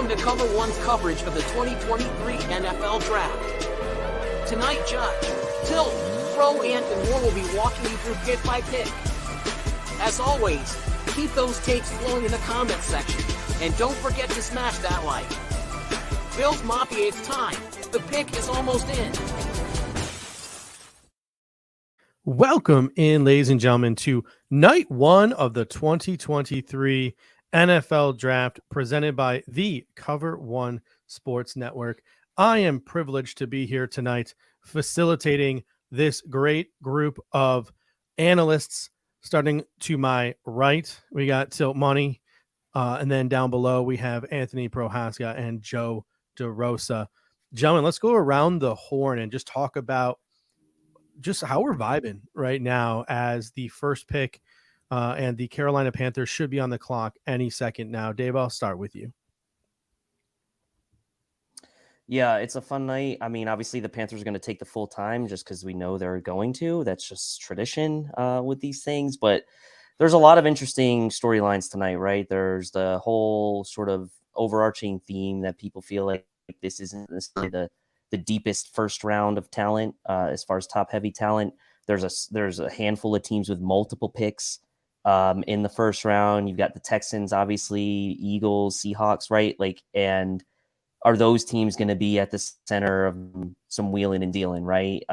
Welcome to Cover One's coverage of the 2023 NFL Draft. Tonight, Judge, Tilt, Pro, Ant, and more will be walking you through pick by pick. As always, keep those takes flowing in the comments section, and don't forget to smash that like. Bills Mafia, it's time. The pick is almost in. Welcome in, ladies and gentlemen, to night one of the 2023 NFL Draft presented by the Cover One Sports Network. I am privileged to be here tonight facilitating this great group of analysts. Starting to my right, we got Tilt Money, and then down below we have Anthony Prohaska and Joe DeRosa. Gentlemen, let's go around the horn and just talk about just how we're vibing right now as the first pick and the Carolina Panthers should be on the clock any second now. Dave, I'll start with you. Yeah, it's a fun night. I mean, obviously the Panthers are going to take the full time just because we know they're going to. That's just tradition with these things. But there's a lot of interesting storylines tonight, right? There's the whole sort of overarching theme that people feel like this isn't necessarily the deepest first round of talent as far as top heavy talent. There's a handful of teams with multiple picks in the first round. You've got the Texans, obviously, Eagles, Seahawks, right? And are those teams going to be at the center of some wheeling and dealing, right?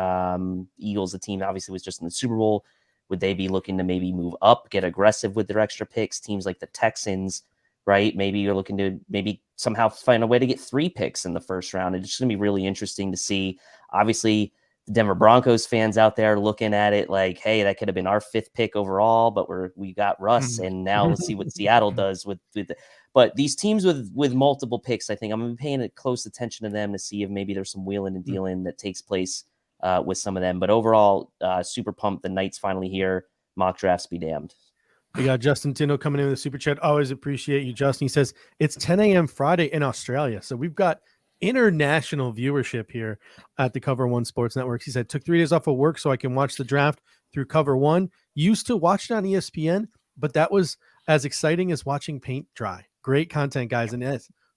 Eagles, the team obviously was just in the Super Bowl. Would they be looking to maybe move up, get aggressive with their extra picks? Teams like the Texans, right? Maybe you're looking to maybe somehow find a way to get 3 picks in the first round. It's just going to be really interesting to see. Obviously, the Denver Broncos fans out there looking at it like, hey, that could have been our 5th pick overall, but we got Russ, and now let's see what Seattle does with the. But these teams with multiple picks, I think I'm going to be paying close attention to them to see if maybe there's some wheeling and dealing that takes place with some of them. But overall, super pumped. The night's finally here. Mock drafts be damned. We got Justin Tindall coming in with a super chat. Always appreciate you, Justin. He says it's 10 a.m. Friday in Australia. So we've got international viewership here at the Cover One Sports Network. He said, took 3 days off of work so I can watch the draft through Cover One. Used to watch it on ESPN, but that was as exciting as watching paint dry. Great content, guys. And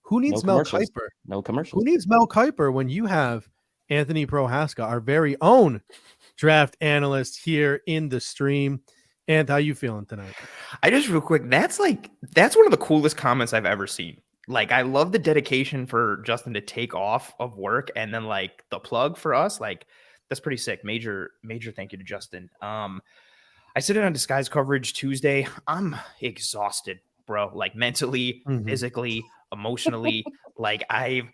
who needs Mel Kiper? No commercials. Who needs Mel Kiper when you have Anthony Prohaska, our very own draft analyst here in the stream? And how you feeling tonight? I just real quick, that's one of the coolest comments I've ever seen. Like, I love the dedication for Justin to take off of work and then like the plug for us. Like, that's pretty sick. Major thank you to Justin. I sit in on Disguise coverage Tuesday. I'm exhausted, bro. Like mentally, physically, emotionally. Like I'm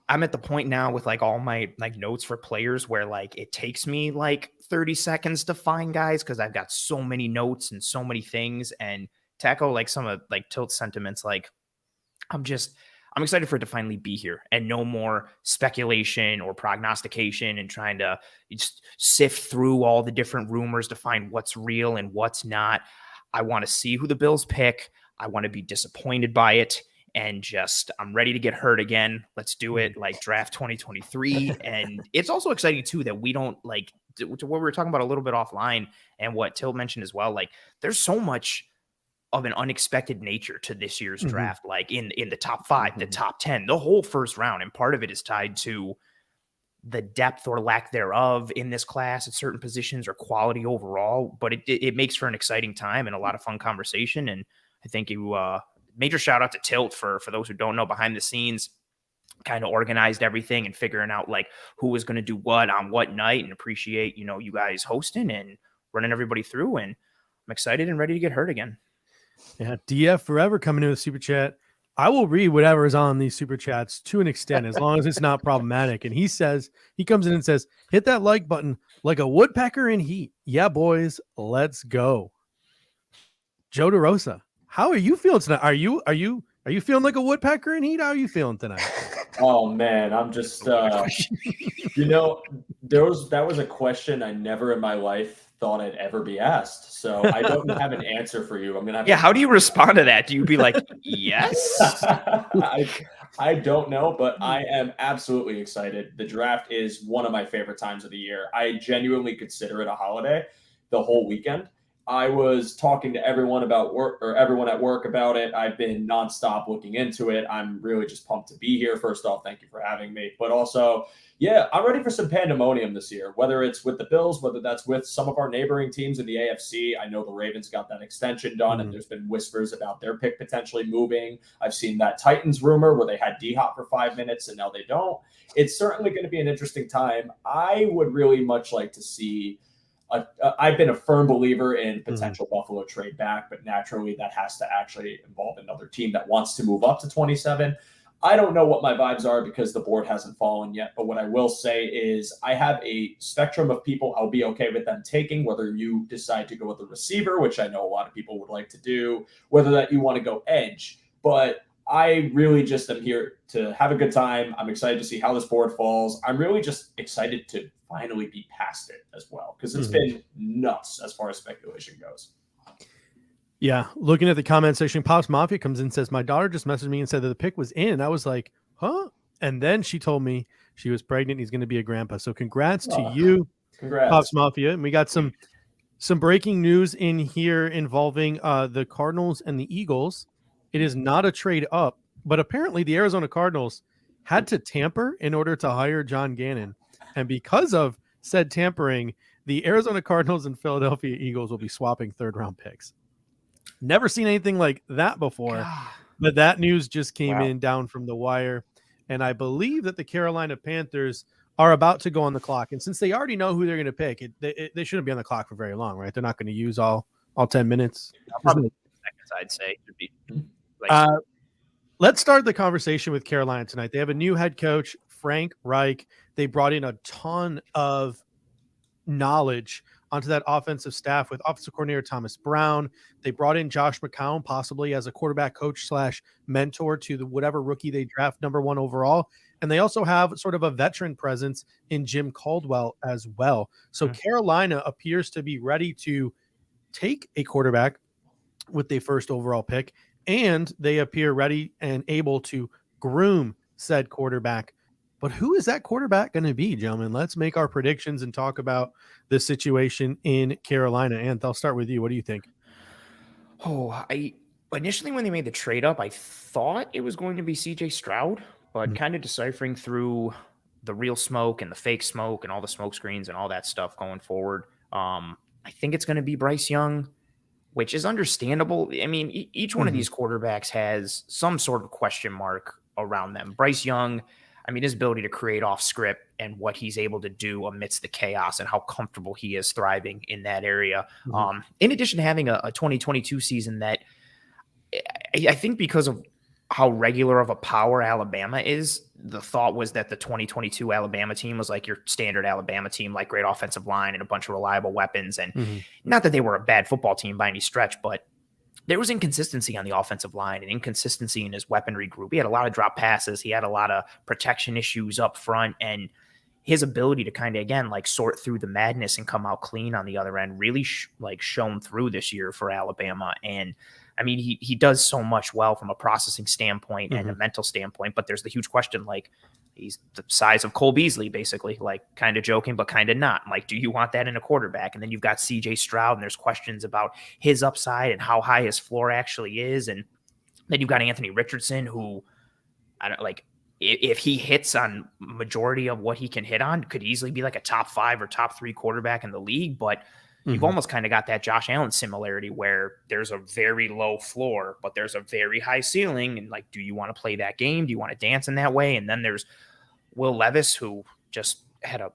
at the point now with like all my like notes for players where like it takes me like 30 seconds to find guys because I've got so many notes and so many things. And to echo like some of like Tilt's sentiments, like I'm excited for it to finally be here and no more speculation or prognostication and trying to just sift through all the different rumors to find what's real and what's not. I want to see who the Bills pick. I want to be disappointed by it. And I'm ready to get hurt again. Let's do it, like draft 2023. And it's also exciting too that we don't like to what we were talking about a little bit offline and what Till mentioned as well. Like there's so much of an unexpected nature to this year's draft, like in the top 5, the top 10, the whole first round. And part of it is tied to the depth or lack thereof in this class at certain positions or quality overall. But it makes for an exciting time and a lot of fun conversation. And I think major shout out to Tilt for those who don't know, behind the scenes, kind of organized everything and figuring out like who was going to do what on what night, and appreciate, you guys hosting and running everybody through. And I'm excited and ready to get hurt again. Yeah. DF Forever coming in with super chat. I will read whatever is on these super chats to an extent, as long as it's not problematic. And he comes in and says, hit that like button like a woodpecker in heat. Yeah, boys, let's go. Joe DeRosa, how are you feeling tonight? Are you feeling like a woodpecker in heat? How are you feeling tonight? Oh man, I'm just that was a question I never in my life thought I'd ever be asked. So I don't have an answer for you. I'm gonna have how do you respond to that? Do you be like, yes? I don't know, but I am absolutely excited. The draft is one of my favorite times of the year. I genuinely consider it a holiday, the whole weekend. I was talking to everyone about work, or everyone at work about it. I've been nonstop looking into it. I'm really just pumped to be here. First off, thank you for having me. But also, yeah, I'm ready for some pandemonium this year, whether it's with the Bills, whether that's with some of our neighboring teams in the AFC. I know the Ravens got that extension done, and there's been whispers about their pick potentially moving. I've seen that Titans rumor where they had D-Hop for 5 minutes and now they don't. It's certainly going to be an interesting time. I would really much like to see I've been a firm believer in potential Buffalo trade back, but naturally that has to actually involve another team that wants to move up to 27. I don't know what my vibes are because the board hasn't fallen yet. But what I will say is I have a spectrum of people I'll be okay with them taking, whether you decide to go with a receiver, which I know a lot of people would like to do, whether that you want to go edge. But I really just am here to have a good time. I'm excited to see how this board falls. I'm really just excited to finally be past it as well, because it's been nuts as far as speculation goes. Yeah, looking at the comment section, Pops Mafia comes in and says, my daughter just messaged me and said that the pick was in. And I was like, huh? And then she told me she was pregnant and he's going to be a grandpa. So congrats to you, Pops Mafia. And we got some breaking news in here involving the Cardinals and the Eagles. It is not a trade up, but apparently the Arizona Cardinals had to tamper in order to hire John Gannon. And because of said tampering, the Arizona Cardinals and Philadelphia Eagles will be swapping third-round picks. Never seen anything like that before, but that news just came in down from the wire. And I believe that the Carolina Panthers are about to go on the clock. And since they already know who they're going to pick, they shouldn't be on the clock for very long, right? They're not going to use all 10 minutes. Probably seconds, I'd say. Should be let's start the conversation with Carolina tonight. They have a new head coach, Frank Reich. They brought in a ton of knowledge onto that offensive staff with offensive coordinator Thomas Brown. They brought in Josh McCown possibly as a quarterback coach / mentor to whatever rookie they draft number 1 overall. And they also have sort of a veteran presence in Jim Caldwell as well. So Carolina appears to be ready to take a quarterback with their first overall pick, and they appear ready and able to groom said quarterback. But who is that quarterback going to be, gentlemen? Let's make our predictions and talk about the situation in Carolina. And I'll start with you. What do you think? Initially when they made the trade up, I thought it was going to be CJ Stroud, but kind of deciphering through the real smoke and the fake smoke and all the smoke screens and all that stuff going forward, I think it's going to be Bryce Young, which is understandable. I mean, each one of these quarterbacks has some sort of question mark around them. Bryce Young, I mean, his ability to create off script and what he's able to do amidst the chaos and how comfortable he is thriving in that area. In addition to having a 2022 season that I think because of how regular of a power Alabama is, the thought was that the 2022 Alabama team was like your standard Alabama team, like great offensive line and a bunch of reliable weapons. And not that they were a bad football team by any stretch, but there was inconsistency on the offensive line and inconsistency in his weaponry group. He had a lot of drop passes. He had a lot of protection issues up front, and his ability to kind of, again, like sort through the madness and come out clean on the other end really shone through this year for Alabama. And I mean, he does so much well from a processing standpoint and a mental standpoint, but there's the huge question, like, he's the size of Cole Beasley, basically, like kind of joking, but kind of not. Like, do you want that in a quarterback? And then you've got CJ Stroud, and there's questions about his upside and how high his floor actually is. And then you've got Anthony Richardson, who, I don't like, if he hits on majority of what he can hit on, could easily be like a top 5 or top 3 quarterback in the league. But you've almost kind of got that Josh Allen similarity where there's a very low floor, but there's a very high ceiling. And like, do you want to play that game? Do you want to dance in that way? And then there's Will Levis, who just had a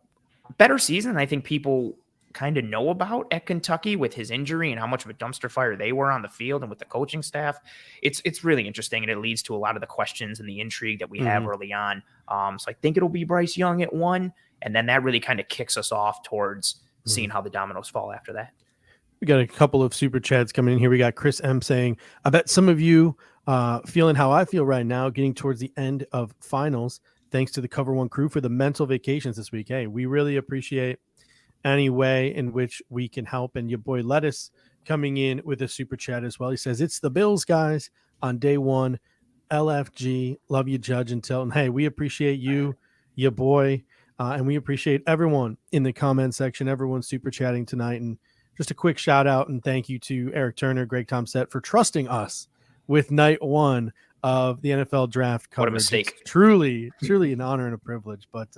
better season I think people kind of know about at Kentucky with his injury and how much of a dumpster fire they were on the field and with the coaching staff. It's really interesting, and it leads to a lot of the questions and the intrigue that we have early on. So I think it'll be Bryce Young at 1, and then that really kind of kicks us off towards seeing how the dominoes fall after that. We got a couple of super chats coming in here. We got Chris M saying, I bet some of you feeling how I feel right now, getting towards the end of finals. Thanks to the Cover One crew for the mental vacations this week. Hey, we really appreciate any way in which we can help. And your boy Lettuce coming in with a super chat as well. He says, it's the Bills, guys, on day 1. LFG, love you, Judge and Tilton. Hey, we appreciate you, your boy, and we appreciate everyone in the comment section, everyone super chatting tonight. And just a quick shout out and thank you to Eric Turner, Greg Tomset for trusting us with night one of the NFL draft coverage. What a mistake. It's truly an honor and a privilege. But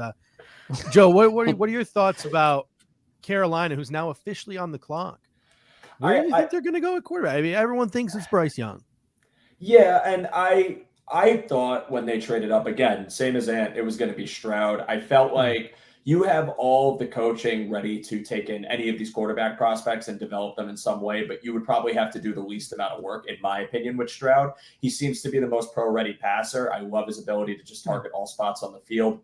Joe, what are your thoughts about Carolina, who's now officially on the clock? Where do you think they're going to go at quarterback? I mean, everyone thinks it's Bryce Young. Yeah, and I thought when they traded up again, same as Ant, it was going to be Stroud. I felt like you have all of the coaching ready to take in any of these quarterback prospects and develop them in some way, but you would probably have to do the least amount of work, in my opinion, with Stroud. He seems to be the most pro-ready passer. I love his ability to just target all spots on the field,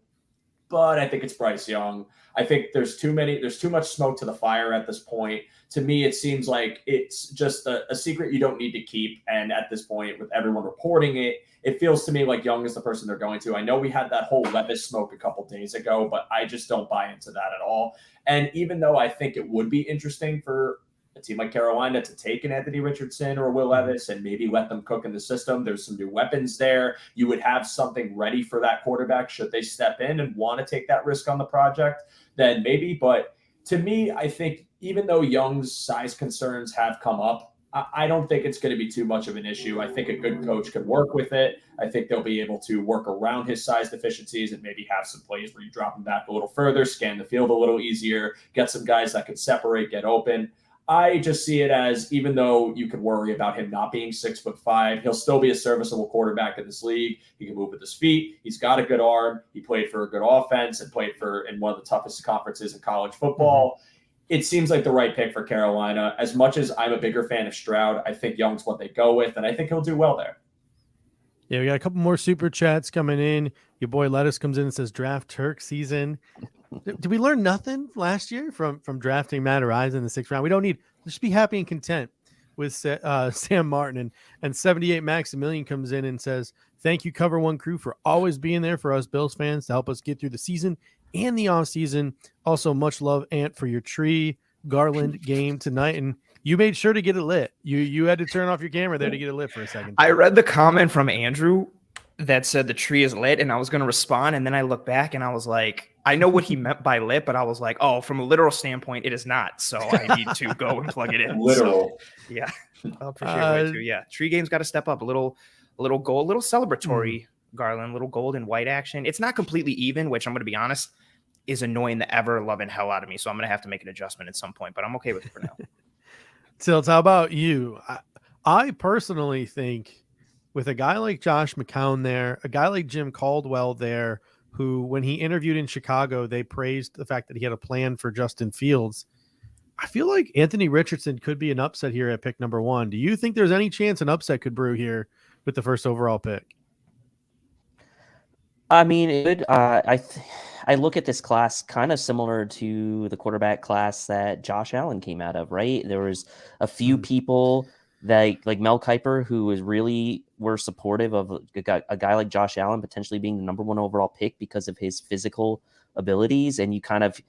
but I think it's Bryce Young. I think there's too much smoke to the fire at this point. To me, it seems like it's just a secret you don't need to keep. And at this point, with everyone reporting it, it feels to me like Young is the person they're going to. I know we had that whole Levis smoke a couple days ago, but I just don't buy into that at all. And even though I think it would be interesting for a team like Carolina to take an Anthony Richardson or Will Levis and maybe let them cook in the system, there's some new weapons there. You would have something ready for that quarterback should they step in and want to take that risk on the project, then maybe. But to me, I think even though Young's size concerns have come up, I don't think it's going to be too much of an issue. I think a good coach could work with it. I think they'll be able to work around his size deficiencies and maybe have some plays where you drop him back a little further, scan the field a little easier, get some guys that can separate, get open. I just see it as, even though you could worry about him not being 6'5", he'll still be a serviceable quarterback in this league. He can move with his feet. He's got a good arm. He played for a good offense and played in one of the toughest conferences in college football. It seems like the right pick for Carolina. As much as I'm a bigger fan of Stroud, I think Young's what they go with, and I think he'll do well there. Yeah, we got a couple more super chats coming in. Your boy Lettuce comes in and says draft Turk season. Did we learn nothing last year from drafting Matt Arise in the 6th round? We don't need. Let's be happy and content with Sam Martin. And 78 Maximilian comes in and says, thank you, Cover One crew, for always being there for us Bills fans to help us get through the season and the off season. Also, much love, Ant, for your tree Garland game tonight. And you made sure to get it lit. You had to turn off your camera there to get it lit for a second. I read the comment from Andrew that said the tree is lit, and I was going to respond, and then I looked back and I was like, I know what he meant by lit, but I was like, oh, from a literal standpoint, it is not. So I need to go and plug it in. Literal. So, yeah, I appreciate it too. Yeah, tree game's got to step up a little gold, a little celebratory Garland, little gold and white action. It's not completely even, which I'm going to be honest, is annoying the ever-loving hell out of me. So I'm going to have to make an adjustment at some point, but I'm okay with it for now. Tilts, how about you? I personally think with a guy like Josh McCown there, a guy like Jim Caldwell there, who when he interviewed in Chicago, they praised the fact that he had a plan for Justin Fields. I feel like Anthony Richardson could be an upset here at pick number 1. Do you think there's any chance an upset could brew here with the first overall pick? I mean, it would. I look at this class kind of similar to the quarterback class that Josh Allen came out of, right? There was a few people that, like Mel Kiper, who were supportive of a guy like Josh Allen potentially being the number 1 overall pick because of his physical abilities. And you kind of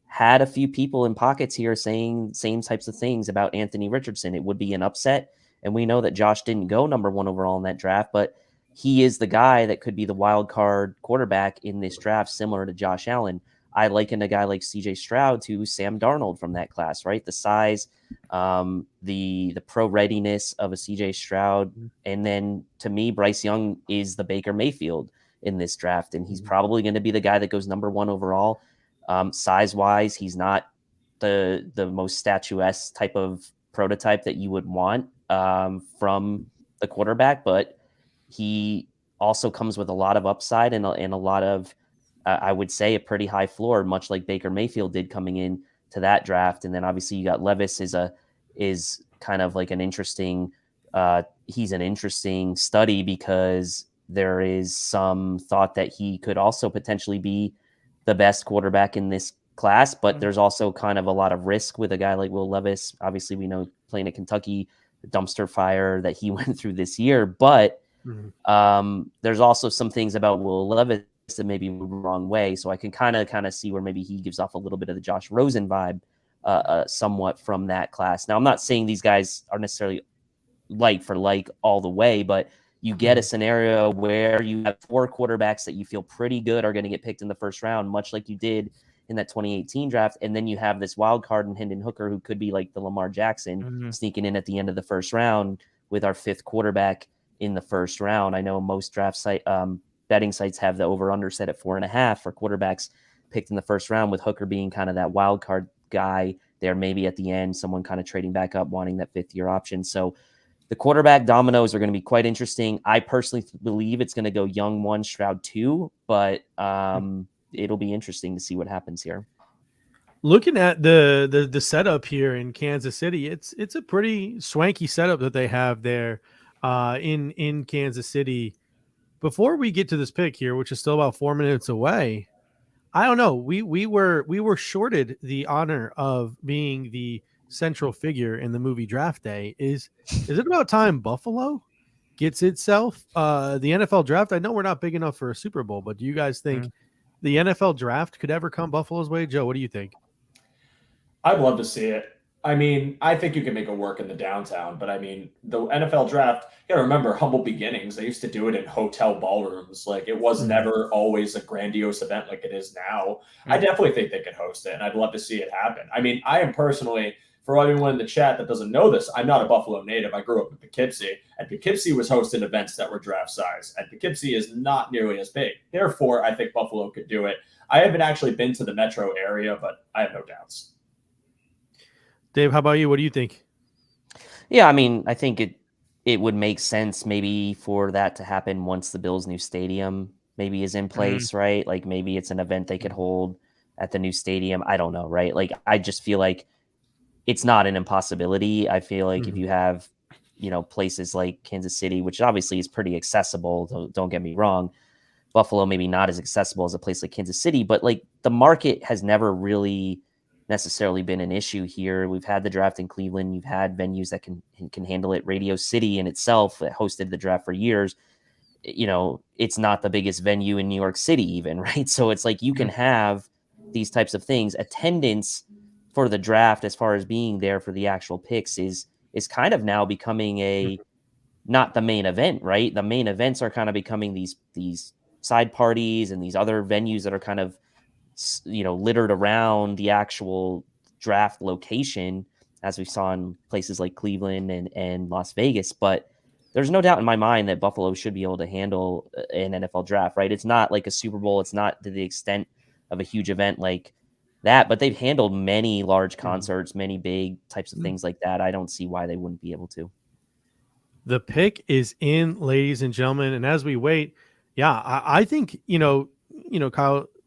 had a few people in pockets here saying same types of things about Anthony Richardson. It would be an upset. And we know that Josh didn't go number 1 overall in that draft, but he is the guy that could be the wild card quarterback in this draft, similar to Josh Allen. I liken a guy like CJ Stroud to Sam Darnold from that class, right? The size, the pro readiness of a CJ Stroud. And then to me, Bryce Young is the Baker Mayfield in this draft. And he's probably going to be the guy that goes number 1 overall. Size wise, he's not the most statuesque type of prototype that you would want from the quarterback, but he also comes with a lot of upside and a lot of, I would say, a pretty high floor, much like Baker Mayfield did coming in to that draft. And then obviously you got Levis is kind of like an interesting, he's an interesting study because there is some thought that he could also potentially be the best quarterback in this class, but there's also kind of a lot of risk with a guy like Will Levis. Obviously we know playing at Kentucky, the dumpster fire that he went through this year, but there's also some things about Will Levis that maybe move the wrong way. So I can kind of see where maybe he gives off a little bit of the Josh Rosen vibe somewhat from that class. Now, I'm not saying these guys are necessarily like for like all the way, but you get a scenario where you have 4 quarterbacks that you feel pretty good are going to get picked in the first round, much like you did in that 2018 draft. And then you have this wild card in Hendon Hooker, who could be like the Lamar Jackson sneaking in at the end of the first round with our 5th quarterback in the first round. I know most draft site betting sites have the over-under set at 4.5 for quarterbacks picked in the first round, with Hooker being kind of that wild card guy there, maybe at the end, someone kind of trading back up, wanting that 5th-year option. So the quarterback dominoes are going to be quite interesting. I personally believe it's going to go Young 1, Stroud 2, but it'll be interesting to see what happens here. Looking at the setup here in Kansas City, it's a pretty swanky setup that they have there in Kansas City. Before we get to this pick here, which is still about 4 minutes away, I don't know. We were shorted the honor of being the central figure in the movie Draft Day. Is it about time Buffalo gets itself the NFL draft? I know we're not big enough for a Super Bowl, but do you guys think the NFL draft could ever come Buffalo's way? Joe, what do you think? I'd love to see it. I mean, I think you can make it work in the downtown, but I mean, the NFL draft, you gotta remember humble beginnings. They used to do it in hotel ballrooms. Like, it was never always a grandiose event like it is now. I definitely think they could host it, and I'd love to see it happen. I mean, I am personally, for everyone in the chat that doesn't know this, I'm not a Buffalo native. I grew up in Poughkeepsie, and Poughkeepsie was hosting events that were draft size, and Poughkeepsie is not nearly as big. Therefore, I think Buffalo could do it. I haven't actually been to the metro area, but I have no doubts. Dave, how about you? What do you think? Yeah, I mean, I think it would make sense maybe for that to happen once the Bills' new stadium maybe is in place, right? Like, maybe it's an event they could hold at the new stadium. I don't know, right? Like, I just feel like it's not an impossibility. I feel like if you have, places like Kansas City, which obviously is pretty accessible, don't get me wrong, Buffalo maybe not as accessible as a place like Kansas City, but like the market has never really necessarily been an issue here. We've had the draft in Cleveland. You've had venues that can handle it. Radio City in itself that hosted the draft for years. It's not the biggest venue in New York City even, right? So it's like you can have these types of things. Attendance for the draft, as far as being there for the actual picks, is kind of now becoming not the main event, right? The main events are kind of becoming these side parties and these other venues that are kind of littered around the actual draft location, as we saw in places like Cleveland and Las Vegas. But there's no doubt in my mind that Buffalo should be able to handle an NFL draft, right? It's not like a Super Bowl. It's not to the extent of a huge event like that, but they've handled many large concerts, many big types of things like that. I don't see why they wouldn't be able to. The pick is in, ladies and gentlemen. And as we wait, I think,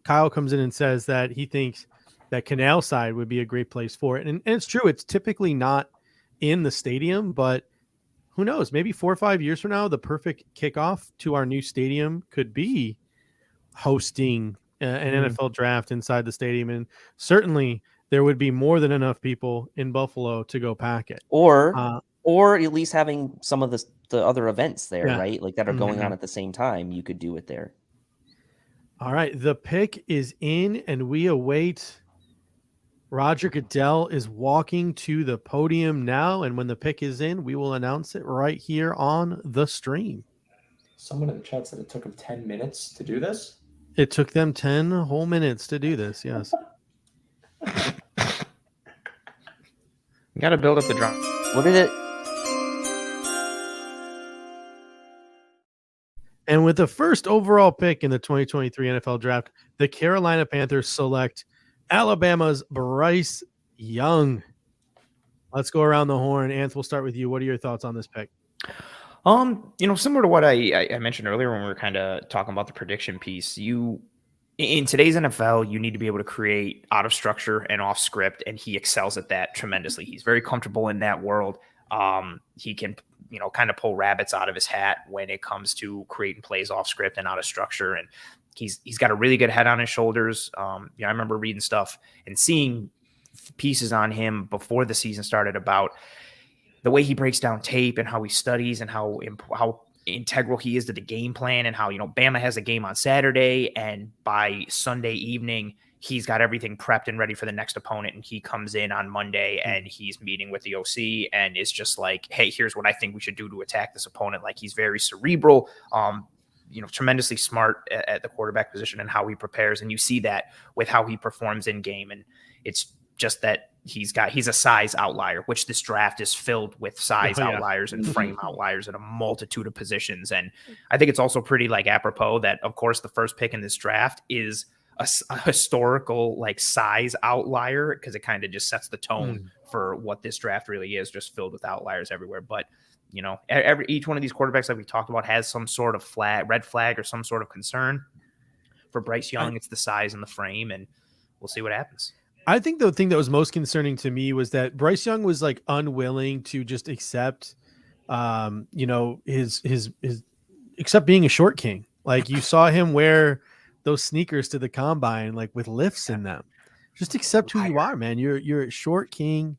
Kyle comes in and says that he thinks that Canal Side would be a great place for it. And it's true. It's typically not in the stadium, but who knows? Maybe 4 or 5 years from now, the perfect kickoff to our new stadium could be hosting an NFL draft inside the stadium. And certainly there would be more than enough people in Buffalo to go pack it. Or at least having some of the other events there, right? Like that are going on at the same time. You could do it there. All right, the pick is in, and we await. Roger Goodell is walking to the podium now, and when the pick is in, we will announce it right here on the stream. Someone in the chat said it took them 10 minutes to do this? It took them 10 whole minutes to do this, yes. You got to build up the drum. Look at it. And with the first overall pick in the 2023 NFL Draft, the Carolina Panthers select Alabama's Bryce Young. Let's go around the horn. Anth, we'll start with you. What are your thoughts on this pick? Similar to what I mentioned earlier when we were kind of talking about the prediction piece, in today's NFL, you need to be able to create out of structure and off script, and he excels at that tremendously. He's very comfortable in that world. He can kind of pull rabbits out of his hat when it comes to creating plays off script and out of structure. And he's got a really good head on his shoulders. I remember reading stuff and seeing pieces on him before the season started about the way he breaks down tape and how he studies and how integral he is to the game plan, and how, Bama has a game on Saturday, and by Sunday evening, he's got everything prepped and ready for the next opponent. And he comes in on Monday and he's meeting with the OC and it's just like, hey, here's what I think we should do to attack this opponent. Like, he's very cerebral, tremendously smart at the quarterback position and how he prepares. And you see that with how he performs in game. And it's just that he's a size outlier, which this draft is filled with size outliers and frame outliers at a multitude of positions. And I think it's also pretty like apropos that, of course, the first pick in this draft is a historical like size outlier, because it kind of just sets the tone for what this draft really is, just filled with outliers everywhere. But each one of these quarterbacks that we talked about has some sort of red flag or some sort of concern. For Bryce Young, it's the size and the frame, and we'll see what happens. I think the thing that was most concerning to me was that Bryce Young was like unwilling to just accept, his accept being a short king. Like you saw him wear those sneakers to the combine, like with lifts in them. Just accept who you are, man. You're a short king.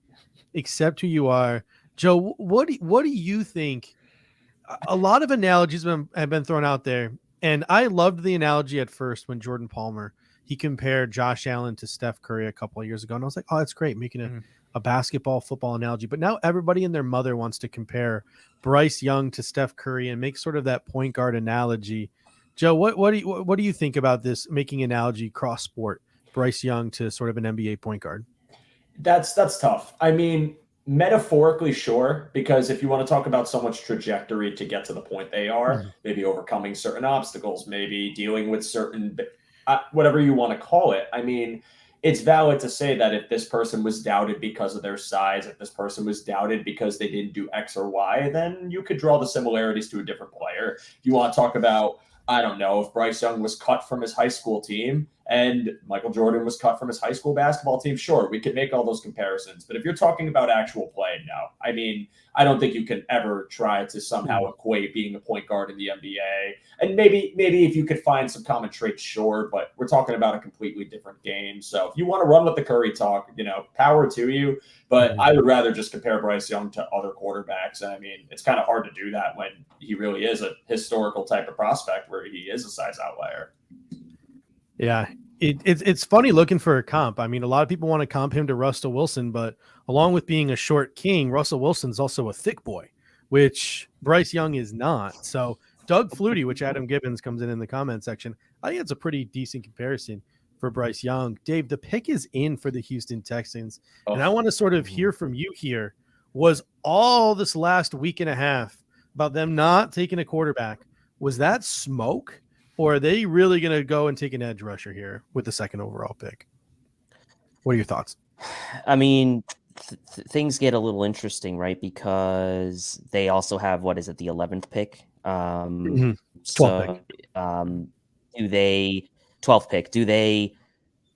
Accept who you are. Joe, what do you think? A lot of analogies have been thrown out there, and I loved the analogy at first when Jordan Palmer, he compared Josh Allen to Steph Curry a couple of years ago, and I was like, oh, that's great, making a basketball football analogy. But now everybody and their mother wants to compare Bryce Young to Steph Curry and make sort of that point guard analogy. Joe, what do you think about this, making analogy cross sport, Bryce Young to sort of an NBA point guard? That's tough. I mean, metaphorically, sure, because if you want to talk about someone's trajectory to get to the point they are, maybe overcoming certain obstacles, maybe dealing with certain, whatever you want to call it. I mean, it's valid to say that if this person was doubted because of their size, if this person was doubted because they didn't do X or Y, then you could draw the similarities to a different player. If you want to talk about, I don't know, if Bryce Young was cut from his high school team and Michael Jordan was cut from his high school basketball team, sure, we could make all those comparisons. But if you're talking about actual play, no. I mean, I don't think you can ever try to somehow equate being a point guard in the NBA. And maybe if you could find some common traits, sure, but we're talking about a completely different game. So if you want to run with the Curry talk, power to you. But I would rather just compare Bryce Young to other quarterbacks. And I mean, it's kind of hard to do that when he really is a historical type of prospect where he is a size outlier. Yeah, it's funny looking for a comp. I mean, a lot of people want to comp him to Russell Wilson, but along with being a short king, Russell Wilson's also a thick boy, which Bryce Young is not. So Doug Flutie, which Adam Gibbons comes in the comment section, I think it's a pretty decent comparison for Bryce Young. Dave, the pick is in for the Houston Texans, and I want to sort of hear from you here. Was all this last week and a half about them not taking a quarterback, was that smoke? Or are they really going to go and take an edge rusher here with the second overall pick? What are your thoughts? I mean, things get a little interesting, right? Because they also have, what is it, the 11th pick? 12th pick. Do they 12th pick? Do they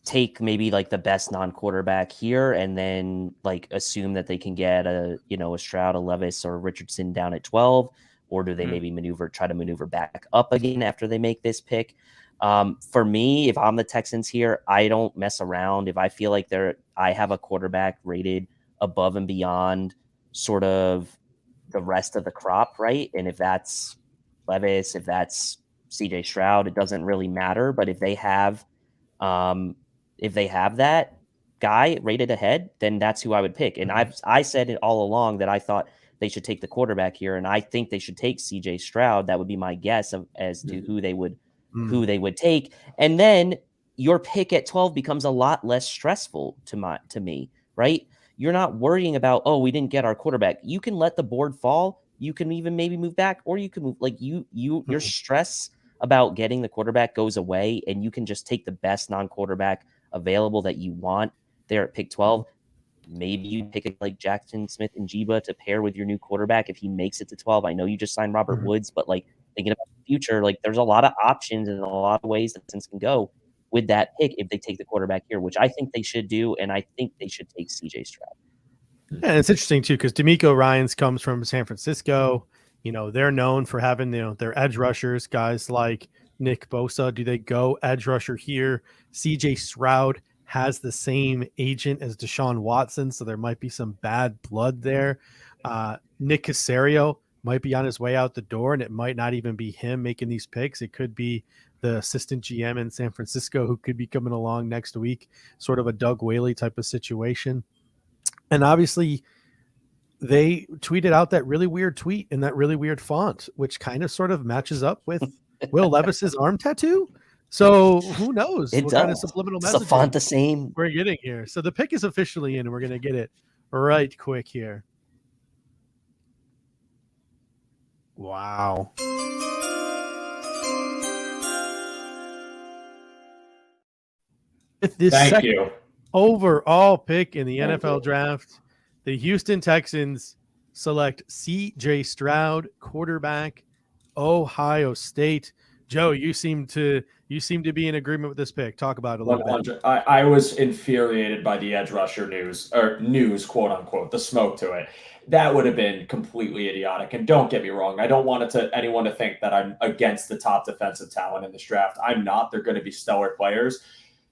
take maybe like the best non-quarterback here and then like assume that they can get a Stroud, a Levis, or Richardson down at 12? Or do they maybe try to maneuver back up again after they make this pick? For me, if I'm the Texans here, I don't mess around. If I feel like I have a quarterback rated above and beyond sort of the rest of the crop, right? And if that's Levis, if that's CJ Stroud, it doesn't really matter. But if they have that guy rated ahead, then that's who I would pick. And I said it all along that I thought they should take the quarterback here, and I think they should take CJ Stroud. That would be my guess as to who they would take. And then your pick at 12 becomes a lot less stressful to me, right? You're not worrying about, oh, we didn't get our quarterback. You can let the board fall. You can even maybe move back, or you can move your stress about getting the quarterback goes away, and you can just take the best non-quarterback available that you want there at pick 12. Maybe you pick like Jackson Smith and Jiba to pair with your new quarterback if he makes it to 12. I know you just signed Robert Woods, but like thinking about the future, like there's a lot of options and a lot of ways that things can go with that pick if they take the quarterback here, which I think they should do, and I think they should take CJ Stroud. And it's interesting too because D'Amico Ryans comes from San Francisco. They're known for having their edge rushers, guys like Nick Bosa. Do they go edge rusher here? CJ Stroud has the same agent as Deshaun Watson, so there might be some bad blood there. Nick Caserio might be on his way out the door, and it might not even be him making these picks. It could be the assistant GM in San Francisco who could be coming along next week, sort of a Doug Whaley type of situation. And obviously, they tweeted out that really weird tweet in that really weird font, which kind of sort of matches up with Will Levis's arm tattoo. So who knows It what kind of does. subliminal It's a messaging font the same. we're getting here. So the pick is officially in, and we're going to get it right quick here. Wow. With this Thank second you. overall pick in the Thank NFL you. draft, the Houston Texans select C.J. Stroud, quarterback, Ohio State. Joe, you seem to be in agreement with this pick. Talk about it a little bit. 100. I was infuriated by the edge rusher news, quote unquote, the smoke to it. That would have been completely idiotic. And don't get me wrong, I don't want anyone to think that I'm against the top defensive talent in this draft. I'm not. They're going to be stellar players.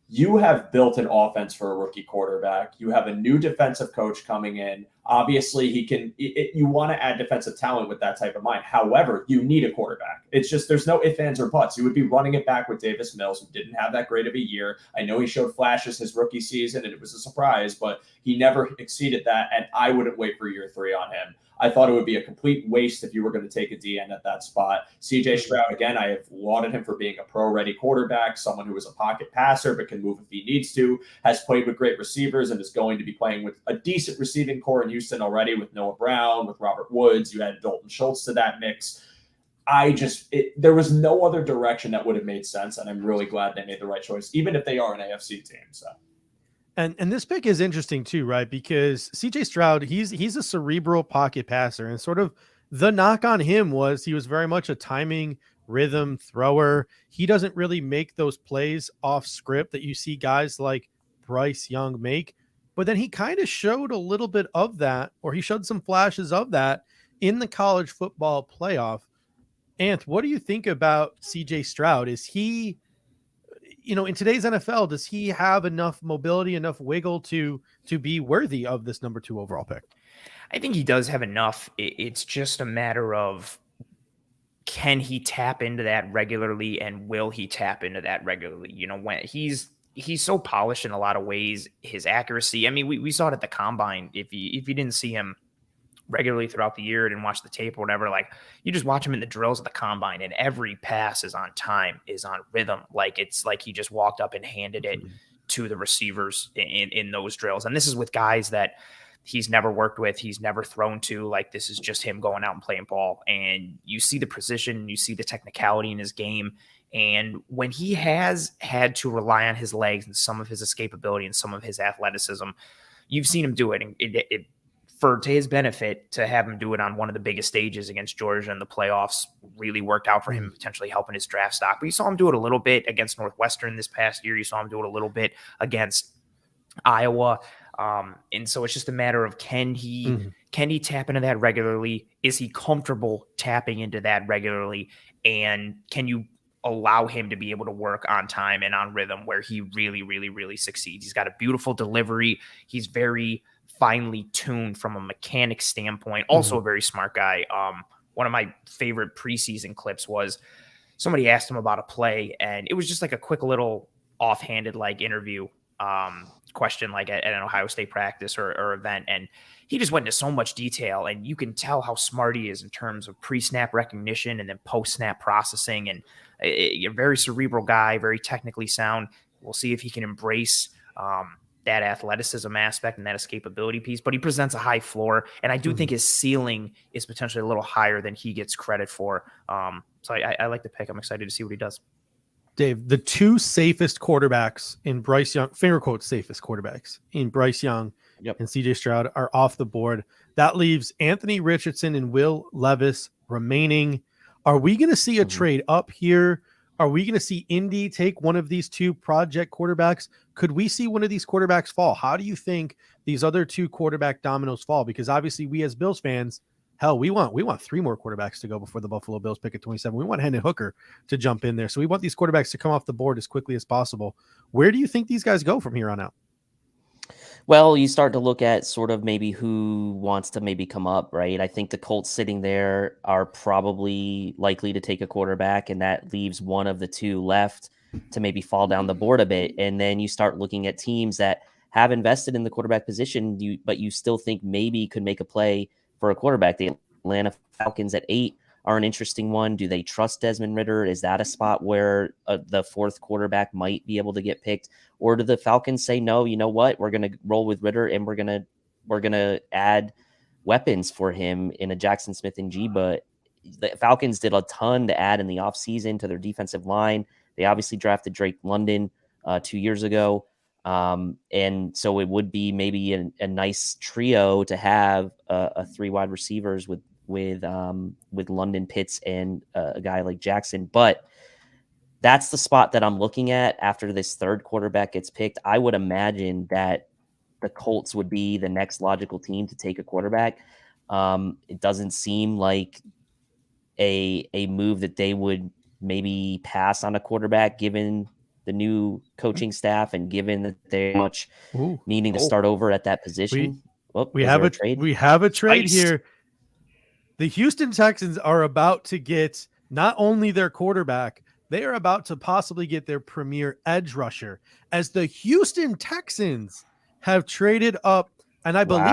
You have built an offense for a rookie quarterback. You have a new defensive coach coming in. Obviously, you want to add defensive talent with that type of mind. However, you need a quarterback. It's just there's no ifs, ands, or buts. You would be running it back with Davis Mills, who didn't have that great of a year. I know he showed flashes his rookie season, and it was a surprise, but he never exceeded that, and I wouldn't wait for year 3 on him. I thought it would be a complete waste if you were going to take a DN at that spot. CJ Stroud, again, I have lauded him for being a pro-ready quarterback, someone who is a pocket passer but can move if he needs to, has played with great receivers and is going to be playing with a decent receiving core in Houston already with Noah Brown, with Robert Woods. You had Dalton Schultz to that mix. There was no other direction that would have made sense, and I'm really glad they made the right choice, even if they are an AFC team. So. And this pick is interesting too, right? Because CJ Stroud, he's a cerebral pocket passer, and sort of the knock on him was he was very much a timing rhythm thrower. He doesn't really make those plays off script that you see guys like Bryce Young make. But then he kind of showed a little bit of that, or he showed some flashes of that in the college football playoff. Ant, what do you think about CJ Stroud? Is he, in today's NFL, does he have enough mobility, enough wiggle to be worthy of this number 2 overall pick? I think he does have enough. It's just a matter of, can he tap into that regularly, and will he tap into that regularly? When he's so polished in a lot of ways, his accuracy. I mean, we saw it at the combine. If you didn't see him regularly throughout the year and watch the tape or whatever, like, you just watch him in the drills at the combine, and every pass is on time, is on rhythm. Like, it's like he just walked up and handed it to the receivers in those drills. And this is with guys that he's never worked with, he's never thrown to. Like, this is just him going out and playing ball. And you see the precision, you see the technicality in his game. And when he has had to rely on his legs and some of his escapability and some of his athleticism, you've seen him do it. And it to his benefit, to have him do it on one of the biggest stages against Georgia in the playoffs really worked out for him, potentially helping his draft stock. But you saw him do it a little bit against Northwestern this past year. You saw him do it a little bit against Iowa. And so it's just a matter of, can he tap into that regularly? Is he comfortable tapping into that regularly? And can you allow him to be able to work on time and on rhythm where he really, really, really succeeds? He's got a beautiful delivery. He's very finely tuned from a mechanic standpoint. Also a very smart guy. One of my favorite preseason clips was somebody asked him about a play, and it was just like a quick little offhanded like interview question, like at an Ohio State practice or event. And he just went into so much detail, and you can tell how smart he is in terms of pre-snap recognition and then post-snap processing. And a very cerebral guy, very technically sound. We'll see if he can embrace that athleticism aspect and that escapability piece, but he presents a high floor. And I do think his ceiling is potentially a little higher than he gets credit for. So I like the pick. I'm excited to see what he does. Dave, the 2 safest quarterbacks in Bryce Young, finger quotes, safest quarterbacks in Bryce Young and CJ Stroud are off the board. That leaves Anthony Richardson and Will Levis remaining. Are we going to see a trade up here? Are we going to see Indy take one of these 2 project quarterbacks? Could we see one of these quarterbacks fall? How do you think these other 2 quarterback dominoes fall? Because obviously we as Bills fans, hell, we want 3 more quarterbacks to go before the Buffalo Bills pick at 27. We want Hendon Hooker to jump in there. So we want these quarterbacks to come off the board as quickly as possible. Where do you think these guys go from here on out? Well, you start to look at sort of maybe who wants to maybe come up, right? I think the Colts sitting there are probably likely to take a quarterback, and that leaves one of the 2 left to maybe fall down the board a bit. And then you start looking at teams that have invested in the quarterback position, but you still think maybe could make a play for a quarterback. The Atlanta Falcons at 8 are an interesting one. Do they trust Desmond Ridder? Is that a spot where the fourth quarterback might be able to get picked? Or do the Falcons say, no, you know what? We're going to roll with Ridder, and we're going to add weapons for him in a Jackson Smith and Jigba. The Falcons did a ton to add in the offseason to their defensive line. They obviously drafted Drake London 2 years ago. And so it would be maybe a nice trio to have a 3 wide receivers with London, Pitts, and a guy like Jackson. But that's the spot that I'm looking at after this third quarterback gets picked. I would imagine that the Colts would be the next logical team to take a quarterback. It doesn't seem like a move that they would maybe pass on a quarterback given the new coaching staff and given that they're much needing to start over at that position. We have a trade here. The Houston Texans are about to get not only their quarterback, they are about to possibly get their premier edge rusher, as the Houston Texans have traded up. And I believe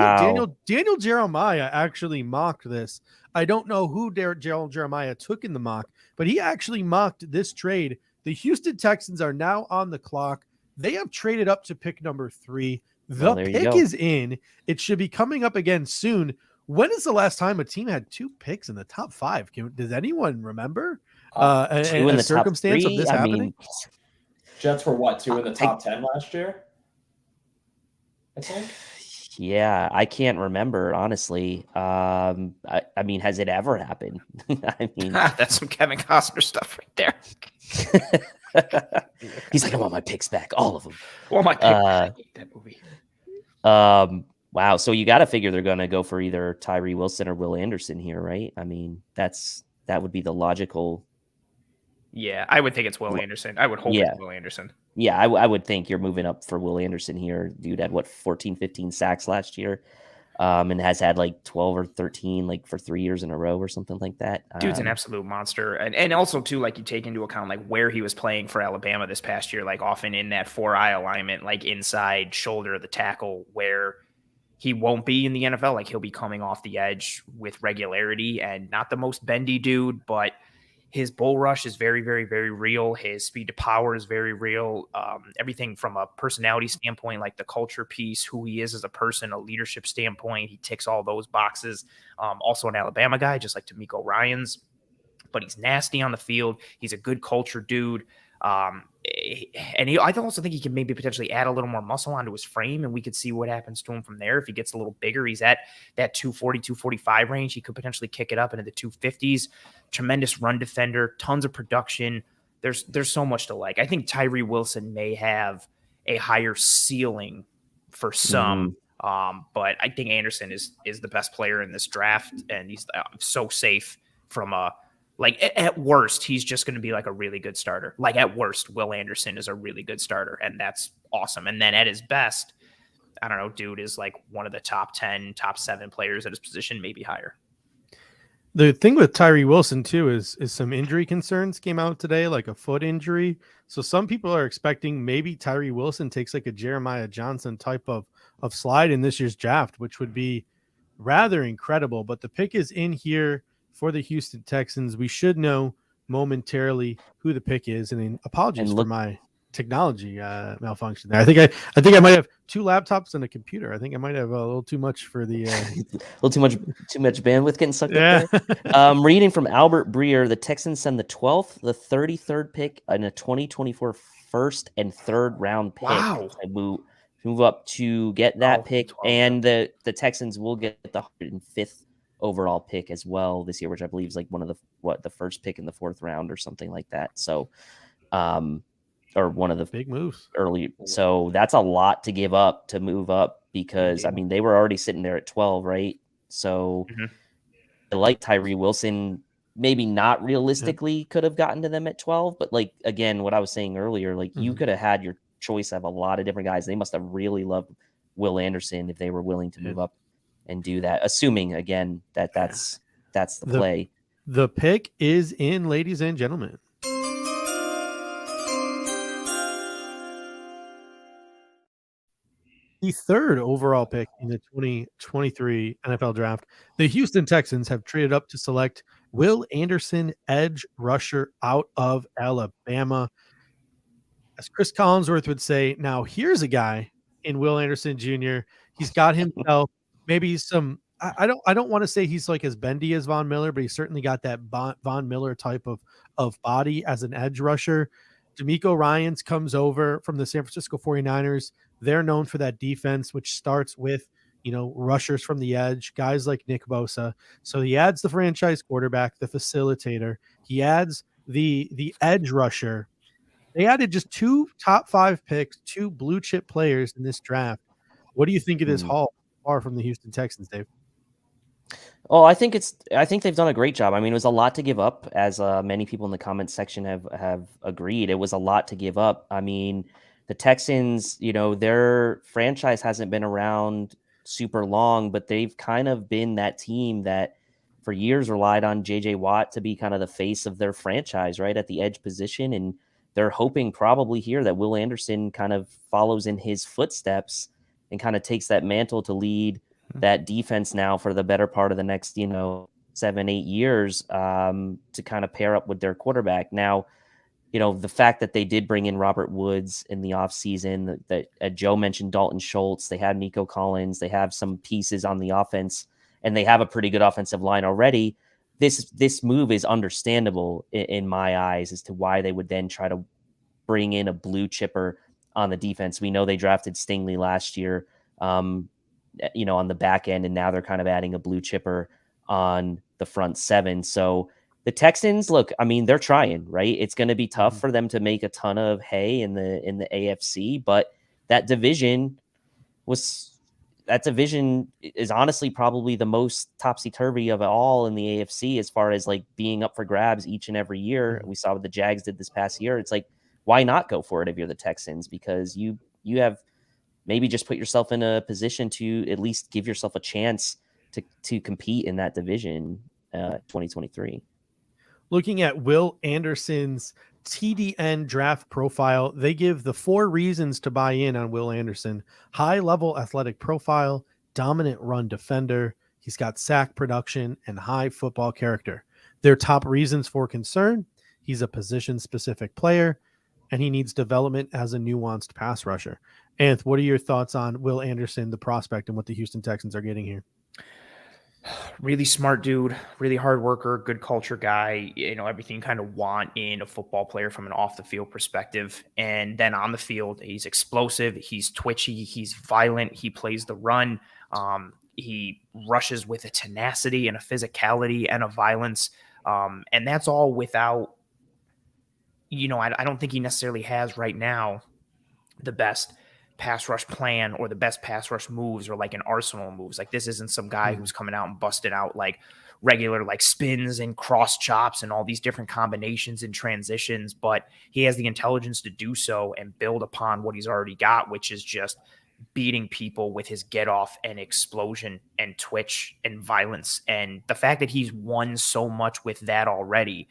Daniel Jeremiah actually mocked this. I don't know who Jeremiah took in the mock, but he actually mocked this trade. The Houston Texans are now on the clock. They have traded up to pick number 3. The pick is in. It should be coming up again soon. When is the last time a team had 2 picks in the top 5? Does anyone remember a circumstance of this happening? Jets were what, 2 in the top 10 last year? I think. Yeah, I can't remember, honestly. I mean, has it ever happened? I mean, that's some Kevin Costner stuff right there. He's like, I want my picks back, all of them. Well, my picks. I hate that movie. Wow. So you got to figure they're going to go for either Tyree Wilson or Will Anderson here, right? I mean, that would be the logical. Yeah, I would think it's Will Anderson. I would hope it's Will Anderson. Yeah, I would think you're moving up for Will Anderson here. Dude had 14, 15 sacks last year, and has had like 12 or 13 like for 3 years in a row or something like that. Dude's an absolute monster. And also too, like, you take into account like where he was playing for Alabama this past year, like often in that 4-eye alignment, like inside shoulder of the tackle, where he won't be in the NFL. Like, he'll be coming off the edge with regularity, and not the most bendy dude, but his bull rush is very, very, very real. His speed to power is very real. Everything from a personality standpoint, like the culture piece, who he is as a person, a leadership standpoint, he ticks all those boxes. Also an Alabama guy, just like D'Amico Ryans, but he's nasty on the field. He's a good culture dude. I also think he can maybe potentially add a little more muscle onto his frame, and we could see what happens to him from there. If he gets a little bigger, he's at that 240, 245 range. He could potentially kick it up into the 250s. Tremendous run defender, tons of production. There's so much to like. I think Tyree Wilson may have a higher ceiling for some, but I think Anderson is the best player in this draft, and he's so safe from a. Like, at worst, he's just going to be like a really good starter. Like, at worst, Will Anderson is a really good starter, and that's awesome. And then at his best, I don't know, dude is like one of the top 10, top 7 players at his position, maybe higher. The thing with Tyree Wilson, too, is some injury concerns came out today, like a foot injury. So some people are expecting maybe Tyree Wilson takes like a Jeremiah Johnson type of slide in this year's draft, which would be rather incredible. But the pick is in here for the Houston Texans. We should know momentarily who the pick is. And apologies for my technology malfunction there. I think I might have 2 laptops and a computer. I think I might have a little too much for the a little too much bandwidth getting sucked up there. Reading from Albert Breer, the Texans send the 12th, the 33rd pick, and a 2024 first and third round pick. Wow. Move up to get that pick, and the Texans will get the 105th overall pick as well this year, which I believe is like one of the first pick in the 4th round or something like that. So, or one of the big moves early. So that's a lot to give up to move up, because I mean, they were already sitting there at 12, right? So I like Tyree Wilson, maybe not realistically could have gotten to them at 12, but like, again, what I was saying earlier, like you could have had your choice of a lot of different guys. They must have really loved Will Anderson if they were willing to move up and do that, assuming again that's the play. The pick is in, ladies and gentlemen. The 3rd overall pick in the 2023 NFL draft. The Houston Texans have traded up to select Will Anderson, edge rusher out of Alabama. As Chris Collinsworth would say, now here's a guy in Will Anderson Jr. He's got himself maybe some. I don't want to say he's like as bendy as Von Miller, but he's certainly got that Von Miller type of body as an edge rusher. D'Amico Ryans comes over from the San Francisco 49ers. They're known for that defense, which starts with, rushers from the edge, guys like Nick Bosa. So he adds the franchise quarterback, the facilitator. He adds the edge rusher. They added just 2 top 5 picks, 2 blue chip players in this draft. What do you think of this haul far from the Houston Texans, Dave? Oh, I think they've done a great job. I mean, it was a lot to give up, as many people in the comments section have agreed. It was a lot to give up. I mean, the Texans, their franchise hasn't been around super long, but they've kind of been that team that for years relied on JJ Watt to be kind of the face of their franchise, right, at the edge position. And they're hoping probably here that Will Anderson kind of follows in his footsteps and kind of takes that mantle to lead that defense now for the better part of the next, 7-8 years, to kind of pair up with their quarterback. Now, the fact that they did bring in Robert Woods in the offseason, that Joe mentioned Dalton Schultz, they have Nico Collins, they have some pieces on the offense, and they have a pretty good offensive line already. This move is understandable in my eyes as to why they would then try to bring in a blue chipper on the defense. We know they drafted Stingley last year, on the back end, and now they're kind of adding a blue chipper on the front seven. So the Texans, look, I mean, they're trying, right? It's going to be tough for them to make a ton of hay in the AFC, but that division is honestly probably the most topsy-turvy of it all in the AFC as far as like being up for grabs each and every year. We saw what the Jags did this past year. It's like, why not go for it if you're the Texans? Because you have maybe just put yourself in a position to at least give yourself a chance to compete in that division 2023. Looking at Will Anderson's TDN draft profile, they give the 4 reasons to buy in on Will Anderson: high-level athletic profile, dominant run defender, he's got sack production, and high football character. Their top reasons for concern: he's a position-specific player, and he needs development as a nuanced pass rusher. Anth, what are your thoughts on Will Anderson, the prospect, and what the Houston Texans are getting here? Really smart dude, really hard worker, good culture guy, everything you kind of want in a football player from an off the field perspective. And then on the field, he's explosive, he's twitchy, he's violent, he plays the run. He rushes with a tenacity and a physicality and a violence. And that's all without, I don't think he necessarily has right now the best pass rush plan or the best pass rush moves or like an arsenal moves. Like, this isn't some guy who's coming out and busting out like regular like spins and cross chops and all these different combinations and transitions, but he has the intelligence to do so and build upon what he's already got, which is just beating people with his get off and explosion and twitch and violence. And the fact that he's won so much with that already,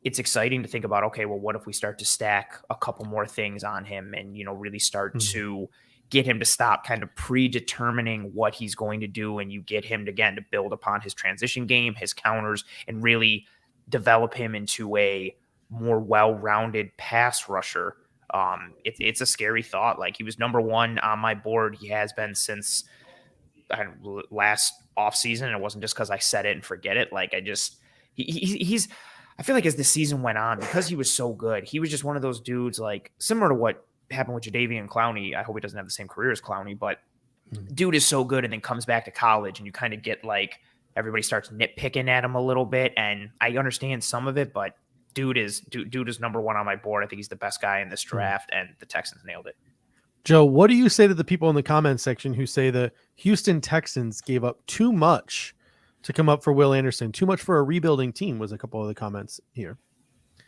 it's exciting to think about, okay, well, what if we start to stack a couple more things on him and, really start to get him to stop kind of predetermining what he's going to do. And you get him again to build upon his transition game, his counters, and really develop him into a more well-rounded pass rusher. It's a scary thought. Like, he was number 1 on my board. He has been since last offseason. And it wasn't just because I said it and forget it. Like, I feel like as the season went on, because he was so good, he was just one of those dudes, like similar to what happened with Jadeveon Clowney. I hope he doesn't have the same career as Clowney, but dude is so good and then comes back to college and you kind of get like everybody starts nitpicking at him a little bit. And I understand some of it, but dude is number 1 on my board. I think he's the best guy in this draft, and the Texans nailed it. Joe, what do you say to the people in the comments section who say the Houston Texans gave up too much to come up for Will Anderson? Too much for a rebuilding team was a couple of the comments here.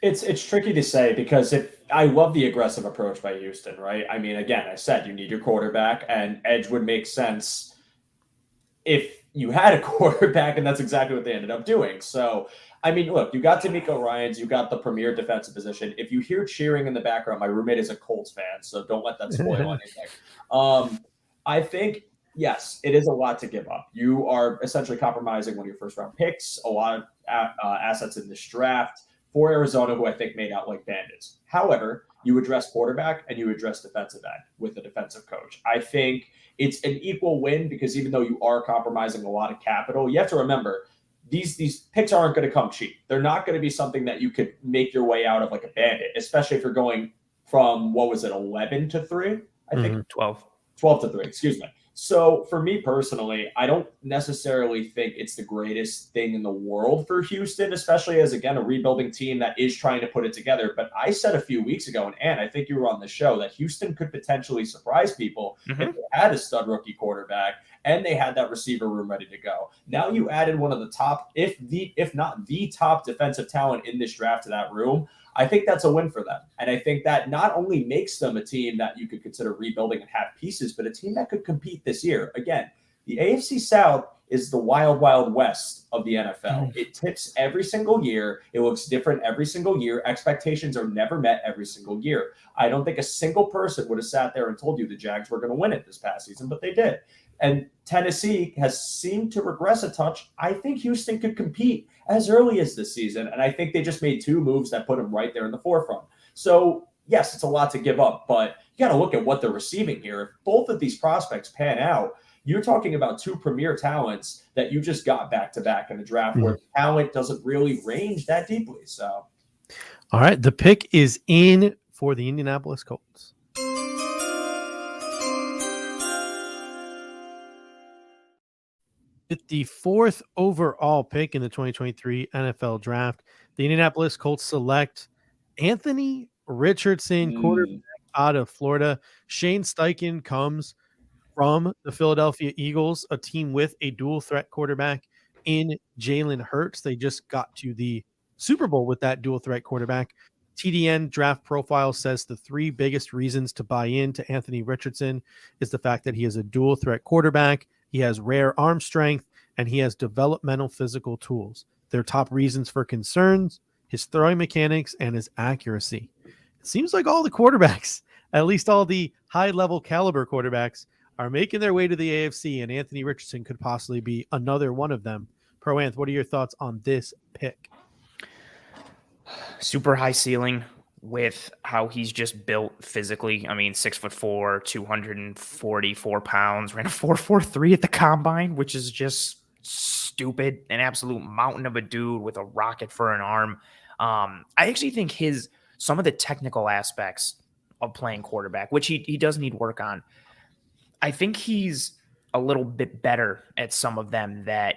It's tricky to say, because I love the aggressive approach by Houston, right? I mean, again, I said you need your quarterback, and edge would make sense if you had a quarterback, and that's exactly what they ended up doing. So, I mean, look, you got D'Amico Ryans, you got the premier defensive position. If you hear cheering in the background, my roommate is a Colts fan, so don't let that spoil anything. I think yes, it is a lot to give up. You are essentially compromising one of your first round picks, a lot of assets in this draft for Arizona, who I think made out like bandits. However, you address quarterback and you address defensive end with a defensive coach. I think it's an equal win because even though you are compromising a lot of capital, you have to remember these picks aren't going to come cheap. They're not going to be something that you could make your way out of like a bandit, especially if you're going from what was it, 11 to 3? I think 12 to 3, excuse me. So for me personally, I don't necessarily think it's the greatest thing in the world for Houston, especially as, again, a rebuilding team that is trying to put it together. But I said a few weeks ago, and Ann, I think you were on the show, that Houston could potentially surprise people if they had a stud rookie quarterback and they had that receiver room ready to go. Now you added one of the top, if not the top defensive talent in this draft to that room. I think that's a win for them. And I think that not only makes them a team that you could consider rebuilding and have pieces, but a team that could compete this year. Again, the AFC South is the wild, wild west of the NFL. It tips every single year. It looks different every single year. Expectations are never met every single year. I don't think a single person would have sat there and told you the Jags were going to win it this past season, but they did. And Tennessee has seemed to regress a touch. I think Houston could compete as early as this season. And I think they just made 2 moves that put them right there in the forefront. So, yes, it's a lot to give up, but you got to look at what they're receiving here. If both of these prospects pan out, you're talking about 2 premier talents that you just got back-to-back in a draft where talent doesn't really range that deeply. So, all right, the pick is in for the Indianapolis Colts. With the 4th overall pick in the 2023 NFL Draft, the Indianapolis Colts select Anthony Richardson, quarterback out of Florida. Shane Steichen comes from the Philadelphia Eagles, a team with a dual threat quarterback in Jalen Hurts. They just got to the Super Bowl with that dual threat quarterback. TDN draft profile says the 3 biggest reasons to buy into Anthony Richardson is the fact that he is a dual threat quarterback. He has rare arm strength, and he has developmental physical tools. Their top reasons for concerns, his throwing mechanics, and his accuracy. It seems like all the quarterbacks, at least all the high-level caliber quarterbacks, are making their way to the AFC, and Anthony Richardson could possibly be another one of them. Pro-Anth, what are your thoughts on this pick? Super high ceiling with how he's just built physically. I mean, 6'4", 244 pounds, ran a 4.43 at the combine, which is just stupid. An absolute mountain of a dude with a rocket for an arm. I actually think some of the technical aspects of playing quarterback, which he does need work on, I think he's a little bit better at some of them than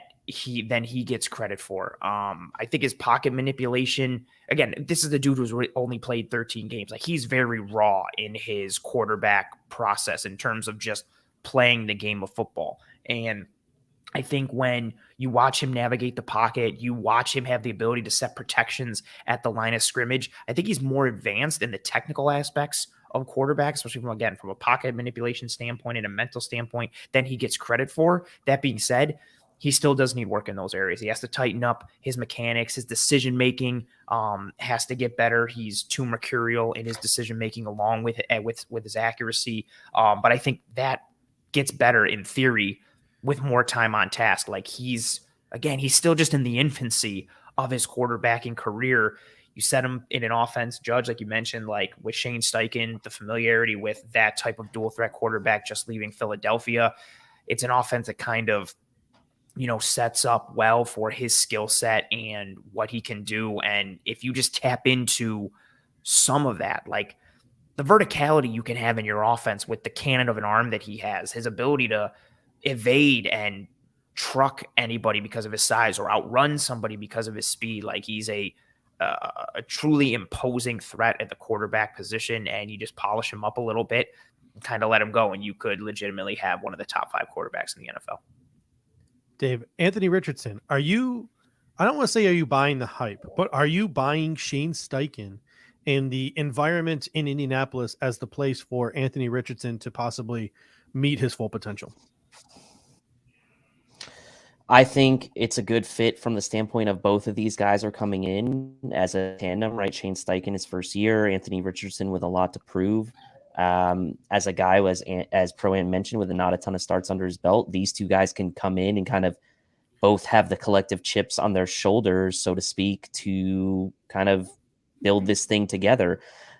he gets credit for. I think his pocket manipulation, again, this is the dude who's only played 13 games. Like, he's very raw in his quarterback process in terms of just playing the game of football. And I think when you watch him navigate the pocket, you watch him have the ability to set protections at the line of scrimmage, I think he's more advanced in the technical aspects of quarterbacks, especially from a pocket manipulation standpoint and a mental standpoint, than he gets credit for. That being said, he still does need work in those areas. He has to tighten up his mechanics. His decision-making has to get better. He's too mercurial in his decision-making along with his accuracy. But I think that gets better in theory with more time on task. Like, he's still just in the infancy of his quarterbacking career. You set him in an offense, Judge, like you mentioned, like with Shane Steichen, the familiarity with that type of dual threat quarterback just leaving Philadelphia. It's an offense that kind of, sets up well for his skill set and what he can do. And if you just tap into some of that, like the verticality you can have in your offense with the cannon of an arm that he has, his ability to evade and truck anybody because of his size or outrun somebody because of his speed. Like, he's a truly imposing threat at the quarterback position, and you just polish him up a little bit and kind of let him go, and you could legitimately have one of the top 5 quarterbacks in the NFL. Dave, Anthony Richardson, I don't want to say are you buying the hype, but are you buying Shane Steichen and the environment in Indianapolis as the place for Anthony Richardson to possibly meet his full potential? I think it's a good fit from the standpoint of both of these guys are coming in as a tandem, right? Shane Steichen his first year, Anthony Richardson with a lot to prove. As a guy who, as Pro-Am mentioned, with not a ton of starts under his belt, these two guys can come in and kind of both have the collective chips on their shoulders, so to speak, to kind of build this thing together.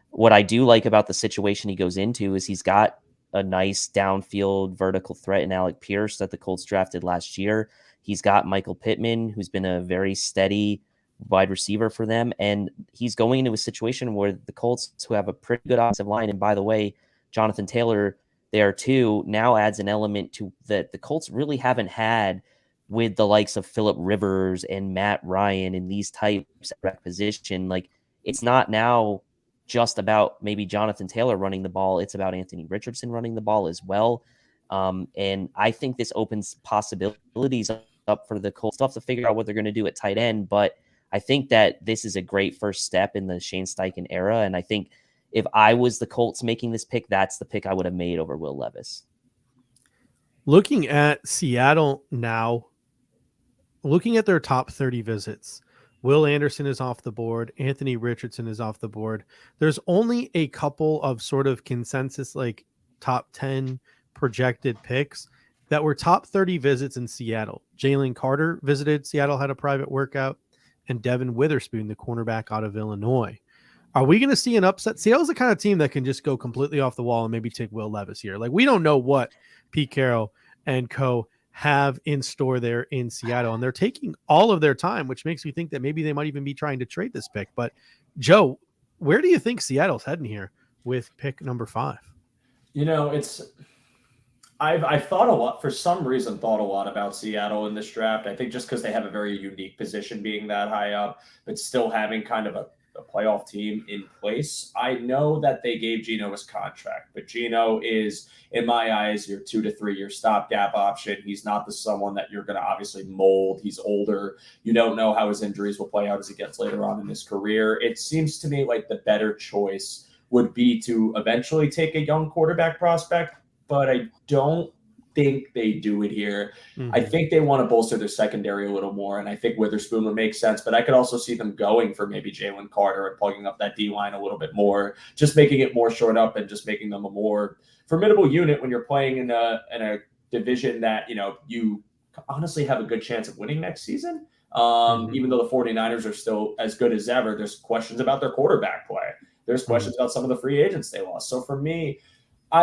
What I do like about the situation he goes into is he's got a nice downfield vertical threat in Alec Pierce that the Colts drafted last year. He's got Michael Pittman, who's been a very steady wide receiver for them. And he's going into a situation where the Colts, who have a pretty good offensive line, and by the way, Jonathan Taylor there too, now adds an element to that the Colts really haven't had with the likes of Phillip Rivers and Matt Ryan in these types of position. Like, it's not now just about maybe Jonathan Taylor running the ball. It's about Anthony Richardson running the ball as well. And I think this opens possibilities up for the Colts. Still have to figure out what they're going to do at tight end, but I think that this is a great first step in the Shane Steichen era. And I think if I was the Colts making this pick, that's the pick I would have made over Will Levis. Looking at Seattle now, looking at their top 30 visits, Will Anderson is off the board. Anthony Richardson is off the board. There's only a couple of sort of consensus, like top 10 projected picks that were top 30 visits in Seattle. Jalen Carter visited Seattle, had a private workout, and Devin Witherspoon, the cornerback out of Illinois. Are we going to see an upset? Seattle's the kind of team that can just go completely off the wall and maybe take Will Levis here. Like, we don't know what Pete Carroll and co have in store there in Seattle, and they're taking all of their time, which makes me think that maybe they might even be trying to trade this pick. But Joe, where do you think Seattle's heading here with pick number 5? You know, I've thought a lot, for some reason, thought a lot about Seattle in this draft. I think just because they have a very unique position being that high up, but still having kind of a playoff team in place. I know that they gave Geno his contract, but Geno is, in my eyes, your 2 to 3 year stopgap option. He's not someone that you're going to obviously mold. He's older. You don't know how his injuries will play out as he gets later on in his career. It seems to me like the better choice would be to eventually take a young quarterback prospect, but I don't think they do it here. Mm-hmm. I think they want to bolster their secondary a little more, and I think Witherspoon would make sense, but I could also see them going for maybe Jalen Carter and plugging up that D-line a little bit more, just making it more short up and just making them a more formidable unit when you're playing in a division that, you know, you honestly have a good chance of winning next season. Even though the 49ers are still as good as ever, there's questions about their quarterback play. There's questions about some of the free agents they lost. So for me,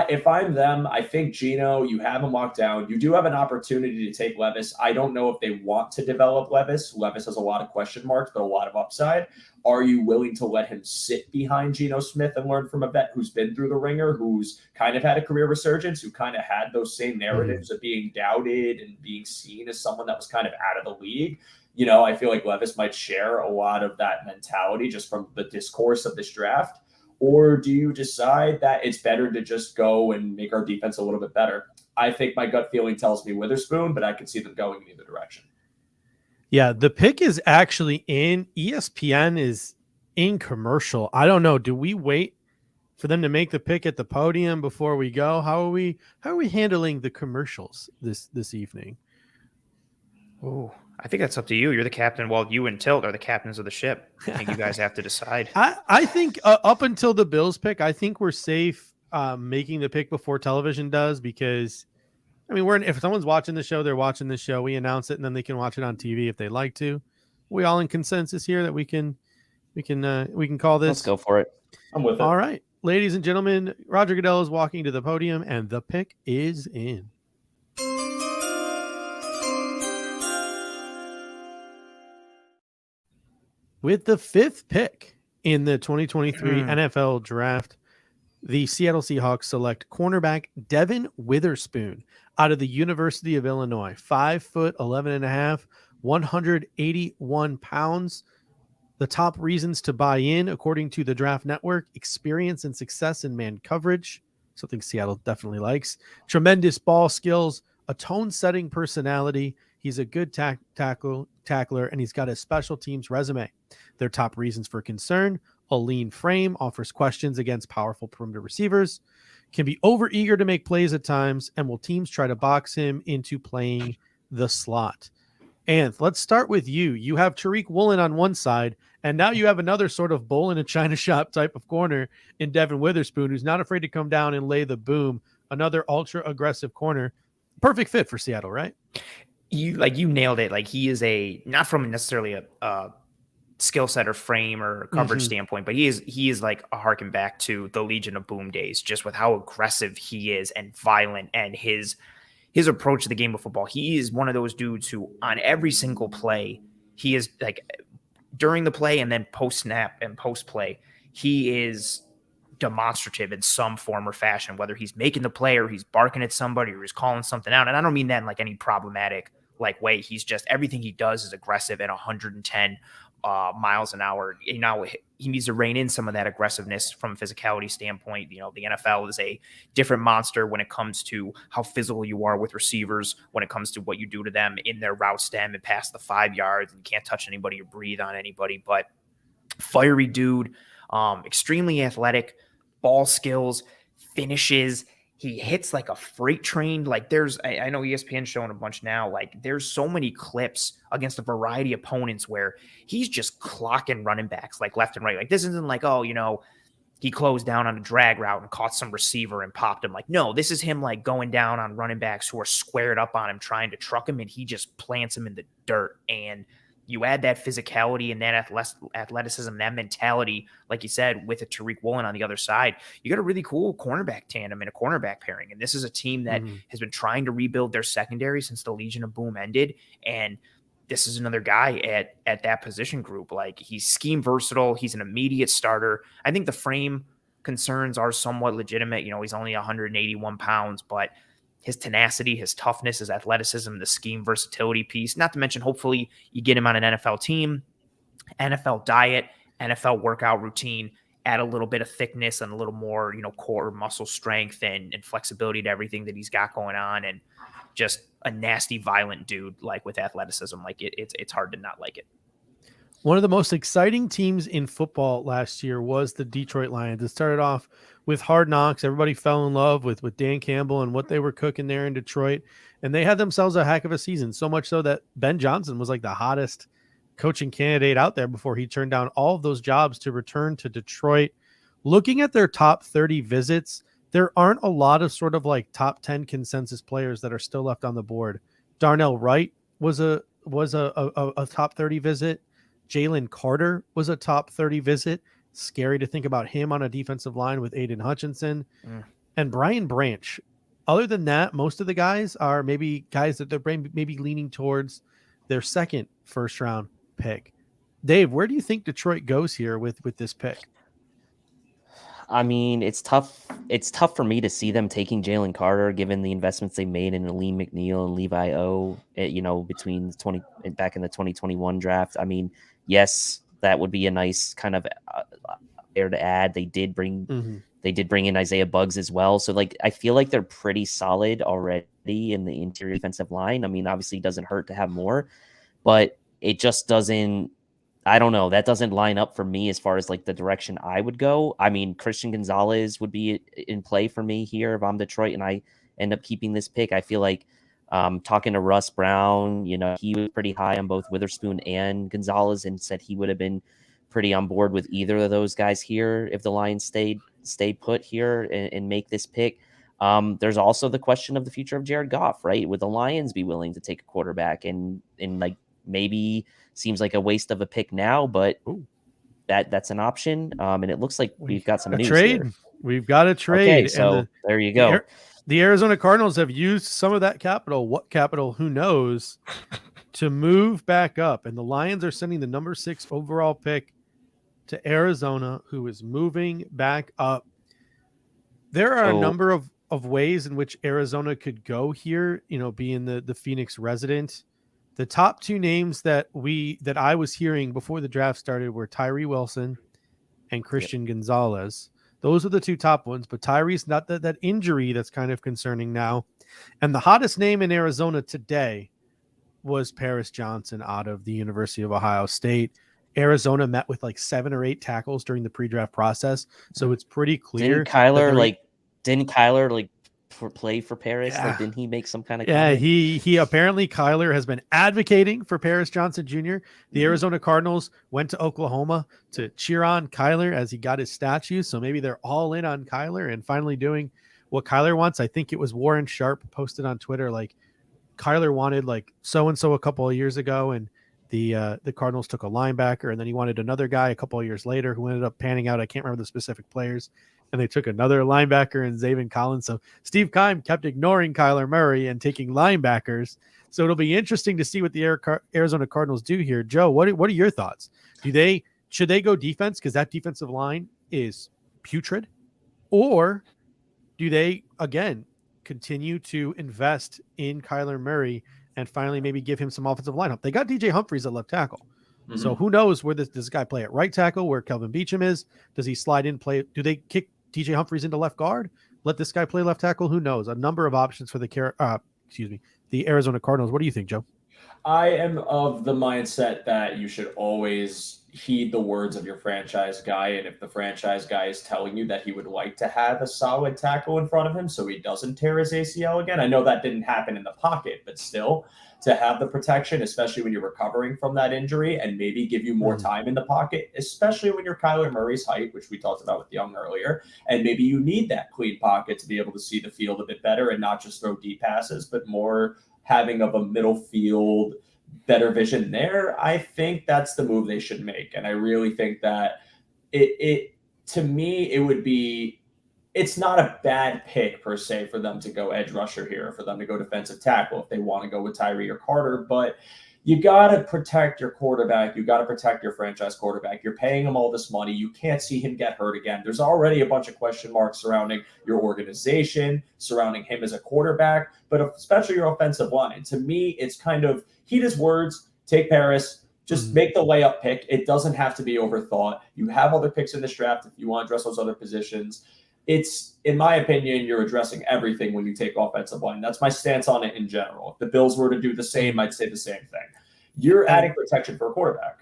if I'm them, I think Geno, you have him locked down. You do have an opportunity to take Levis. I don't know if they want to develop Levis. Levis has a lot of question marks, but a lot of upside. Are you willing to let him sit behind Geno Smith and learn from a vet who's been through the ringer, who's kind of had a career resurgence, who kind of had those same narratives of being doubted and being seen as someone that was kind of out of the league? You know, I feel like Levis might share a lot of that mentality just from the discourse of this draft. Or do you decide that it's better to just go and make our defense a little bit better? I think my gut feeling tells me Witherspoon, but I could see them going in either direction. Yeah, the pick is actually in. ESPN is in commercial. I don't know. Do we wait for them to make the pick at the podium before we go? How are we handling the commercials this evening? Oh, I think that's up to you. You're the captain. Well, you and Tilt are the captains of the ship. I think you guys have to decide. I think up until the Bills pick, I think we're safe making the pick before television does, because, I mean, if someone's watching the show, they're watching the show. We announce it, and then they can watch it on TV if they like to. We all in consensus here that we can call this. Let's go for it. I'm with it. All right, ladies and gentlemen, Roger Goodell is walking to the podium, and the pick is in. With the 5th pick in the 2023 NFL Draft, the Seattle Seahawks select cornerback Devin Witherspoon out of the University of Illinois. 5'11.5", 181 pounds. The top reasons to buy in, according to the Draft Network: experience and success in man coverage, something Seattle definitely likes. Tremendous ball skills, a tone-setting personality. He's a good tackler, and he's got a special teams resume. Their top reasons for concern: a lean frame, offers questions against powerful perimeter receivers, can be overeager to make plays at times, and will teams try to box him into playing the slot. And let's start with you. You have Tariq Woolen on one side, and now you have another sort of bull in a china shop type of corner in Devin Witherspoon, who's not afraid to come down and lay the boom. Another ultra aggressive corner. Perfect fit for Seattle, right? You nailed it. Like, he is not from necessarily a skill set or frame or coverage standpoint, but he is like a harken back to the Legion of Boom days, just with how aggressive he is and violent, and his approach to the game of football. He is one of those dudes who, on every single play, he is like, during the play and then post snap and post play, he is demonstrative in some form or fashion, whether he's making the play or he's barking at somebody or he's calling something out. And I don't mean that in like any problematic like way. He's just, everything he does is aggressive at 110 miles an hour. You know, he needs to rein in some of that aggressiveness from a physicality standpoint. You know, the NFL is a different monster when it comes to how physical you are with receivers, when it comes to what you do to them in their route stem and past the 5 yards, and you can't touch anybody or breathe on anybody. But fiery dude, extremely athletic, ball skills, finishes. He hits like a freight train. Like, I know ESPN's showing a bunch now. Like, there's so many clips against a variety of opponents where he's just clocking running backs like left and right. Like, this isn't like, oh, you know, he closed down on a drag route and caught some receiver and popped him. Like, no, this is him like going down on running backs who are squared up on him, trying to truck him, and he just plants him in the dirt. And you add that physicality and that athleticism, that mentality, like you said, with a Tariq Woolen on the other side, you got a really cool cornerback tandem and a cornerback pairing. And this is a team that has been trying to rebuild their secondary since the Legion of Boom ended. And this is another guy at that position group. Like, he's scheme versatile. He's an immediate starter. I think the frame concerns are somewhat legitimate. You know, he's only 181 pounds, but his tenacity, his toughness, his athleticism, the scheme versatility piece, not to mention, hopefully you get him on an NFL team, NFL diet, NFL workout routine, add a little bit of thickness and a little more, you know, core muscle strength and flexibility to everything that he's got going on. And just a nasty, violent dude, like, with athleticism. Like, it's hard to not like it. One of the most exciting teams in football last year was the Detroit Lions. It started off with Hard Knocks. Everybody fell in love with Dan Campbell and what they were cooking there in Detroit. And they had themselves a heck of a season, so much so that Ben Johnson was like the hottest coaching candidate out there before he turned down all of those jobs to return to Detroit. Looking at their top 30 visits, there aren't a lot of sort of like top 10 consensus players that are still left on the board. Darnell Wright was a top 30 visit. Jalen Carter was a top 30 visit. Scary to think about him on a defensive line with Aiden Hutchinson and Brian Branch. Other than that, most of the guys are maybe guys that they're maybe leaning towards their second first round pick. Dave, where do you think Detroit goes here with this pick? I mean, it's tough. It's tough for me to see them taking Jalen Carter, given the investments they made in Aleem McNeil and Levi O. You know, back in the 2021 draft. I mean, yes, that would be a nice kind of air to add. They did bring in Isaiah Buggs as well. So, like, I feel like they're pretty solid already in the interior defensive line. I mean, obviously, it doesn't hurt to have more, but it just doesn't. I don't know. That doesn't line up for me as far as like the direction I would go. I mean, Christian Gonzalez would be in play for me here if I'm Detroit and I end up keeping this pick. I feel like talking to Russ Brown, you know, he was pretty high on both Witherspoon and Gonzalez and said he would have been pretty on board with either of those guys here if the Lions stay put here and make this pick. There's also the question of the future of Jared Goff, right? Would the Lions be willing to take a quarterback and like maybe seems like a waste of a pick now, but that's an option. And it looks like we've got some news trade. here. We've got a trade. Okay, so there you go. The Arizona Cardinals have used some of that capital. What capital? Who knows? To move back up. And the Lions are sending the number 6 overall pick to Arizona, who is moving back up. There are a number of ways in which Arizona could go here, you know, being the Phoenix resident. The top 2 names that I was hearing before the draft started were Tyree Wilson and Christian Gonzalez. Those are the 2 top ones, but Tyree's not that injury that's kind of concerning now. And the hottest name in Arizona today was Paris Johnson out of the University of Ohio State. Arizona met with like 7 or 8 tackles during the pre-draft process, so it's pretty clear. Didn't Kyler play for Paris? Yeah. Like, didn't he make some kind of Yeah, comment? he apparently, Kyler has been advocating for Paris Johnson Jr. The Mhm. Arizona Cardinals went to Oklahoma to cheer on Kyler as he got his statue. So maybe they're all in on Kyler and finally doing what Kyler wants. I think it was Warren Sharp posted on Twitter, like Kyler wanted like so-and-so a couple of years ago, and the Cardinals took a linebacker, and then he wanted another guy a couple of years later who ended up panning out. I can't remember the specific players. And they took another linebacker in Zaven Collins. So Steve Keim kept ignoring Kyler Murray and taking linebackers. So it'll be interesting to see what the Arizona Cardinals do here. Joe, what are your thoughts? Should they go defense because that defensive line is putrid, or do they again continue to invest in Kyler Murray and finally maybe give him some offensive lineup? They got DJ Humphries at left tackle. Mhm. So who knows where this guy play at right tackle, where Kelvin Beachum is? Does he slide in, play? Do they kick DJ Humphries into left guard? Let this guy play left tackle? Who knows? A number of options for the Arizona Cardinals. What do you think, Joe? I am of the mindset that you should always heed the words of your franchise guy. And if the franchise guy is telling you that he would like to have a solid tackle in front of him so he doesn't tear his ACL again, I know that didn't happen in the pocket, but still to have the protection, especially when you're recovering from that injury, and maybe give you more time in the pocket, especially when you're Kyler Murray's height, which we talked about with Young earlier. And maybe you need that clean pocket to be able to see the field a bit better and not just throw deep passes, but more having of a middle field, better vision there. I think that's the move they should make. And I really think that to me, it's not a bad pick per se for them to go edge rusher here, for them to go defensive tackle if they want to go with Tyree or Carter. But you got to protect your quarterback. You got to protect your franchise quarterback. You're paying him all this money. You can't see him get hurt again. There's already a bunch of question marks surrounding your organization, surrounding him as a quarterback, but especially your offensive line. To me, it's kind of heed his words, take Paris, just make the layup pick. It doesn't have to be overthought. You have other picks in this draft if you want to address those other positions. It's, in my opinion, you're addressing everything when you take offensive line. That's my stance on it in general. If the Bills were to do the same, I'd say the same thing. You're adding protection for a quarterback.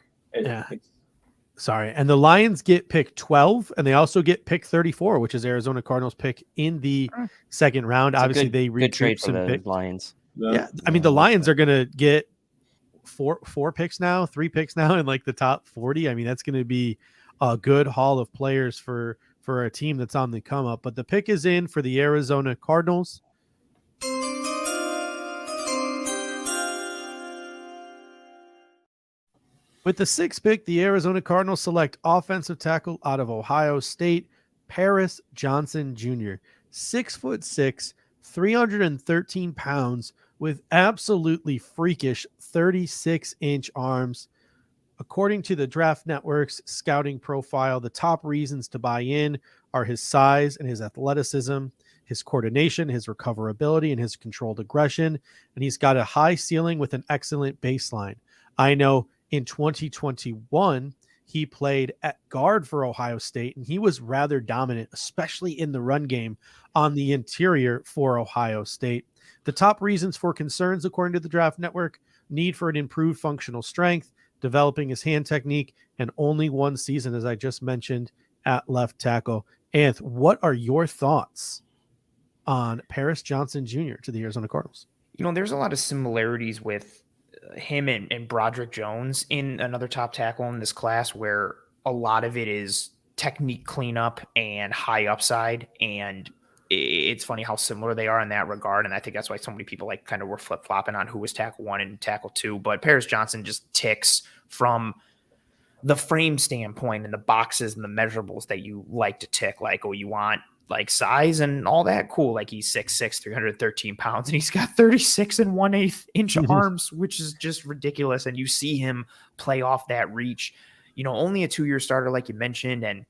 Sorry. And the Lions get pick 12, and they also get pick 34, which is Arizona Cardinals pick in the second round. It's Obviously, they good trade for the picks. Lions. Yeah. I mean, the Lions are going to get four picks now, 3 picks now in like the top 40. I mean, that's going to be a good haul of players for a team that's on the come up. But the pick is in for the Arizona Cardinals. With the 6th pick, the Arizona Cardinals select offensive tackle out of Ohio State, Paris Johnson Jr. 6'6", 313 pounds, with absolutely freakish 36-inch arms. According to the Draft Network's scouting profile, the top reasons to buy in are his size and his athleticism, his coordination, his recoverability, and his controlled aggression. And he's got a high ceiling with an excellent baseline. I know in 2021, he played at guard for Ohio State, and he was rather dominant, especially in the run game on the interior for Ohio State. The top reasons for concerns, according to the Draft Network: need for an improved functional strength, developing his hand technique, and only 1 season, as I just mentioned, at left tackle. Anth, what are your thoughts on Paris Johnson Jr. to the Arizona Cardinals? You know, there's a lot of similarities with him and Broderick Jones in another top tackle in this class, where a lot of it is technique cleanup and high upside. And it's funny how similar they are in that regard. And I think that's why so many people like kind of were flip-flopping on who was tackle 1 and tackle 2. But Paris Johnson just ticks from the frame standpoint and the boxes and the measurables that you like to tick. Like, oh, you want like size and all that, cool. Like he's 6'6", 313 pounds, and he's got 36 1/8 inch arms, which is just ridiculous. And you see him play off that reach, you know, only a 2-year starter, like you mentioned, and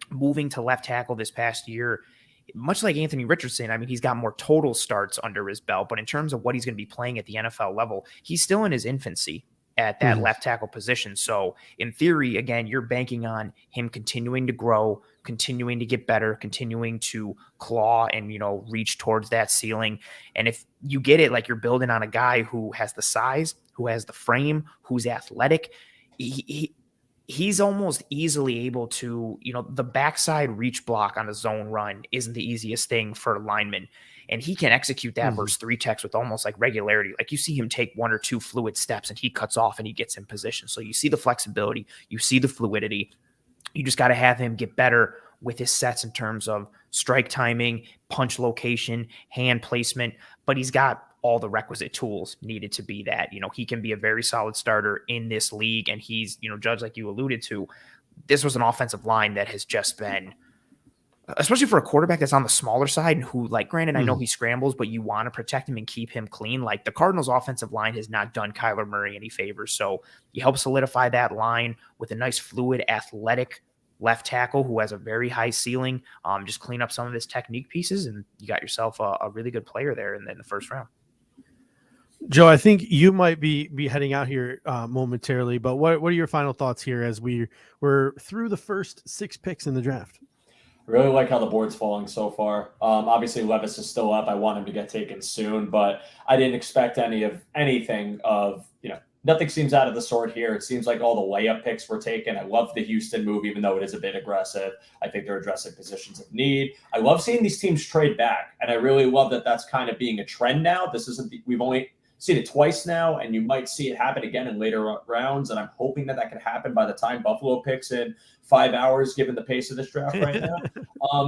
moving to left tackle this past year, much like Anthony Richardson. I mean, he's got more total starts under his belt, but in terms of what he's going to be playing at the NFL level, he's still in his infancy at that left tackle position. So in theory, again, you're banking on him continuing to grow, continuing to get better, continuing to claw and, you know, reach towards that ceiling. And if you get it, like, you're building on a guy who has the size, who has the frame, who's athletic, he's almost easily able to, you know, the backside reach block on a zone run isn't the easiest thing for linemen. and he can execute that versus 3 techs with almost like regularity. Like you see him take 1 or 2 fluid steps and he cuts off and he gets in position. So you see the flexibility, you see the fluidity. You just got to have him get better with his sets in terms of strike timing, punch location, hand placement, but he's got all the requisite tools needed to be that. He can be a very solid starter in this league. And he's, Judge, like you alluded to, this was an offensive line that has just been, especially for a quarterback that's on the smaller side and who, like, granted, I know he scrambles, but you want to protect him and keep him clean. Like, the Cardinals offensive line has not done Kyler Murray any favors. So you help solidify that line with a nice, fluid, athletic left tackle who has a very high ceiling. Just clean up some of his technique pieces, and you got yourself a really good player there in the first round. Joe, I think you might be heading out here momentarily, but what are your final thoughts here as we're through the first 6 picks in the draft? I really like how the board's falling so far. Obviously, Levis is still up. I want him to get taken soon, but I didn't expect anything of, nothing seems out of the sort here. It seems like all the layup picks were taken. I love the Houston move, even though it is a bit aggressive. I think they're addressing positions of need. I love seeing these teams trade back, and I really love that that's kind of being a trend now. We've only seen it twice now, and you might see it happen again in later rounds, and I'm hoping that can happen by the time Buffalo picks in 5 hours, given the pace of this draft right now.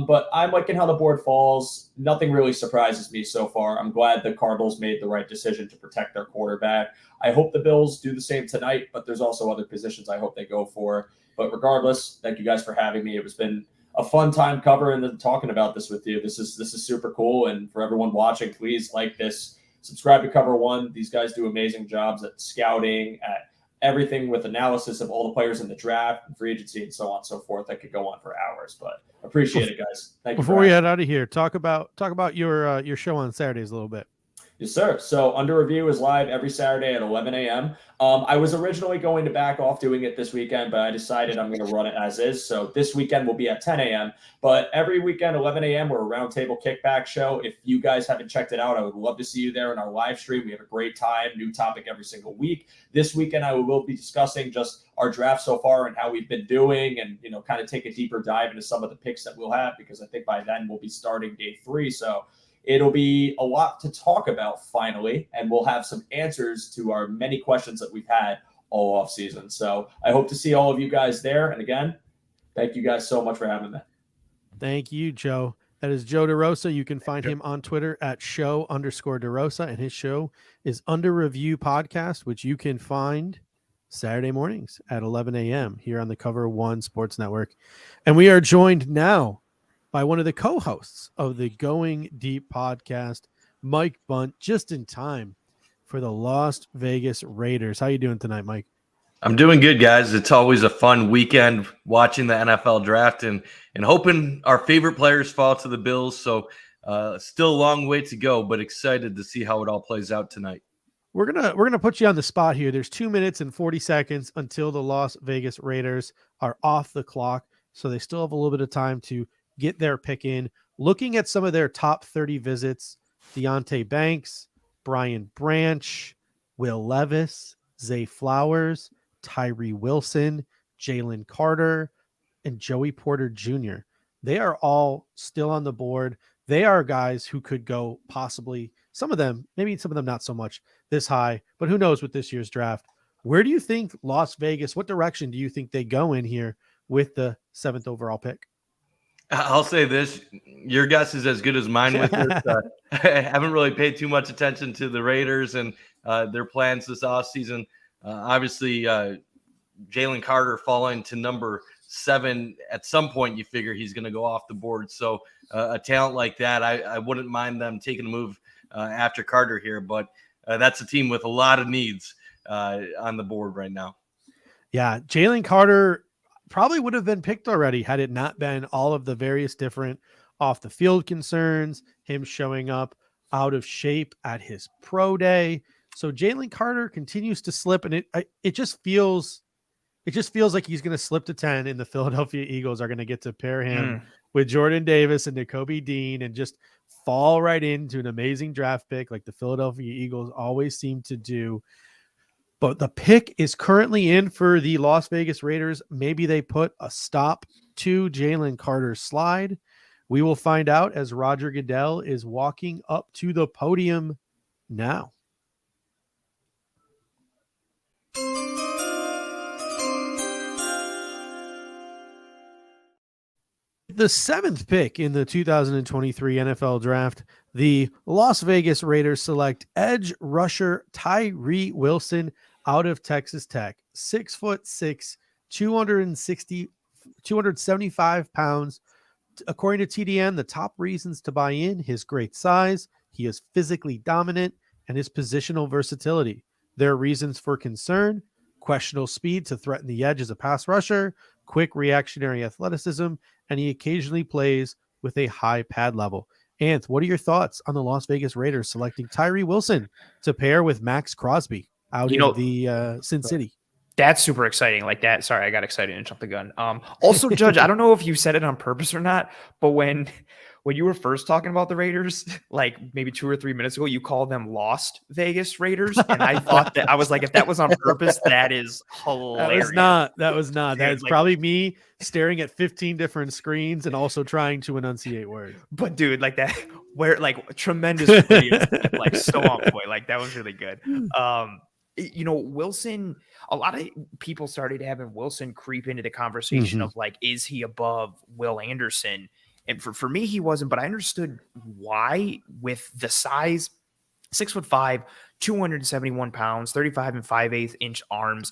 But I'm liking how the board falls. Nothing really surprises me so far. I'm glad the Cardinals made the right decision to protect their quarterback. I hope the Bills do the same tonight, but there's also other positions I hope they go for. But regardless, thank you guys for having me. It's been a fun time covering and talking about this with you. This is super cool, and for everyone watching, please like this. Subscribe to Cover One. These guys do amazing jobs at scouting, at everything with analysis of all the players in the draft and free agency and so on and so forth. I could go on for hours, but appreciate it, guys. Thank you. Before we head out of here, talk about your show on Saturdays a little bit. Yes, sir. So Under Review is live every Saturday at 11 a.m. I was originally going to back off doing it this weekend, but I decided I'm going to run it as is. So this weekend will be at 10 a.m. But every weekend, 11 a.m., we're a roundtable kickback show. If you guys haven't checked it out, I would love to see you there in our live stream. We have a great time, new topic every single week. This weekend, I will be discussing just our draft so far and how we've been doing and, kind of take a deeper dive into some of the picks that we'll have, because I think by then we'll be starting day 3. So it'll be a lot to talk about finally, and we'll have some answers to our many questions that we've had all off season. So I hope to see all of you guys there. And again, thank you guys so much for having me. Thank you, Joe. That is Joe DeRosa. You can find him on Twitter at @show_DeRosa, and his show is Under Review Podcast, which you can find Saturday mornings at 11 a.m. here on the Cover One Sports Network. And we are joined now by one of the co-hosts of the Going Deep podcast, Mike Bunt, just in time for the Las Vegas Raiders. How you doing tonight, Mike? I'm doing good, guys. It's always a fun weekend watching the NFL draft and hoping our favorite players fall to the Bills. So still a long way to go, but excited to see how it all plays out tonight. We're gonna put you on the spot here. There's 2 minutes and 40 seconds until the Las Vegas Raiders are off the clock, so they still have a little bit of time to get their pick in. Looking at some of their top 30 visits: Deontay Banks, Brian Branch, Will Levis, Zay Flowers, Tyree Wilson, Jalen Carter, and Joey Porter Jr. They are all still on the board. They are guys who could go possibly, some of them, maybe some of them not so much this high, but who knows with this year's draft. Where do you think Las Vegas, what direction do you think they go in here with the 7th overall pick? I'll say this. Your guess is as good as mine with this. I haven't really paid too much attention to the Raiders and their plans this offseason. Obviously, Jalen Carter falling to number 7. At some point, you figure he's going to go off the board. So a talent like that, I wouldn't mind them taking a move after Carter here. But that's a team with a lot of needs on the board right now. Yeah, Jalen Carter probably would have been picked already had it not been all of the various different off the field concerns, him showing up out of shape at his pro day. So Jalen Carter continues to slip, and it just feels like he's going to slip to 10, and the Philadelphia Eagles are going to get to pair him with Jordan Davis and Nakobe Dean and just fall right into an amazing draft pick like the Philadelphia Eagles always seem to do. But the pick is currently in for the Las Vegas Raiders. Maybe they put a stop to Jalen Carter's slide. We will find out as Roger Goodell is walking up to the podium now. The 7th pick in the 2023 NFL Draft, the Las Vegas Raiders select edge rusher Tyree Wilson out of Texas Tech. 6'6", 275 pounds. According to TDN, the top reasons to buy in: his great size, he is physically dominant, and his positional versatility. There are reasons for concern: questionable speed to threaten the edge as a pass rusher, quick reactionary athleticism, and he occasionally plays with a high pad level. Ant, what are your thoughts on the Las Vegas Raiders selecting Tyree Wilson to pair with Max Crosby out in the Sin City? That's super exciting. Like that. Sorry, I got excited and jumped the gun. Also, Judge, I don't know if you said it on purpose or not, but when you were first talking about the Raiders, like maybe 2 or 3 minutes ago, you called them Lost Vegas Raiders. And I thought that, I was like, if that was on purpose, that is hilarious. That was not. Dude, That's probably me staring at 15 different screens and also trying to enunciate words. But dude, like that, where like tremendous, like so on point. Like that was really good. Wilson, a lot of people started having Wilson creep into the conversation of like, is he above Will Anderson? And for me, he wasn't, but I understood why with the size, 6'5", 271 pounds, 35 and 5/8 inch arms.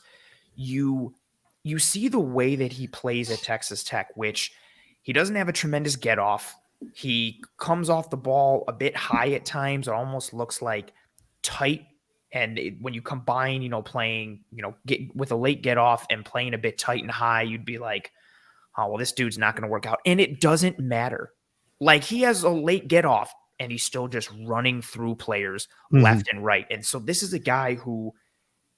You see the way that he plays at Texas Tech, which he doesn't have a tremendous get off. He comes off the ball a bit high at times. It almost looks like tight. And when you combine, playing, get with a late get off and playing a bit tight and high, you'd be like, oh, well, this dude's not going to work out. And it doesn't matter. Like he has a late get off and he's still just running through players left and right. And so this is a guy who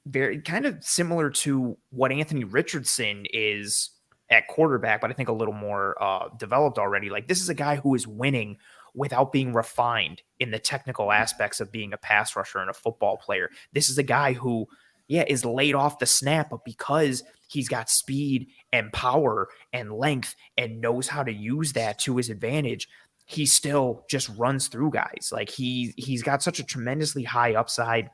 very kind of similar to what Anthony Richardson is at quarterback, but I think a little more developed already. Like this is a guy who is winning without being refined in the technical aspects of being a pass rusher and a football player. This is a guy who, is laid off the snap, but because he's got speed and power and length and knows how to use that to his advantage, he still just runs through guys. Like he's got such a tremendously high upside.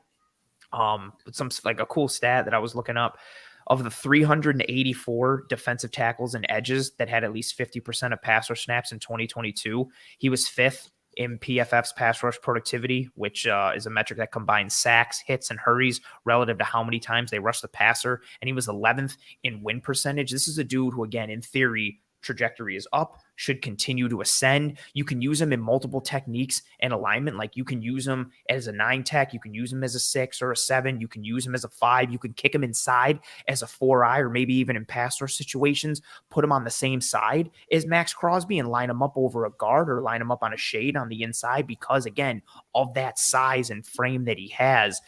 Some like a cool stat that I was looking up: of the 384 defensive tackles and edges that had at least 50% of pass rush snaps in 2022, he was 5th in PFF's pass rush productivity, which is a metric that combines sacks, hits, and hurries relative to how many times they rush the passer. And he was 11th in win percentage. This is a dude who, again, in theory, trajectory is up, should continue to ascend. You can use him in multiple techniques and alignment. Like you can use him as a 9 tech, you can use him as a 6 or a 7, you can use him as a 5, you can kick him inside as a 4-eye, or maybe even in pass rush situations, put him on the same side as Max Crosby and line him up over a guard or line him up on a shade on the inside, because again, of that size and frame that he has.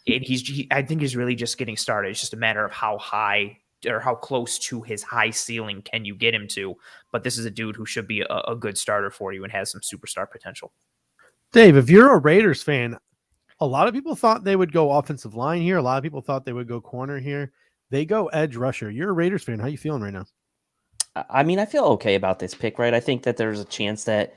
And I think he's really just getting started. It's just a matter of how high or how close to his high ceiling can you get him to. But this is a dude who should be a good starter for you and has some superstar potential. Dave, if you're a Raiders fan, a lot of people thought they would go offensive line here. A lot of people thought they would go corner here. They go edge rusher. You're a Raiders fan. How you feeling right now? I mean, I feel okay about this pick, right? I think that there's a chance that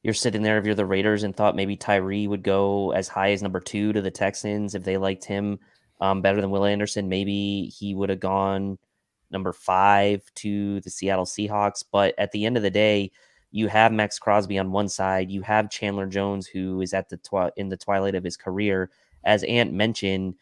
you're sitting there if you're the Raiders and thought maybe Tyree would go as high as number 2 to the Texans. If they liked him better than Will Anderson, maybe he would have gone number 5 to the Seattle Seahawks. But at the end of the day, you have Max Crosby on one side. You have Chandler Jones, who is at in the twilight of his career. As Ant mentioned,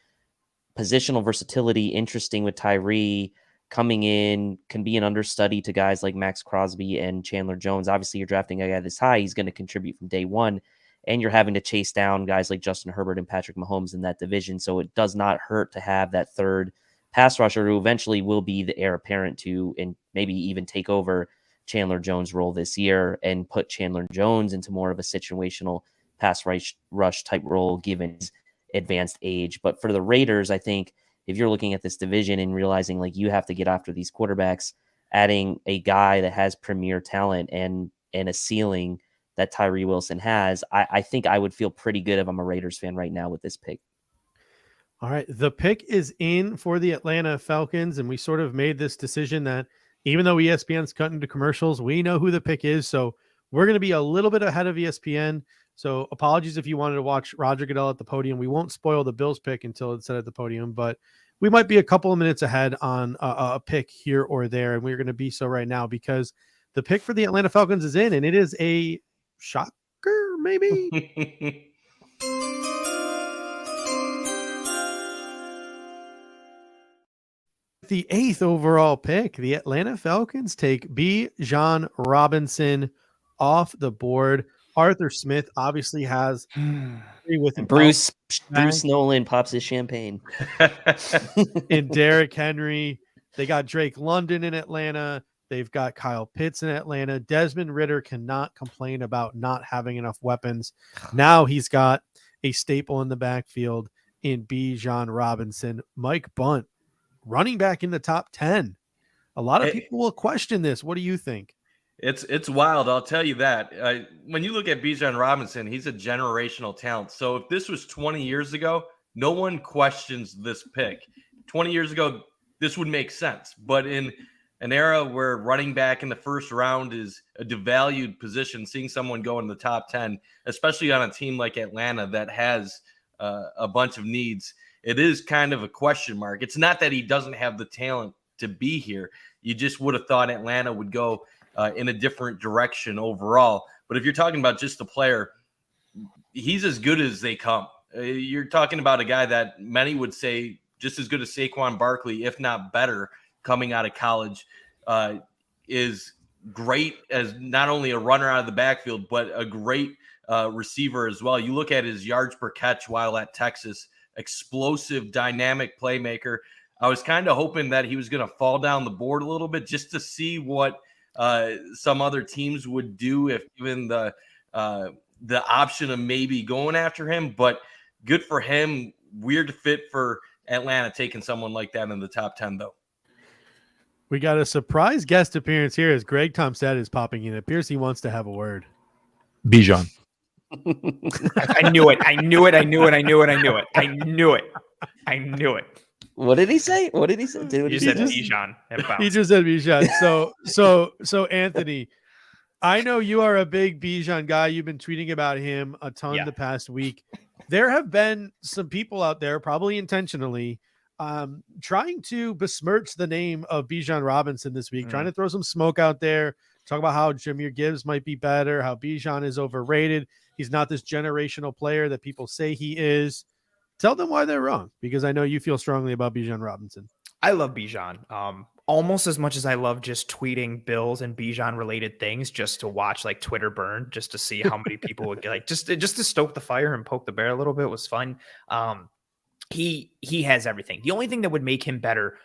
positional versatility, interesting with Tyree coming in, can be an understudy to guys like Max Crosby and Chandler Jones. Obviously, you're drafting a guy this high. He's going to contribute from day one. And you're having to chase down guys like Justin Herbert and Patrick Mahomes in that division. So it does not hurt to have that third pass rusher who eventually will be the heir apparent to and maybe even take over Chandler Jones' role this year and put Chandler Jones into more of a situational pass rush type role given his advanced age. But for the Raiders, I think if you're looking at this division and realizing like you have to get after these quarterbacks, adding a guy that has premier talent and a ceiling that Tyree Wilson has, I think I would feel pretty good if I'm a Raiders fan right now with this pick. All right. The pick is in for the Atlanta Falcons, and we sort of made this decision that even though ESPN's cut into commercials, we know who the pick is. So We're going to be a little bit ahead of ESPN. So apologies if you wanted to watch Roger Goodell at the podium. We won't spoil the Bills pick until it's set at the podium, but we might be a couple of minutes ahead on a pick here or there. And we're going to be so right now because the pick for the Atlanta Falcons is in, and it is a shocker, maybe. The 8th overall pick, the Atlanta Falcons take Bijan Robinson off the board. Arthur Smith obviously has with Bruce Nolan pops his champagne. And Derrick Henry. They got Drake London in Atlanta. They've got Kyle Pitts in Atlanta. Desmond Ridder cannot complain about not having enough weapons. Now he's got a staple in the backfield in Bijan Robinson. Mike Bunt, running back in the top 10. A lot of people will question this. What do you think? It's wild. I'll tell you that. When you look at Bijan Robinson, he's a generational talent. So if this was 20 years ago, no one questions this pick. 20 years ago, this would make sense. But in an era where running back in the first round is a devalued position, seeing someone go in the top 10, especially on a team like Atlanta that has a bunch of needs, it is kind of a question mark. It's not that he doesn't have the talent to be here. You just would have thought Atlanta would go in a different direction overall. But if you're talking about just the player, he's as good as they come. You're talking about a guy that many would say just as good as Saquon Barkley, if not better, coming out of college, is great as not only a runner out of the backfield, but a great receiver as well. You look at his yards per catch while at Texas, explosive, dynamic playmaker. I was kind of hoping that he was going to fall down the board a little bit just to see what some other teams would do if given the option of maybe going after him. But good for him. Weird fit for Atlanta taking someone like that in the top 10, though. We got a surprise guest appearance here as Greg Tomstad is popping in. It appears he wants to have a word. Bijan. I knew it. I knew it. What did he say? Did He said Bijan. He just said Bijan. So Anthony, I know you are a big Bijan guy. You've been tweeting about him a ton the past week. There have been some people out there, probably intentionally, trying to besmirch the name of Bijan Robinson this week, trying to throw some smoke out there, talk about how Jahmyr Gibbs might be better, how Bijan is overrated. He's not this generational player that people say he is. Tell them why they're wrong, because I know you feel strongly about Bijan Robinson. I love Bijan almost as much as I love just tweeting Bills and Bijan related things just to watch like Twitter burn, just to see how many people would get like just to stoke the fire and poke the bear a little bit was fun. He has everything. The only thing that would make him better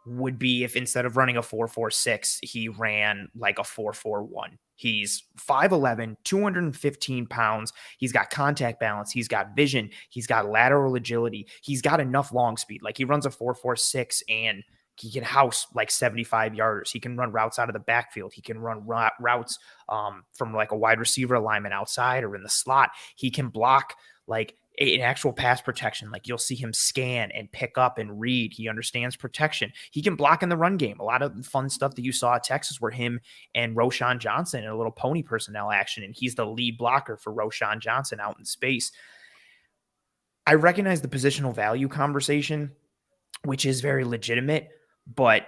would be if instead of running a 4.46, he ran like a 4.41. He's 5'11", 215 pounds. He's got contact balance. He's got vision. He's got lateral agility. He's got enough long speed. Like he runs a 4.46 and he can house like 75 yarders. He can run routes out of the backfield. He can run routes from like a wide receiver alignment outside or in the slot. He can block like an actual pass protection. Like you'll see him scan and pick up and read. He understands protection. He can block in the run game. A lot of fun stuff that you saw at Texas were him and Roschon Johnson in a little pony personnel action. And he's the lead blocker for Roschon Johnson out in space. I recognize the positional value conversation, which is very legitimate, but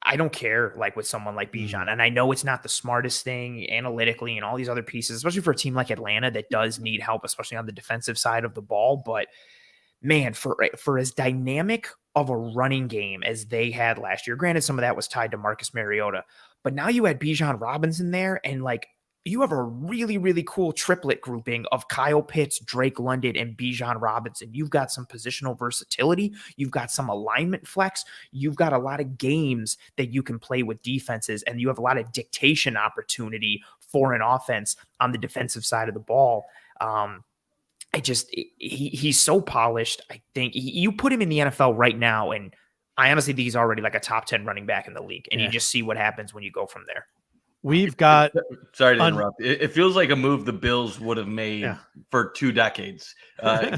I don't care like with someone like Bijan. And I know it's not the smartest thing analytically and all these other pieces, especially for a team like Atlanta that does need help, especially on the defensive side of the ball. But man, for as dynamic of a running game as they had last year, granted, some of that was tied to Marcus Mariota, but now you had Bijan Robinson there and like you have a really, really cool triplet grouping of Kyle Pitts, Drake London, and Bijan Robinson. You've got some positional versatility. You've got some alignment flex. You've got a lot of games that you can play with defenses, and you have a lot of dictation opportunity for an offense on the defensive side of the ball. He's so polished. I think you put him in the NFL right now, and I honestly think he's already like a top 10 running back in the league, and you just see what happens when you go from there. We've got sorry to interrupt. It feels like a move the Bills would have made for 2 decades.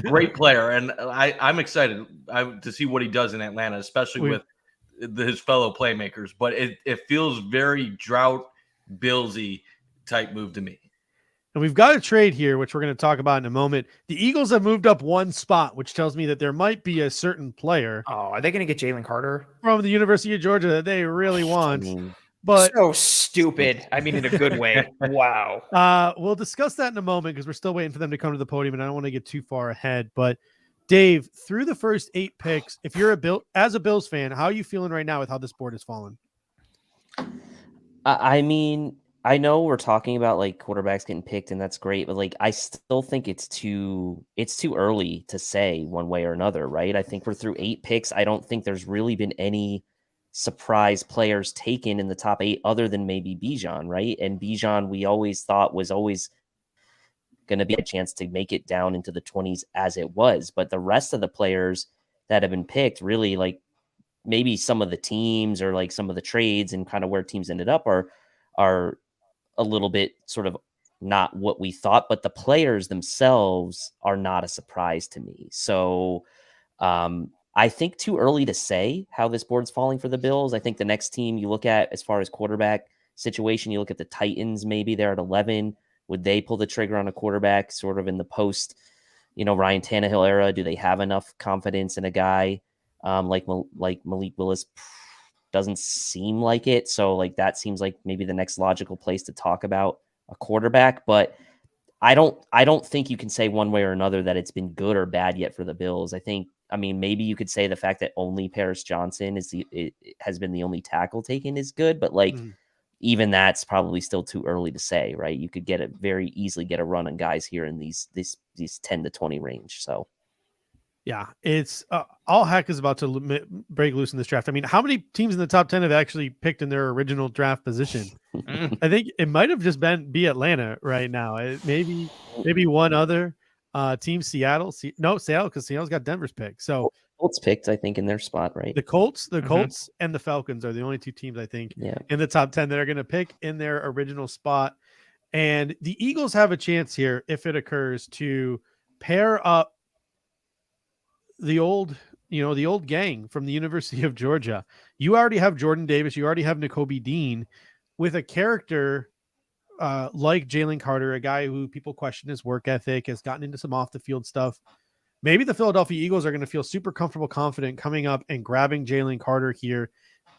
Great player, and I'm excited to see what he does in Atlanta, especially with his fellow playmakers. But it feels very drought Billsy type move to me. And we've got a trade here, which we're going to talk about in a moment. The Eagles have moved up one spot, which tells me that there might be a certain player Oh, are they going to get Jalen Carter? from the University of Georgia that they really want. mean, But So stupid. I mean, in a good way. Wow. we'll discuss that in a moment because we're still waiting for them to come to the podium, and I don't want to get too far ahead. But Dave, through the first 8 picks, if you're as a Bills fan, how are you feeling right now with how this board has fallen? I mean, I know we're talking about like quarterbacks getting picked, and that's great, but like I still think it's too early to say one way or another, right? I think we're through 8 picks. I don't think there's really been any surprise players taken in the top 8 other than maybe Bijan, right? And Bijan, we always thought was always going to be a chance to make it down into the 20s as it was. But the rest of the players that have been picked, really, like maybe some of the teams or like some of the trades and kind of where teams ended up are a little bit sort of not what we thought, but the players themselves are not a surprise to me. So I think too early to say how this board's falling for the Bills. I think the next team you look at as far as quarterback situation, you look at the Titans, maybe they're at 11. Would they pull the trigger on a quarterback sort of in the post, Ryan Tannehill era? Do they have enough confidence in a guy like Malik Willis? Doesn't seem like it. So like that seems like maybe the next logical place to talk about a quarterback, but I don't think you can say one way or another that it's been good or bad yet for the Bills. I mean, maybe you could say the fact that only Paris Johnson has been the only tackle taken is good, but like even that's probably still too early to say, right? You could very easily get a run on guys here in these 10 to 20 range. So yeah, it's all heck is about to break loose in this draft. I mean, how many teams in the top 10 have actually picked in their original draft position? I think it might have just be Atlanta right now. Maybe one other team, Seattle. Seattle, because Seattle's got Denver's pick. So Colts picked, I think, in their spot, right? The Colts and the Falcons are the only 2 teams I think in the top 10 that are going to pick in their original spot. And the Eagles have a chance here, if it occurs, to pair up the old gang from the University of Georgia. You already have Jordan Davis. You already have Nakobe Dean with a character like Jalen Carter, a guy who people question his work ethic, has gotten into some off the field stuff. Maybe the Philadelphia Eagles are going to feel super comfortable, confident coming up and grabbing Jalen Carter here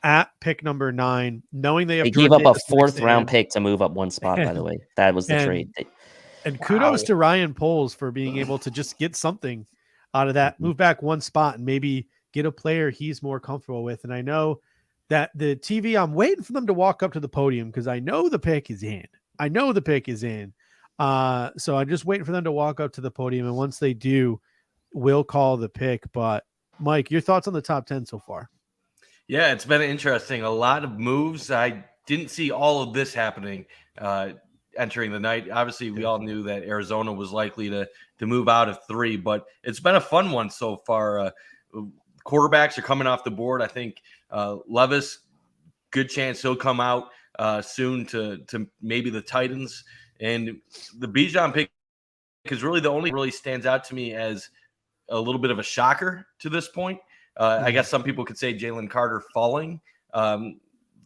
at pick number 9, knowing they gave up a 4th round pick to move up one spot, by the way. That was the trade. And kudos to Ryan Poles for being able to just get something out of that, move back one spot and maybe get a player he's more comfortable with. And I know that the TV, I'm waiting for them to walk up to the podium because I know the pick is in. So I'm just waiting for them to walk up to the podium. And once they do, we'll call the pick. But Mike, your thoughts on the top 10 so far? Yeah, it's been interesting. A lot of moves. I didn't see all of this happening entering the night. Obviously, we all knew that Arizona was likely to move out of 3, but it's been a fun one so far. Quarterbacks are coming off the board. I think Levis, good chance he'll come out soon to maybe the Titans. And the Bijan pick is really the only really stands out to me as a little bit of a shocker to this point. I guess some people could say Jalen Carter falling to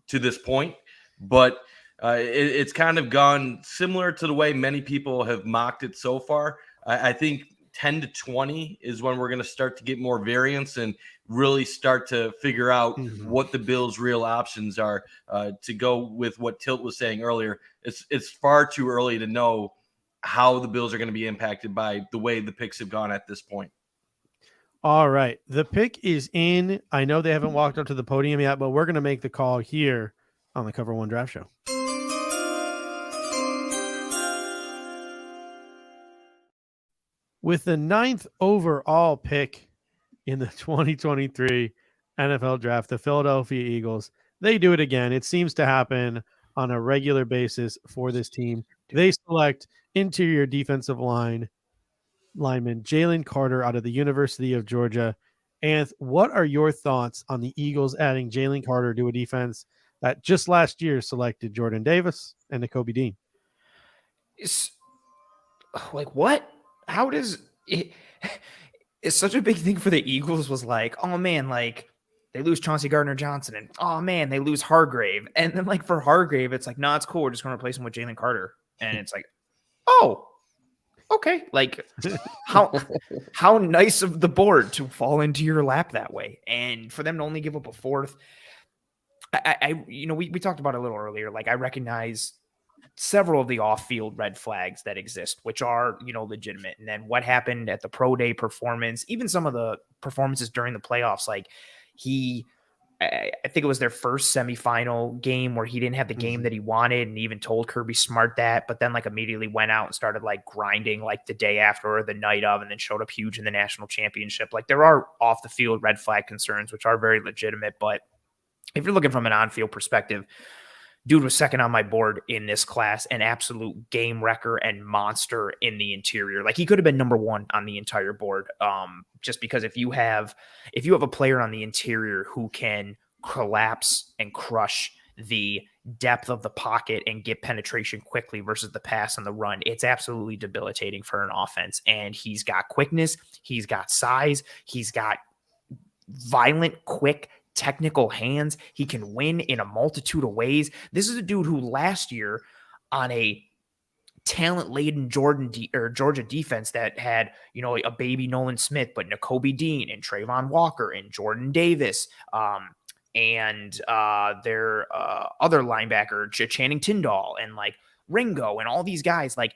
this point, but it's kind of gone similar to the way many people have mocked it so far. I think 10 to 20 is when we're going to start to get more variance and really start to figure out what the Bills' real options are. To go with what Tilt was saying earlier, it's far too early to know how the Bills are going to be impacted by the way the picks have gone at this point. All right. The pick is in. I know they haven't walked up to the podium yet, but we're going to make the call here on the Cover One Draft Show. With the 9th overall pick in the 2023 NFL Draft, the Philadelphia Eagles, they do it again. It seems to happen on a regular basis for this team. They select interior defensive lineman Jalen Carter out of the University of Georgia. And what are your thoughts on the Eagles adding Jalen Carter to a defense that just last year selected Jordan Davis and Nakobe Dean? It's like, what? How does it? It's such a big thing for the Eagles was like, oh man, like they lose Chauncey Gardner-Johnson, and oh man, they lose Hargrave. And then like for Hargrave, it's like, no, it's cool. We're just going to replace him with Jalen Carter. And it's like, oh, okay. Like how nice of the board to fall into your lap that way. And for them to only give up a fourth, we talked about it a little earlier. Like I recognize several of the off-field red flags that exist, which are, legitimate. And then what happened at the pro day performance, even some of the performances during the playoffs, like I think it was their first semifinal game where he didn't have the game that he wanted, and even told Kirby Smart that, but then like immediately went out and started like grinding like the day after or the night of, and then showed up huge in the national championship. Like there are off the field red flag concerns, which are very legitimate, but if you're looking from an on-field perspective, dude was second on my board in this class, an absolute game wrecker and monster in the interior. Like he could have been number one on the entire board. Just because if you have a player on the interior who can collapse and crush the depth of the pocket and get penetration quickly versus the pass and the run, it's absolutely debilitating for an offense. And he's got quickness, he's got size, he's got violent, quick, technical hands. He can win in a multitude of ways. This is a dude who last year on a talent-laden Georgia defense that had, a baby Nolan Smith, but Nakobe Dean and Trayvon Walker and Jordan Davis, and their other linebacker, Channing Tindall, and like Ringo and all these guys. Like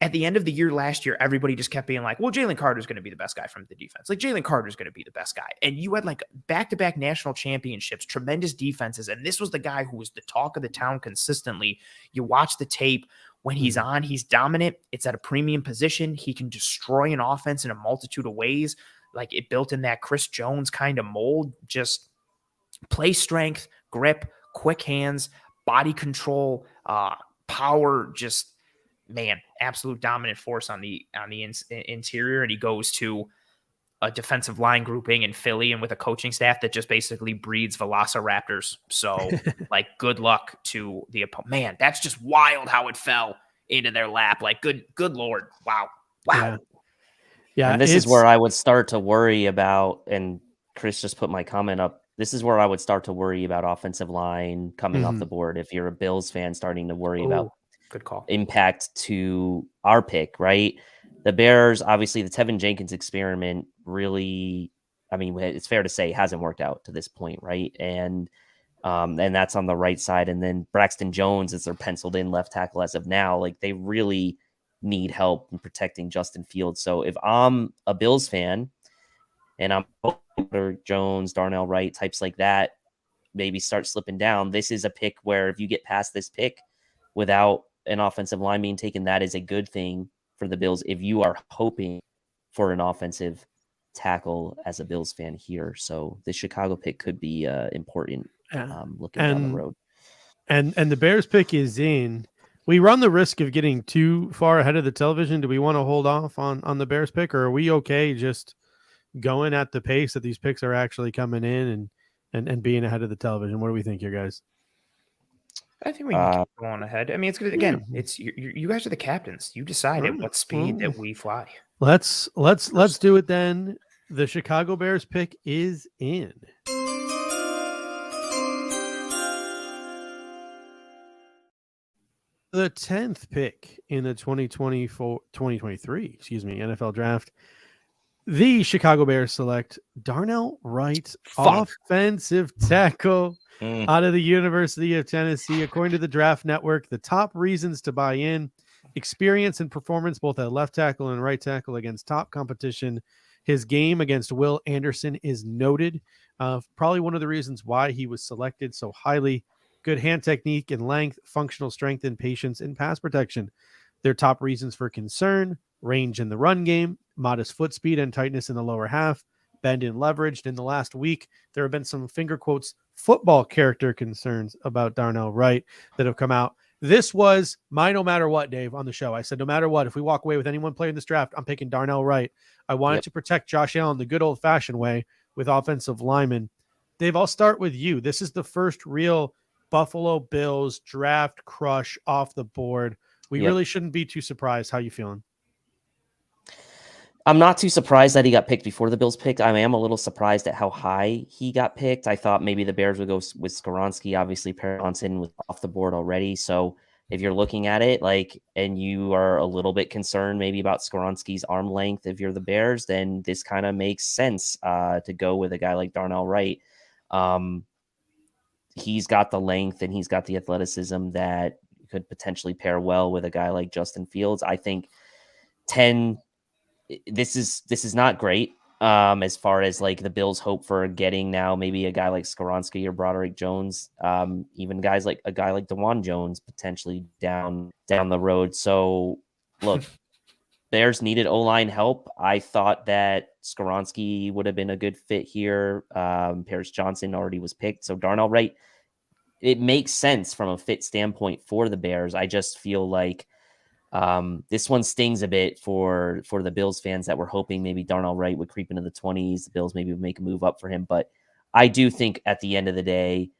at the end of the year last year, everybody just kept being like, well, Jalen Carter's going to be the best guy from the defense. Like Jalen Carter's going to be the best guy. And you had like back-to-back national championships, tremendous defenses. And this was the guy who was the talk of the town consistently. You watch the tape. When he's on, he's dominant. It's at a premium position. He can destroy an offense in a multitude of ways. Like it built in that Chris Jones kind of mold, just play strength, grip, quick hands, body control, power, just, man, absolute dominant force on the interior. And he goes to a defensive line grouping in Philly and with a coaching staff that just basically breeds velociraptors. So like, good luck to the opponent. Man, that's just wild how it fell into their lap. Like good Lord. Wow. Yeah. And this is where I would start to worry about, and Chris just put my comment up. This is where I would start to worry about offensive line coming off the board. If you're a Bills fan, starting to worry about good call impact to our pick, right? The Bears, obviously the Tevin Jenkins experiment really, I mean, it's fair to say hasn't worked out to this point, right? And that's on the right side. And then Braxton Jones is their penciled in left tackle as of now. Like they really need help in protecting Justin Fields. So if I'm a Bills fan and I'm Jones, Darnell Wright, types like that, maybe start slipping down, this is a pick where if you get past this pick without an offensive line being taken, that is a good thing for the Bills if you are hoping for an offensive tackle as a Bills fan here. So the Chicago pick could be important looking down the road. And the Bears pick is in. We run the risk of getting too far ahead of the television. Do we want to hold off on the Bears pick, or are we okay just going at the pace that these picks are actually coming in and being ahead of the television? What do we think here, guys? I think we can keep going ahead. I mean, it's good. Again, it's you guys are the captains. You decide at what speed that we fly. Let's do it then. The Chicago Bears pick is in. The 10th pick in the 2023 NFL draft. The Chicago Bears select Darnell Wright, offensive tackle out of the University of Tennessee. According to the Draft Network, the top reasons to buy in: experience and performance both at left tackle and right tackle against top competition. His game against Will Anderson is noted. Probably one of the reasons why he was selected so highly. Good hand technique and length, functional strength and patience in pass protection. Their top reasons for concern: range in the run game, modest foot speed and tightness in the lower half, bend and leveraged. In the last week, there have been some finger quotes football character concerns about Darnell Wright that have come out. This was my no matter what, Dave, on the show. I said, no matter what, if we walk away with anyone playing this draft, I'm picking Darnell Wright. I wanted to protect Josh Allen the good old-fashioned way with offensive linemen. Dave, I'll start with you. This is the first real Buffalo Bills draft crush off the board. We really shouldn't be too surprised. How you feeling? I'm not too surprised that he got picked before the Bills picked. I am a little surprised at how high he got picked. I thought maybe the Bears would go with Skoronski. Obviously, Perry Johnson was off the board already. So if you're looking at it and you are a little bit concerned maybe about Skoronski's arm length, if you're the Bears, then this kind of makes sense to go with a guy like Darnell Wright. He's got the length and he's got the athleticism that could potentially pair well with a guy like Justin Fields. I think 10. This is not great as far as like the Bills hope for getting now maybe a guy like Skoronski or Broderick Jones, even guys like a guy like DeJuan Jones potentially down the road. So look, Bears needed O-line help. I thought that Skoronski would have been a good fit here. Paris Johnson already was picked, so Darnell Wright, it makes sense from a fit standpoint for the Bears. I just feel like this one stings a bit for the Bills fans that were hoping maybe Darnell Wright would creep into the 20s. The Bills maybe would make a move up for him. But I do think at the end of the day,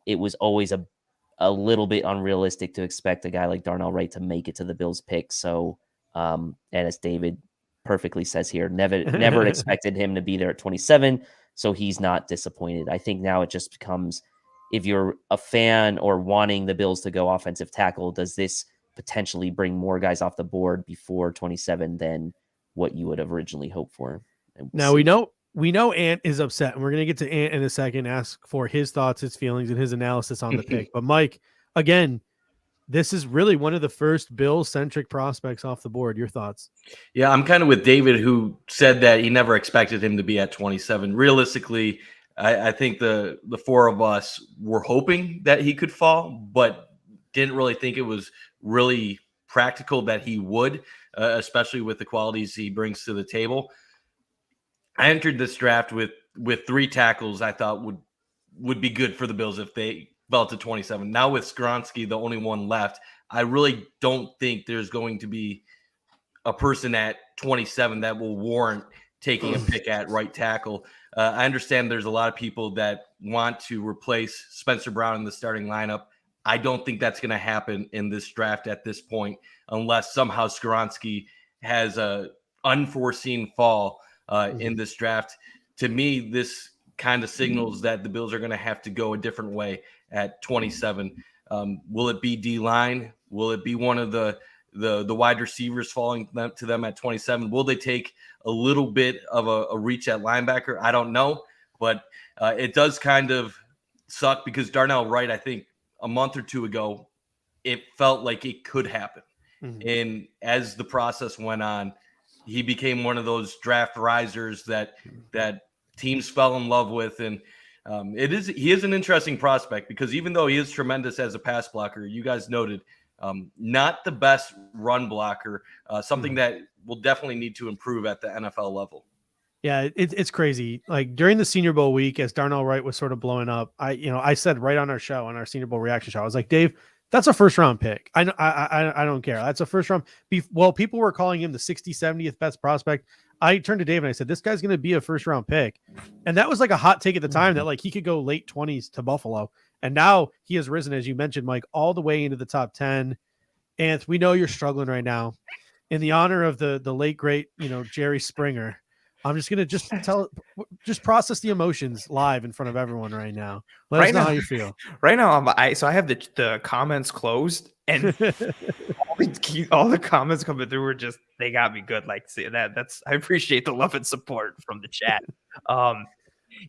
it was always a little bit unrealistic to expect a guy like Darnell Wright to make it to the Bills pick. So, and as David perfectly says here, never expected him to be there at 27. So he's not disappointed. I think now it just becomes, if you're a fan or wanting the Bills to go offensive tackle, does this potentially bring more guys off the board before 27 than what you would have originally hoped for? Now we know Ant is upset, and we're going to get to Ant in a second, ask for his thoughts, his feelings, and his analysis on the pick. But Mike, again, this is really one of the first Bill-centric prospects off the board. Your thoughts? Yeah, I'm kind of with David, who said that he never expected him to be at 27. Realistically, I think the four of us were hoping that he could fall, but didn't really think it was really practical that he would, especially with the qualities he brings to the table. I entered this draft with 3 tackles I thought would be good for the Bills if they fell to 27. Now with Skoronski, the only one left, I really don't think there's going to be a person at 27 that will warrant taking a pick at right tackle. I understand there's a lot of people that want to replace Spencer Brown in the starting lineup. I don't think that's going to happen in this draft at this point, unless somehow Skoronski has a unforeseen fall in this draft. To me, this kind of signals that the Bills are going to have to go a different way at 27. Will it be D-line? Will it be one of the wide receivers falling to them at 27? Will they take a little bit of a reach at linebacker? I don't know, but it does kind of suck because Darnell Wright, I think, a month or two ago, it felt like it could happen. Mm-hmm. And as the process went on, he became one of those draft risers that teams fell in love with. And he is an interesting prospect because even though he is tremendous as a pass blocker, you guys noted, not the best run blocker, something that will definitely need to improve at the NFL level. Yeah, it's crazy. Like during the Senior Bowl week, as Darnell Wright was sort of blowing up, I said right on our show, on our Senior Bowl reaction show, I was like, Dave, that's a first round pick. I don't care. That's a first round. Well, people were calling him the 60th, 70th best prospect. I turned to Dave and I said, this guy's going to be a first round pick. And that was like a hot take at the time that like he could go late 20s to Buffalo. And now he has risen, as you mentioned, Mike, all the way into the top 10. And we know you're struggling right now. In the honor of the late, great, Jerry Springer, I'm just going to just process the emotions live in front of everyone right now. Let us know how you feel. Right now, so I have the comments closed, and all the comments coming through were just, they got me good. Like, see, I appreciate the love and support from the chat.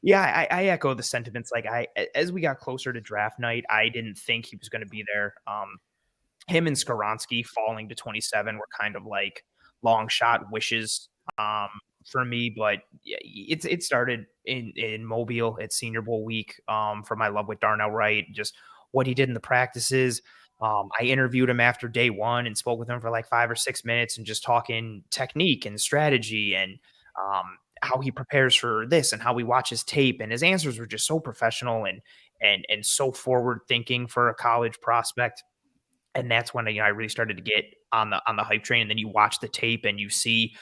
Yeah, I echo the sentiments. Like as we got closer to draft night, I didn't think he was going to be there. Him and Skoronski falling to 27 were kind of like long shot wishes for me, but it started in Mobile at Senior Bowl week for my love with Darnell Wright, just what he did in the practices. I interviewed him after day one and spoke with him for like 5 or 6 minutes and just talking technique and strategy and how he prepares for this and how he watches tape. And his answers were just so professional and so forward thinking for a college prospect. And that's when I really started to get on the hype train. And then you watch the tape and you see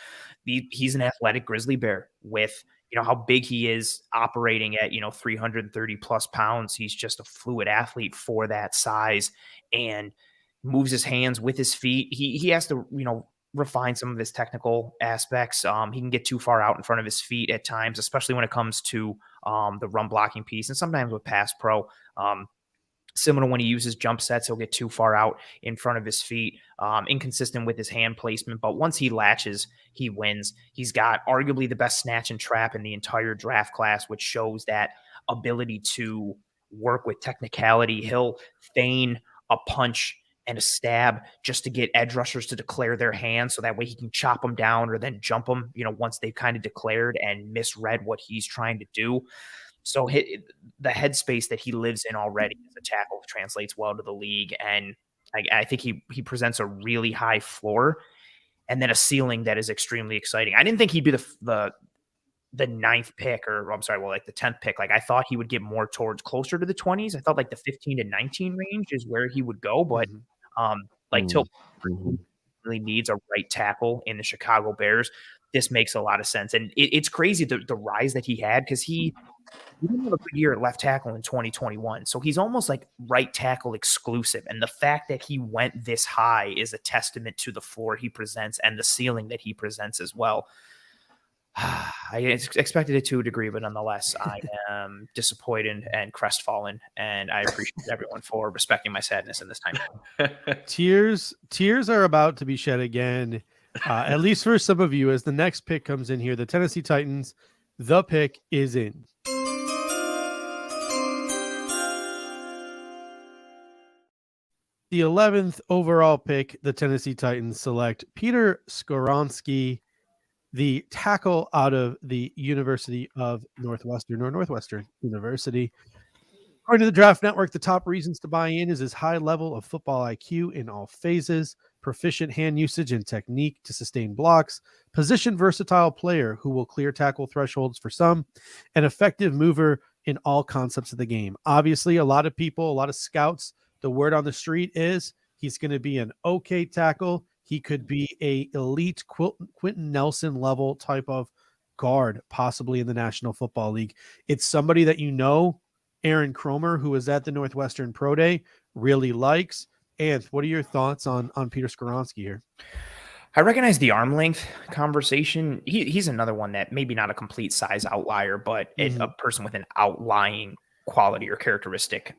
he's an athletic grizzly bear with, how big he is operating at, 330 plus pounds. He's just a fluid athlete for that size and moves his hands with his feet. He has to, refine some of his technical aspects. He can get too far out in front of his feet at times, especially when it comes to the run blocking piece, and sometimes with pass pro. Similar when he uses jump sets, he'll get too far out in front of his feet, inconsistent with his hand placement. But once he latches, he wins. He's got arguably the best snatch and trap in the entire draft class, which shows that ability to work with technicality. He'll feign a punch and a stab just to get edge rushers to declare their hands, so that way he can chop them down or then jump them, once they've kind of declared and misread what he's trying to do. So the headspace that he lives in already as a tackle translates well to the league. And I think he presents a really high floor and then a ceiling that is extremely exciting. I didn't think he'd be the ninth pick, or I'm sorry, like the 10th pick. Like, I thought he would get more towards closer to the 20s. I thought like the 15 to 19 range is where he would go. But Till really needs a right tackle in the Chicago Bears. This makes a lot of sense. And it's crazy the rise that he had, because he didn't have a good year at left tackle in 2021. So he's almost like right tackle exclusive. And the fact that he went this high is a testament to the floor he presents and the ceiling that he presents as well. I expected it to a degree, but nonetheless, I am disappointed and crestfallen, and I appreciate everyone for respecting my sadness in this time. Tears are about to be shed again, at least for some of you, as the next pick comes in here. The Tennessee Titans, the pick is in. The 11th overall pick, the Tennessee Titans select Peter Skoronski, the tackle out of the University of Northwestern University. According to the Draft Network, the top reasons to buy in is his high level of football IQ in all phases, proficient hand usage and technique to sustain blocks, position versatile player who will clear tackle thresholds for some, an effective mover in all concepts of the game. Obviously, a lot of scouts, the word on the street is he's going to be an okay tackle. He could be a elite Quentin Nelson level type of guard, possibly in the National Football League. It's somebody that Aaron Cromer, who was at the Northwestern Pro Day, really likes. And what are your thoughts on Peter Skoronski here? I recognize the arm length conversation. He's another one that maybe not a complete size outlier, but a person with an outlying quality or characteristic.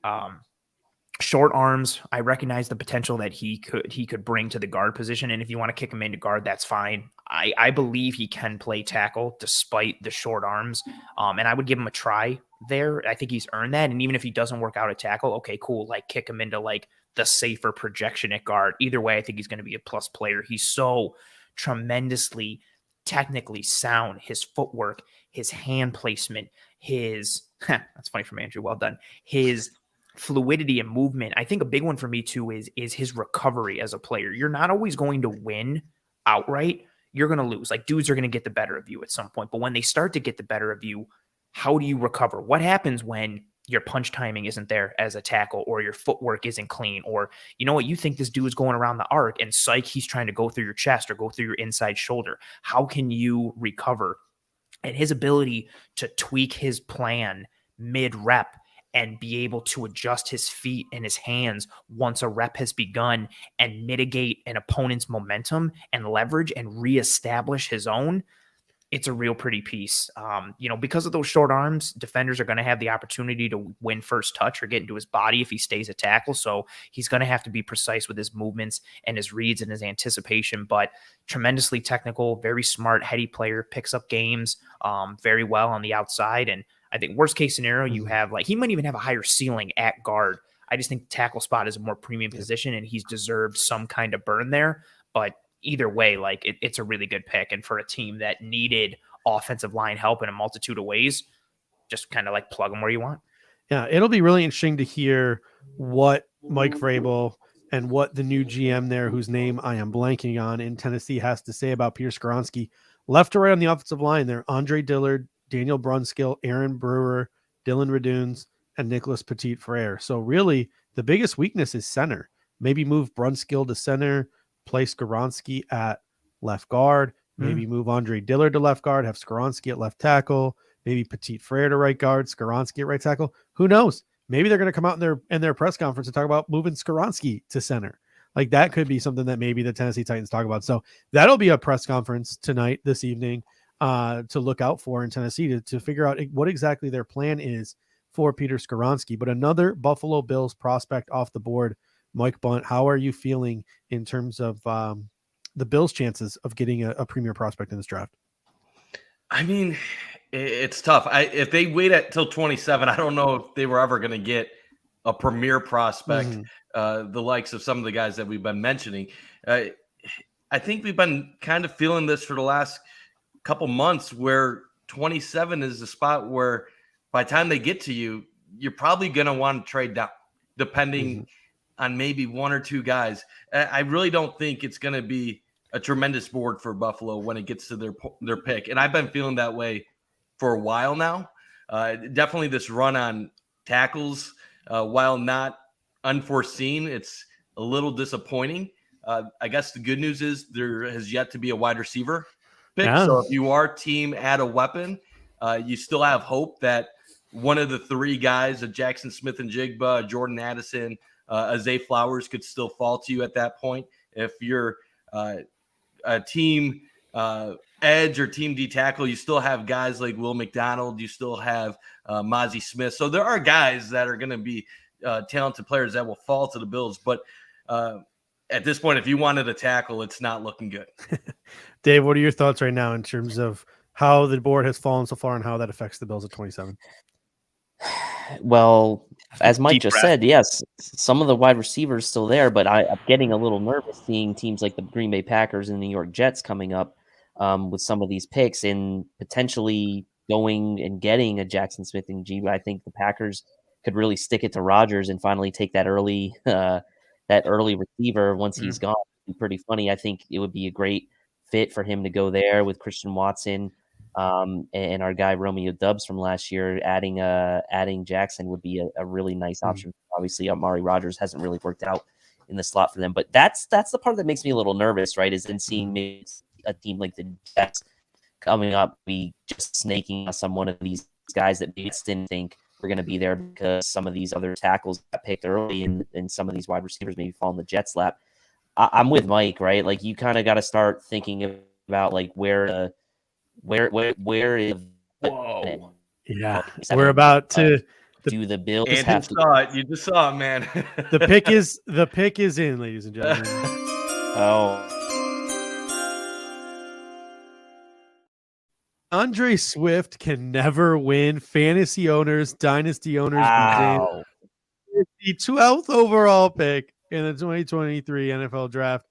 Short arms, I recognize the potential that he could bring to the guard position. And if you want to kick him into guard, that's fine. I believe he can play tackle despite the short arms. And I would give him a try there. I think he's earned that. And even if he doesn't work out at tackle, okay, cool. Like, kick him into like the safer projection at guard. Either way, I think he's going to be a plus player. He's so tremendously technically sound. His footwork, his hand placement, that's funny from Andrew. Well done. His fluidity and movement. I think a big one for me too is his recovery as a player. You're not always going to win outright. You're going to lose. Like, dudes are going to get the better of you at some point. But when they start to get the better of you, how do you recover? What happens when your punch timing isn't there as a tackle, or your footwork isn't clean, or you think this dude is going around the arc and psych, he's trying to go through your chest or go through your inside shoulder. How can you recover? And his ability to tweak his plan mid-rep and be able to adjust his feet and his hands once a rep has begun and mitigate an opponent's momentum and leverage and reestablish his own. It's a real pretty piece. Because of those short arms, defenders are going to have the opportunity to win first touch or get into his body if he stays at tackle. So he's going to have to be precise with his movements and his reads and his anticipation, but tremendously technical, very smart, heady player, picks up games very well on the outside. And I think worst case scenario, you have he might even have a higher ceiling at guard. I just think the tackle spot is a more premium position, and he's deserved some kind of burn there. But either way, it's a really good pick. And for a team that needed offensive line help in a multitude of ways, just kind of plug them where you want. Yeah, it'll be really interesting to hear what Mike Vrabel and what the new GM there, whose name I am blanking on, in Tennessee has to say about Peter Skoronski. Left to right on the offensive line there, Andre Dillard, Daniel Brunskill, Aaron Brewer, Dylan Raduns, and Nicholas Petit-Frere. So really, the biggest weakness is center. Maybe move Brunskill to center, play Skoronski at left guard, maybe move Andre Dillard to left guard, have Skoronski at left tackle, maybe Petit-Frere to right guard, Skoronski at right tackle. Who knows? Maybe they're going to come out in their press conference and talk about moving Skoronski to center. Like that could be something that maybe the Tennessee Titans talk about. So that'll be a press conference tonight, this evening, to look out for in Tennessee to figure out what exactly their plan is for Peter Skoronski. But another Buffalo Bills prospect off the board, Mike Bunt. How are you feeling in terms of the Bills' chances of getting a premier prospect in this draft? I mean, it's tough. If they wait till 27, I don't know if they were ever going to get a premier prospect, the likes of some of the guys that we've been mentioning. I think we've been kind of feeling this for the last couple months, where 27 is the spot where by the time they get to you, you're probably going to want to trade down, depending on maybe one or two guys. I really don't think it's going to be a tremendous board for Buffalo when it gets to their pick. And I've been feeling that way for a while now. Definitely this run on tackles, while not unforeseen, it's a little disappointing. I guess the good news is there has yet to be a wide receiver pick. Yeah. So if you are team add a weapon, you still have hope that one of the three guys, Jackson Smith and Jigba, Jordan Addison, Zay Flowers, could still fall to you at that point. If you're a team edge or team D tackle, you still have guys like Will McDonald. You still have Mozzie Smith. So there are guys that are going to be talented players that will fall to the Bills. But at this point, if you wanted a tackle, it's not looking good. Dave, what are your thoughts right now in terms of how the board has fallen so far and how that affects the Bills at 27? Well, as Mike Deep just breath. said, yes, some of the wide receivers still there, but I'm getting a little nervous seeing teams like the Green Bay Packers and the New York Jets coming up with some of these picks and potentially going and getting a Jackson Smith and G. I think the Packers could really stick it to Rodgers and finally take that early receiver once he's gone. It'd be pretty funny. I think it would be a great fit for him to go there with Christian Watson. And our guy Romeo Dubs from last year, adding Jackson would be a really nice option. Obviously, Amari Rodgers hasn't really worked out in the slot for them, but that's the part that makes me a little nervous, right? Is in seeing maybe a team like the Jets coming up, be just snaking us on one of these guys that we just didn't think were going to be there because some of these other tackles got picked early, and some of these wide receivers maybe fall in the Jets' lap. I'm with Mike, right? Like you kind of got to start thinking about like where is Whoa. Yeah, we're about to do the Bills And have to saw it. You just saw it, man. the pick is in, ladies and gentlemen. Andre Swift can never win. Fantasy owners, dynasty owners, Wow. the 12th overall pick in the 2023 NFL Draft.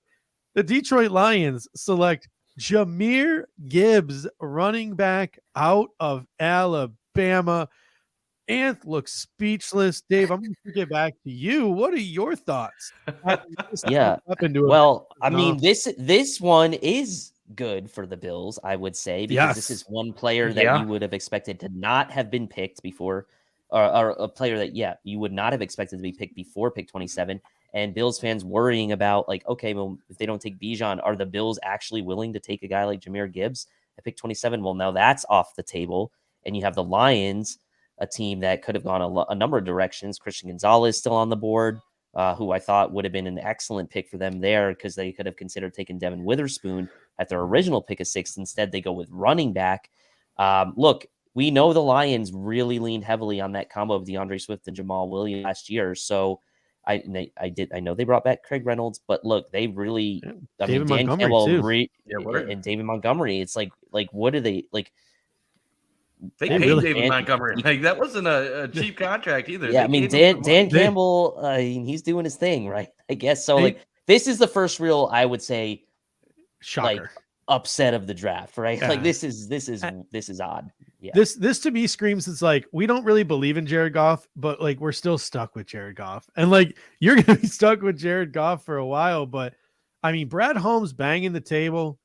The Detroit Lions select Jahmyr Gibbs, running back out of Alabama. Anth looks speechless. Dave, I'm going to get back to you. What are your thoughts? Yeah. Well, I mean, this one is good for the Bills, I would say, because this is one player that you would have expected to not have been picked before, or a player that, you would not have expected to be picked before pick 27. And Bills fans worrying about, like, okay, well, if they don't take Bijan, are the Bills actually willing to take a guy like Jahmyr Gibbs at pick 27? Well, now that's off the table. And you have the Lions, a team that could have gone a number of directions. Christian Gonzalez still on the board, who I thought would have been an excellent pick for them there because they could have considered taking Devin Witherspoon at their original pick of 6. Instead, they go with running back. Look, we know the Lions really leaned heavily on that combo of DeAndre Swift and Jamal Williams last year. So I know they brought back Craig Reynolds, but look, they really, David Dan Montgomery Campbell and David Montgomery. It's like what do they like? They paid David Montgomery. Like that wasn't a cheap contract either. Yeah, Dan Campbell, he's doing his thing, right? I guess so. Like this is the first real, I would say, shocker, like upset of the draft, right? Yeah. Like this is odd. Yeah. This to me screams it's like we don't really believe in Jared Goff, but like we're still stuck with Jared Goff, and like you're gonna be stuck with Jared Goff for a while. But I mean, Brad Holmes banging the table.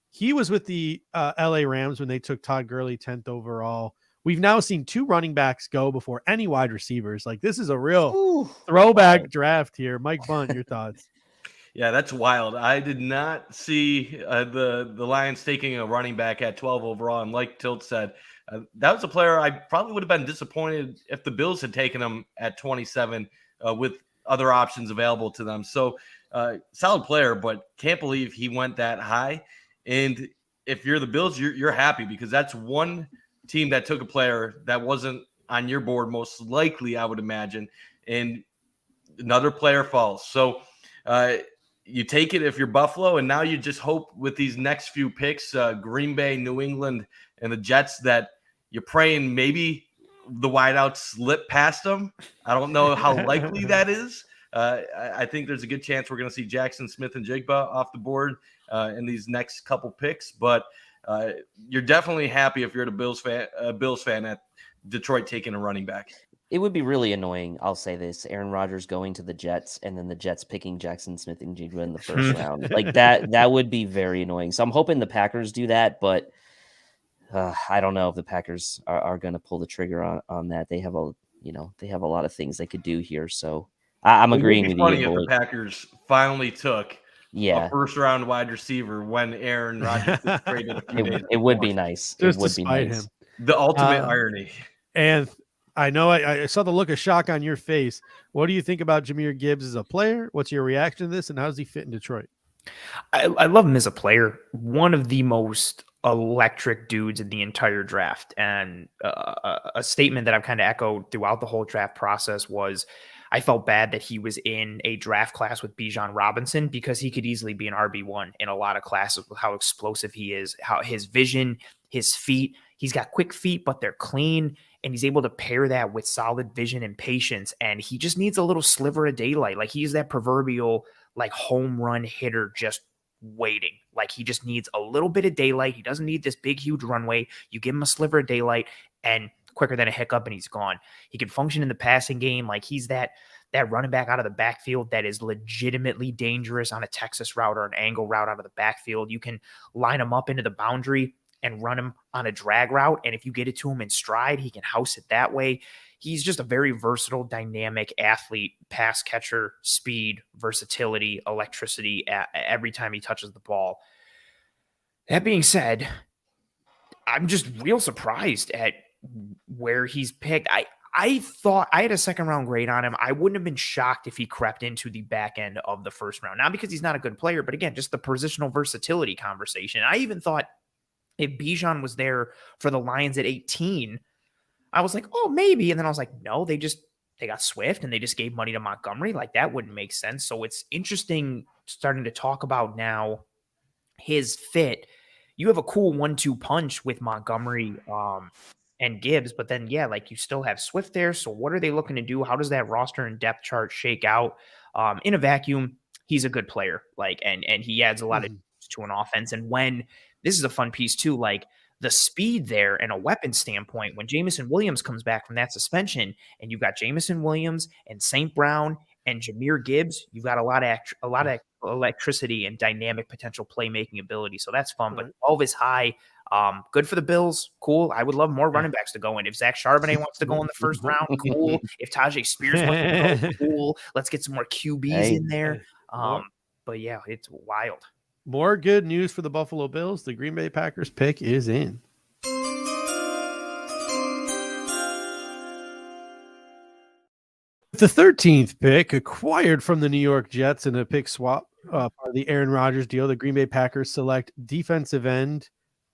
He was with the LA Rams when they took Todd Gurley 10th overall. We've now seen 2 running backs go before any wide receivers. Like this is a real throwback draft here. Mike Bunt, your thoughts? Yeah, that's wild. I did not see the Lions taking a running back at 12 overall. And like Tilt said, that was a player I probably would have been disappointed if the Bills had taken him at 27 with other options available to them. So solid player, but can't believe he went that high. And if you're the Bills, you're happy because that's one team that took a player that wasn't on your board, most likely, I would imagine, and another player falls. So you take it if you're Buffalo, and now you just hope with these next few picks, Green Bay, New England, and the Jets, that you're praying maybe the wideouts slip past them. I don't know how likely that is. I think there's a good chance we're going to see Jackson Smith and Jigba off the board in these next couple picks, but you're definitely happy if you're a Bills fan at Detroit taking a running back. It would be really annoying. I'll say this: Aaron Rodgers going to the Jets, and then the Jets picking Jackson Smith and Jigba in the first round. Like that would be very annoying. So I'm hoping the Packers do that, but I don't know if the Packers are going to pull the trigger on that. They have a lot of things they could do here. So I'm agreeing with you. Funny if the Packers finally took a first round wide receiver when Aaron Rodgers was traded a few days. It would be nice. Just it would to be spite nice. him. The ultimate irony. And I know I saw the look of shock on your face. What do you think about Jahmyr Gibbs as a player? What's your reaction to this, and how does he fit in Detroit? I love him as a player. One of the most electric dudes in the entire draft. And a statement that I've kind of echoed throughout the whole draft process was I felt bad that he was in a draft class with Bijan Robinson because he could easily be an RB1 in a lot of classes with how explosive he is, how his vision, his feet. He's got quick feet, but they're clean. And he's able to pair that with solid vision and patience. And he just needs a little sliver of daylight. Like he's that proverbial like home run hitter just waiting. Like he just needs a little bit of daylight. He doesn't need this big, huge runway. You give him a sliver of daylight and quicker than a hiccup and he's gone. He can function in the passing game. Like he's that running back out of the backfield that is legitimately dangerous on a Texas route or an angle route out of the backfield. You can line him up into the boundary and run him on a drag route. And if you get it to him in stride, he can house it that way. He's just a very versatile, dynamic athlete, pass catcher, speed, versatility, electricity every time he touches the ball. That being said, I'm just real surprised at where he's picked. I thought I had a second round grade on him. I wouldn't have been shocked if he crept into the back end of the first round. Not because he's not a good player, but again, just the positional versatility conversation. I even thought if Bijan was there for the Lions at 18, I was like, oh, maybe. And then I was like, no, they got Swift and they just gave money to Montgomery. Like that wouldn't make sense. So it's interesting starting to talk about now his fit. You have a cool 1-2 punch with Montgomery and Gibbs, but then, yeah, like you still have Swift there. So what are they looking to do? How does that roster and depth chart shake out? In a vacuum, he's a good player. Like, and he adds a lot of to an offense. And when this is a fun piece too, like the speed there and a weapon standpoint, when Jamison Williams comes back from that suspension and you've got Jamison Williams and St. Brown and Jahmyr Gibbs, you've got a lot of electricity and dynamic potential playmaking ability. So that's fun, but 12 is high. Good for the Bills. Cool. I would love more running backs to go in. If Zach Charbonnet wants to go in the first round, cool. If Tajay Spears wants to go, cool. Let's get some more QBs in there. But yeah, it's wild. More good news for the Buffalo Bills. The Green Bay Packers pick is in. The 13th pick, acquired from the New York Jets in a pick swap, part of the Aaron Rodgers deal, the Green Bay Packers select defensive end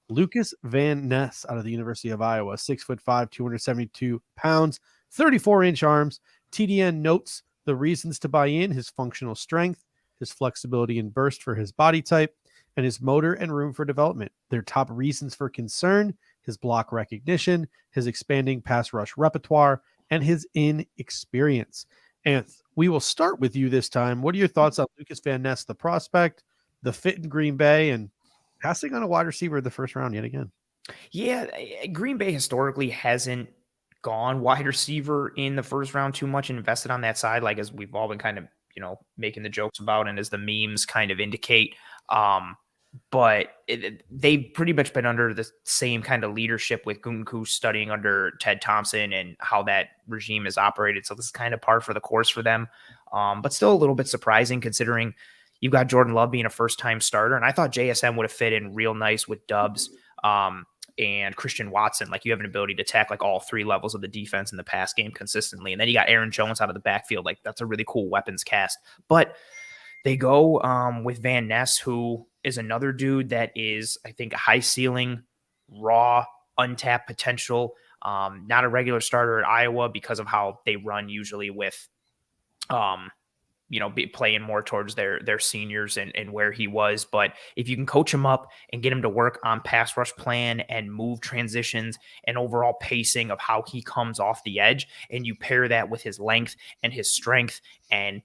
Lucas Van Ness out of the University of Iowa, 6'5", 272 pounds, 34-inch arms. TDN notes the reasons to buy in: his functional strength, his flexibility and burst for his body type, and his motor and room for development. Their top reasons for concern: his block recognition, his expanding pass rush repertoire, and his inexperience. And we will start with you this time. What are your thoughts on Lucas Van Ness, the prospect, the fit in Green Bay, and passing on a wide receiver in the first round yet again? Yeah, Green Bay historically hasn't gone wide receiver in the first round too much and invested on that side, like as we've all been kind of, making the jokes about and as the memes kind of indicate. But they've pretty much been under the same kind of leadership with Gutekunst studying under Ted Thompson and how that regime is operated. So this is kind of par for the course for them, but still a little bit surprising considering you've got Jordan Love being a first-time starter. And I thought JSN would have fit in real nice with Dubs and Christian Watson. Like you have an ability to attack like all three levels of the defense in the pass game consistently. And then you got Aaron Jones out of the backfield. Like that's a really cool weapons cast. But They go with Van Ness, who is another dude that is, I think, a high ceiling, raw, untapped potential. Not a regular starter at Iowa because of how they run usually with, be playing more towards their seniors and where he was. But if you can coach him up and get him to work on pass rush plan and move transitions and overall pacing of how he comes off the edge, and you pair that with his length and his strength and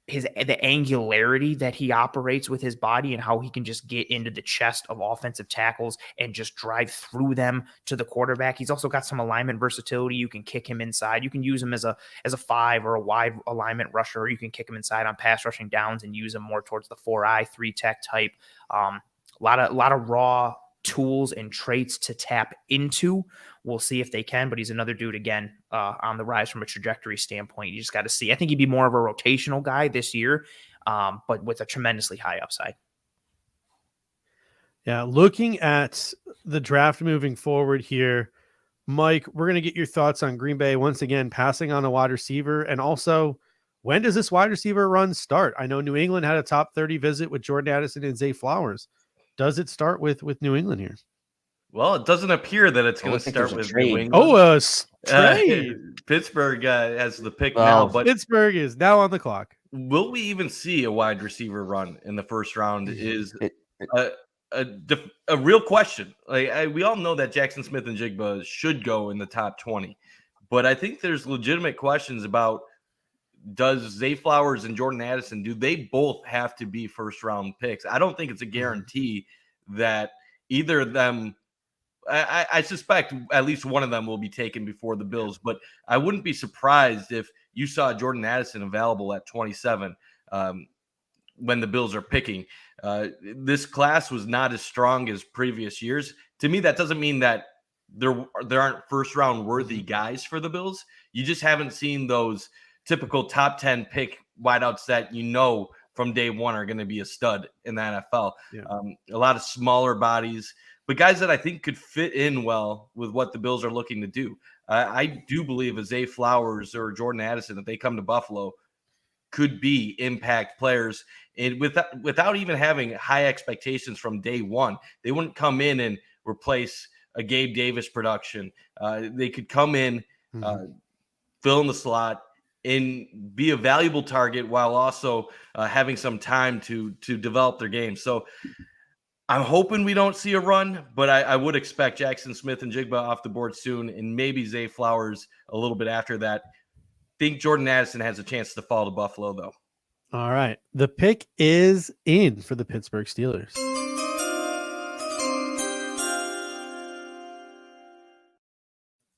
the angularity that he operates with his body and how he can just get into the chest of offensive tackles and just drive through them to the quarterback. He's also got some alignment versatility. You can kick him inside. You can use him as a 5 or a wide alignment rusher, or you can kick him inside on pass rushing downs and use him more towards the 4-eye, 3-tech type. A lot of raw tools and traits to tap into. We'll see if they can, but he's another dude again on the rise from a trajectory standpoint. You just got to see. I think he'd be more of a rotational guy this year, but with a tremendously high upside. Yeah, looking at the draft moving forward here, Mike, we're going to get your thoughts on Green Bay once again passing on a wide receiver, and also when does this wide receiver run start? I know New England had a top 30 visit with Jordan Addison and Zay Flowers. Does it start with New England here? Well, it doesn't appear that it's going to start with New England. Oh, trade. Pittsburgh has the pick now, but Pittsburgh is now on the clock. Will we even see a wide receiver run in the first round? Is a real question. We all know that Jackson Smith and Jigba should go in the top 20, but I think there's legitimate questions about, does Zay Flowers and Jordan Addison, do they both have to be first round picks? I don't think it's a guarantee that either of them. I suspect at least one of them will be taken before the Bills, but I wouldn't be surprised if you saw Jordan Addison available at 27 when the Bills are picking. This class was not as strong as previous years. To me, that doesn't mean that there aren't first round worthy guys for the Bills. You just haven't seen those typical top 10 pick wideouts that from day one are going to be a stud in the NFL. Yeah. A lot of smaller bodies, but guys that I think could fit in well with what the Bills are looking to do. I do believe a Zay Flowers or Jordan Addison, if they come to Buffalo, could be impact players. And without even having high expectations from day one, they wouldn't come in and replace a Gabe Davis production. They could come in, fill in the slot, and be a valuable target while also having some time to develop their game. So I'm hoping we don't see a run, but I would expect Jackson Smith and Jigba off the board soon, and maybe Zay Flowers a little bit after that. Think Jordan Addison has a chance to fall to Buffalo, though. All right. The pick is in for the Pittsburgh Steelers.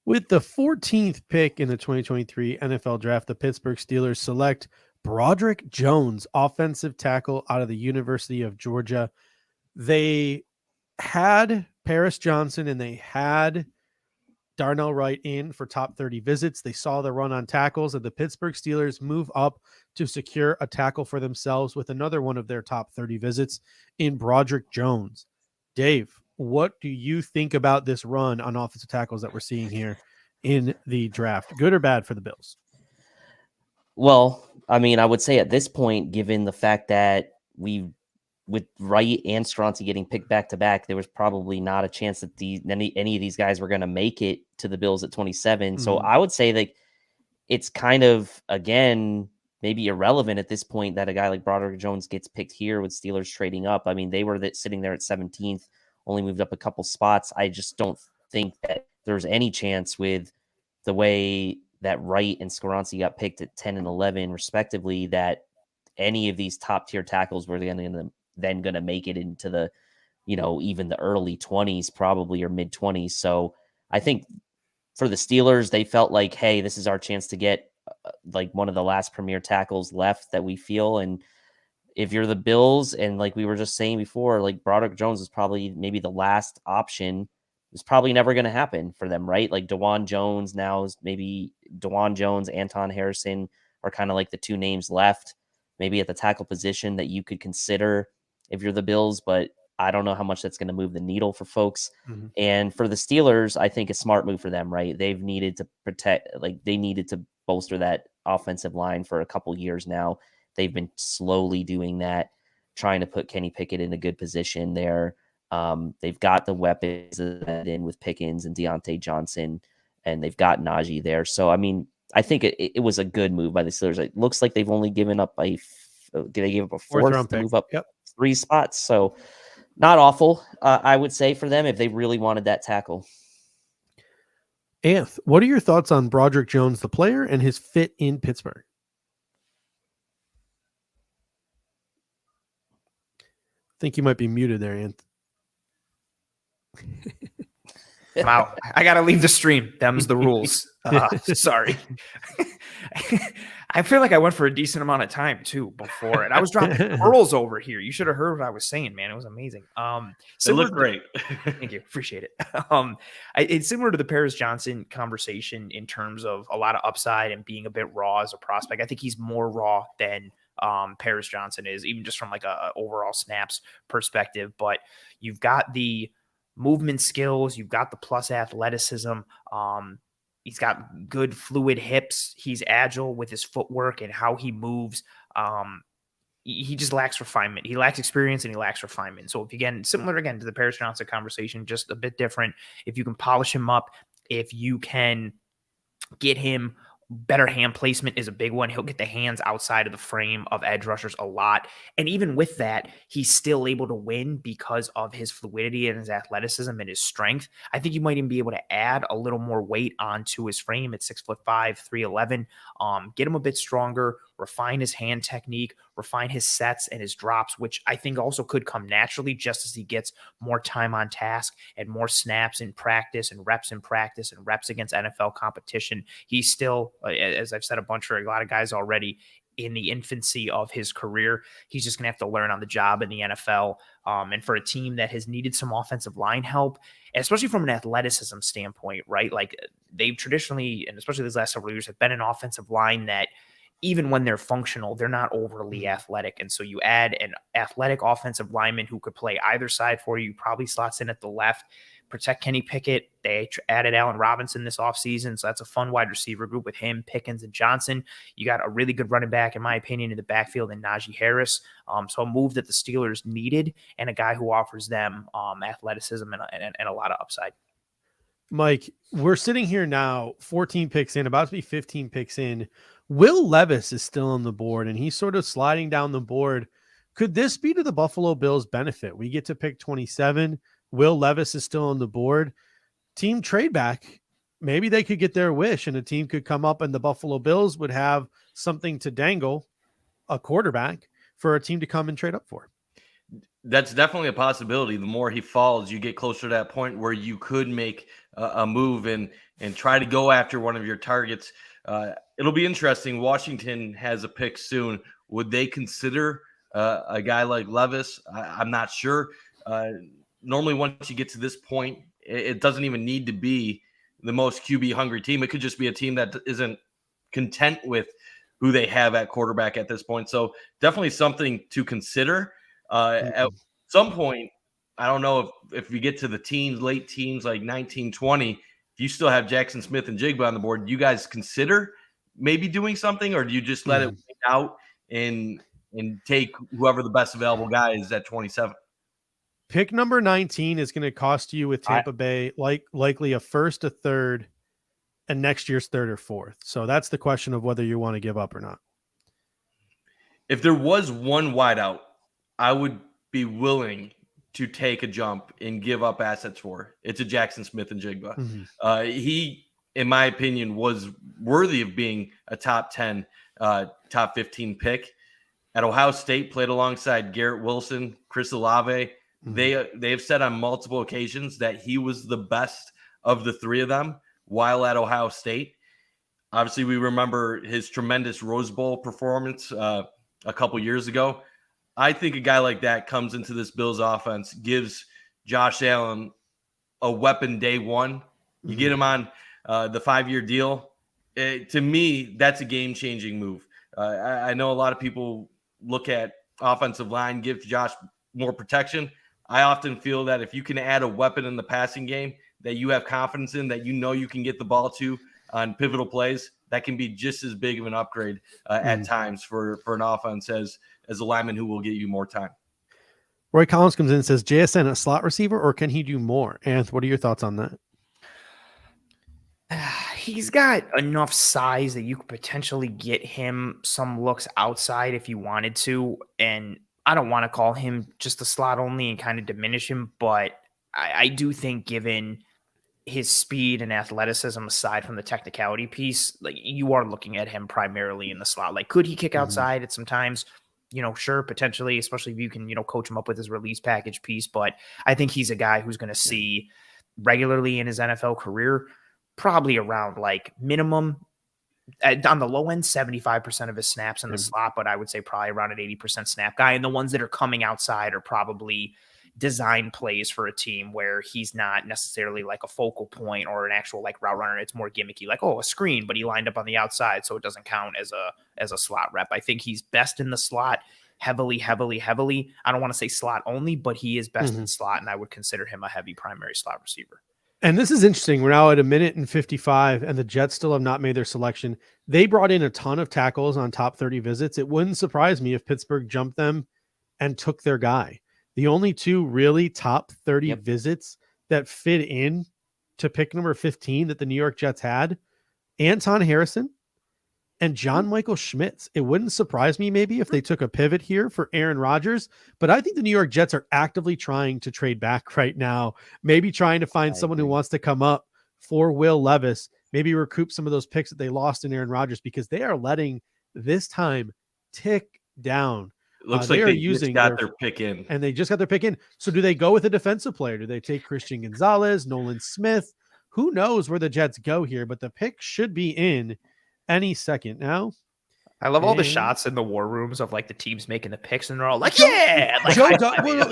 With the 14th pick in the 2023 NFL Draft, the Pittsburgh Steelers select Broderick Jones, offensive tackle out of the University of Georgia. They had Paris Johnson and they had Darnell Wright in for top 30 visits. They saw the run on tackles, and the Pittsburgh Steelers move up to secure a tackle for themselves with another one of their top 30 visits in Broderick Jones. Dave, what do you think about this run on offensive tackles that we're seeing here in the draft? Good or bad for the Bills? Well, I mean, I would say at this point, given the fact that with Wright and Stronzi getting picked back to back, there was probably not a chance that any of these guys were going to make it to the Bills at 27. Mm-hmm. So I would say that it's kind of, again, maybe irrelevant at this point that a guy like Broderick Jones gets picked here with Steelers trading up. I mean, they were sitting there at 17th, only moved up a couple spots. I just don't think that there's any chance with the way that Wright and Skoronski got picked at 10 and 11 respectively, that any of these top tier tackles were then going to make it into the, even the early 20s probably, or mid 20s. So I think for the Steelers, they felt like, hey, this is our chance to get like one of the last premier tackles left that we feel. And if you're the Bills, and like we were just saying before, like Broderick Jones is probably maybe the last option. It's probably never going to happen for them, right? Like DeJuan Jones now is maybe DeJuan Jones, Anton Harrison are kind of like the two names left, maybe at the tackle position that you could consider if you're the Bills, but I don't know how much that's going to move the needle for folks. Mm-hmm. And for the Steelers, I think a smart move for them, right? They've needed to they needed to bolster that offensive line for a couple years now. they've been slowly doing that, trying to put Kenny Pickett in a good position there. They've got the weapons in with Pickens and Deontay Johnson, and they've got Najee there. So, I mean, I think it was a good move by the Steelers. It looks like they've only given up they gave up a fourth round to pick. move up Yep. 3 spots. So not awful, I would say, for them if they really wanted that tackle. Anth, what are your thoughts on Broderick Jones, the player, and his fit in Pittsburgh? I think you might be muted there, Anth. Wow, I gotta leave the stream. Them's the rules. Sorry. I feel like I went for a decent amount of time too before, and I was dropping pearls over here. You should have heard what I was saying, man. It was amazing. It looked great. Thank you, appreciate it. It's similar to the Paris Johnson conversation in terms of a lot of upside and being a bit raw as a prospect. I think he's more raw than Paris Johnson is, even just from like a overall snaps perspective. But you've got the movement skills, you've got the plus athleticism. He's got good fluid hips. He's agile with his footwork and how he moves. He just lacks refinement. He lacks experience and he lacks refinement. So similar again to the Paris Johnson conversation, just a bit different. If you can polish him up, if you can get him better hand placement is a big one. He'll get the hands outside of the frame of edge rushers a lot. And even with that, he's still able to win because of his fluidity and his athleticism and his strength. I think you might even be able to add a little more weight onto his frame at 6'5", 311. Get him a bit stronger, refine his hand technique, refine his sets and his drops, which I think also could come naturally just as he gets more time on task and more snaps in practice and reps against NFL competition. He's still, as I've said a lot of guys already, in the infancy of his career. He's just going to have to learn on the job in the NFL. And for a team that has needed some offensive line help, especially from an athleticism standpoint, right? Like they've traditionally, and especially these last several years, have been an offensive line that even when they're functional, they're not overly athletic. And so you add an athletic offensive lineman who could play either side for you, probably slots in at the left, protect Kenny Pickett. They added Allen Robinson this offseason, so that's a fun wide receiver group with him, Pickens, and Johnson. You got a really good running back, in my opinion, in the backfield in Najee Harris. So a move that the Steelers needed and a guy who offers them athleticism and a lot of upside. Mike, we're sitting here now, 14 picks in, about to be 15 picks in. Will Levis is still on the board, and he's sort of sliding down the board. Could this be to the Buffalo Bills' benefit? We get to pick 27. Will Levis is still on the board. Team trade back. Maybe they could get their wish, and a team could come up, and the Buffalo Bills would have something to dangle, a quarterback, for a team to come and trade up for. That's definitely a possibility. The more he falls, you get closer to that point where you could make a move and try to go after one of your targets. It'll be interesting. Washington has a pick soon. Would they consider a guy like Levis? I'm not sure. Normally, once you get to this point, it doesn't even need to be the most QB hungry team. It could just be a team that isn't content with who they have at quarterback at this point. So definitely something to consider. At some point, I don't know if we get to the teens, late teens, like 19, 20, if you still have Jackson Smith and Jigba on the board, do you guys consider maybe doing something, or do you just let it wait out and take whoever the best available guy is at 27? Pick number 19 is going to cost you with Tampa Bay likely a first, a third, and next year's third or fourth. So that's the question of whether you want to give up or not. If there was one wideout, I would be willing to take a jump and give up assets for. It's a Jackson Smith and Jigba. He, in my opinion, was worthy of being a top 10, top 15 pick. At Ohio State, played alongside Garrett Wilson, Chris Olave. They have said on multiple occasions that he was the best of the three of them while at Ohio State. Obviously, we remember his tremendous Rose Bowl performance a couple years ago. I think a guy like that comes into this Bills offense, gives Josh Allen a weapon day one. You get him on the 5-year deal. To me, that's a game-changing move. I know a lot of people look at offensive line, give Josh more protection. I often feel that if you can add a weapon in the passing game that you have confidence in, that you know you can get the ball to on pivotal plays, that can be just as big of an upgrade at times for an offense as a lineman who will get you more time. Roy Collins comes in and says, JSN a slot receiver, or can he do more? Anth, what are your thoughts on that? He's got enough size that you could potentially get him some looks outside if you wanted to. And I don't want to call him just a slot only and kind of diminish him, but I do think given his speed and athleticism aside from the technicality piece, like you are looking at him primarily in the slot. Like, could he kick outside at some times? Sure, potentially, especially if you can, coach him up with his release package piece. But I think he's a guy who's going to see regularly in his NFL career, probably around like minimum on the low end, 75% of his snaps in the slot, but I would say probably around an 80% snap guy. And the ones that are coming outside are probably design plays for a team where he's not necessarily like a focal point or an actual like route runner. It's more gimmicky, like, a screen, but he lined up on the outside, so it doesn't count as a slot rep. I think he's best in the slot heavily. I don't want to say slot only, but he is best in slot, and I would consider him a heavy primary slot receiver. And this is interesting. We're now at 1:55, and the Jets still have not made their selection. They brought in a ton of tackles on top 30 visits. It wouldn't surprise me if Pittsburgh jumped them and took their guy. The only two really top 30 visits that fit in to pick number 15 that the New York Jets had, Anton Harrison and John Michael Schmitz. It wouldn't surprise me maybe if they took a pivot here for Aaron Rodgers, but I think the New York Jets are actively trying to trade back right now, maybe trying to find someone who wants to come up for Will Levis, maybe recoup some of those picks that they lost in Aaron Rodgers, because they are letting this time tick down. Looks like they just got their pick in. And they just got their pick in. So do they go with a defensive player? Do they take Christian Gonzalez, Nolan Smith? Who knows where the Jets go here, but the pick should be in any second now. I love all the shots in the war rooms of like the teams making the picks, and they're all like, yeah. Like,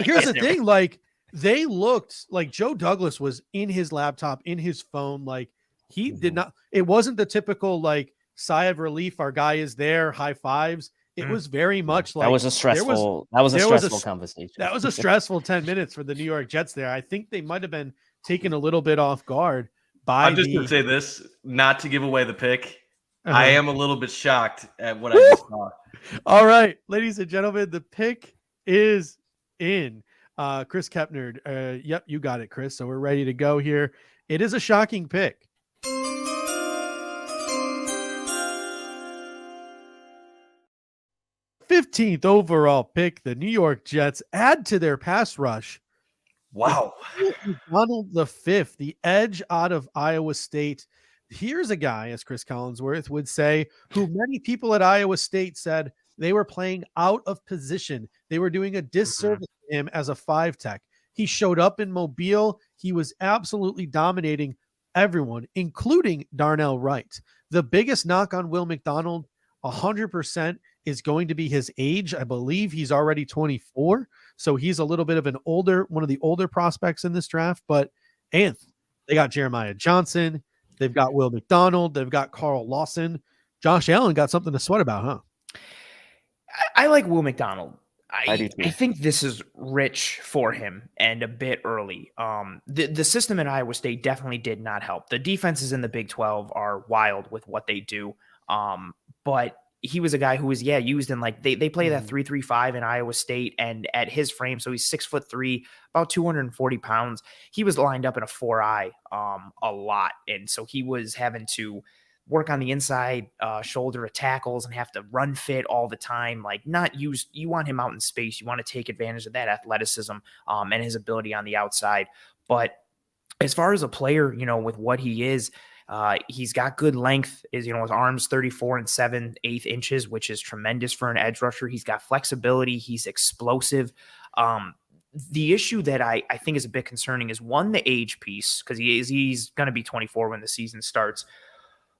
here's the thing. Like, they looked like Joe Douglas was in his laptop, in his phone. Like, he did not, it wasn't the typical like sigh of relief. Our guy is there. High fives. It was very much like that was a stressful conversation. That was a stressful 10 minutes for the New York Jets there. I think they might have been taken a little bit off guard by I'm just going to say this, not to give away the pick. I am a little bit shocked at what I just saw. All right, ladies and gentlemen, the pick is in. Chris Kepner. Yep, you got it, Chris. So we're ready to go here. It is a shocking pick. 15th overall pick, the New York Jets add to their pass rush. Wow. Donald the fifth, the edge out of Iowa State. Here's a guy, as Chris Collinsworth would say, who many people at Iowa State said they were playing out of position. They were doing a disservice to him as a 5-tech. He showed up in Mobile. He was absolutely dominating everyone, including Darnell Wright. The biggest knock on Will McDonald, 100%, is going to be his age. I believe he's already 24. So he's a little bit of one of the older prospects in this draft. But they got Jeremiah Johnson. They've got Will McDonald. They've got Carl Lawson. Josh Allen got something to sweat about, huh? I like Will McDonald. I do too. I think this is rich for him and a bit early. The system at Iowa State definitely did not help. The defenses in the Big 12 are wild with what they do. But he was a guy who was, used in like, they play that 3-3-5 in Iowa State, and at his frame, so he's 6'3", about 240 pounds. He was lined up in a 4-eye a lot. And so he was having to work on the inside shoulder of tackles and have to run fit all the time. Like, you want him out in space. You want to take advantage of that athleticism and his ability on the outside. But as far as a player, with what he is, he's got good length. His arms 34 7/8 inches, which is tremendous for an edge rusher. He's got flexibility. He's explosive. The issue that I think is a bit concerning is, one, the age piece, because he's going to be 24 when the season starts.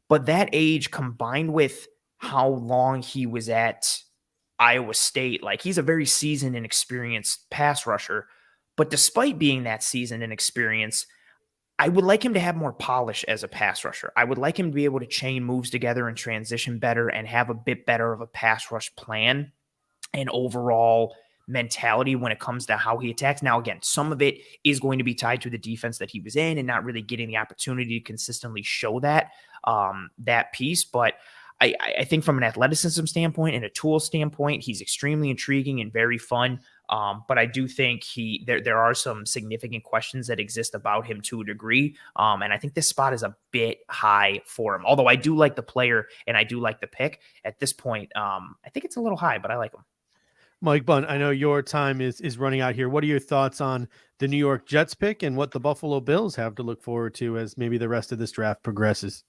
But that age combined with how long he was at Iowa State, like, he's a very seasoned and experienced pass rusher. But despite being that seasoned and experienced, I would like him to have more polish as a pass rusher. I would like him to be able to chain moves together and transition better and have a bit better of a pass rush plan and overall mentality when it comes to how he attacks. Now, again, some of it is going to be tied to the defense that he was in and not really getting the opportunity to consistently show that piece. But I think from an athleticism standpoint and a tool standpoint, he's extremely intriguing and very fun. But I do think there are some significant questions that exist about him to a degree. And I think this spot is a bit high for him. Although I do like the player and I do like the pick at this point. I think it's a little high, but I like him. Mike Bunt, I know your time is running out here. What are your thoughts on the New York Jets pick and what the Buffalo Bills have to look forward to as maybe the rest of this draft progresses?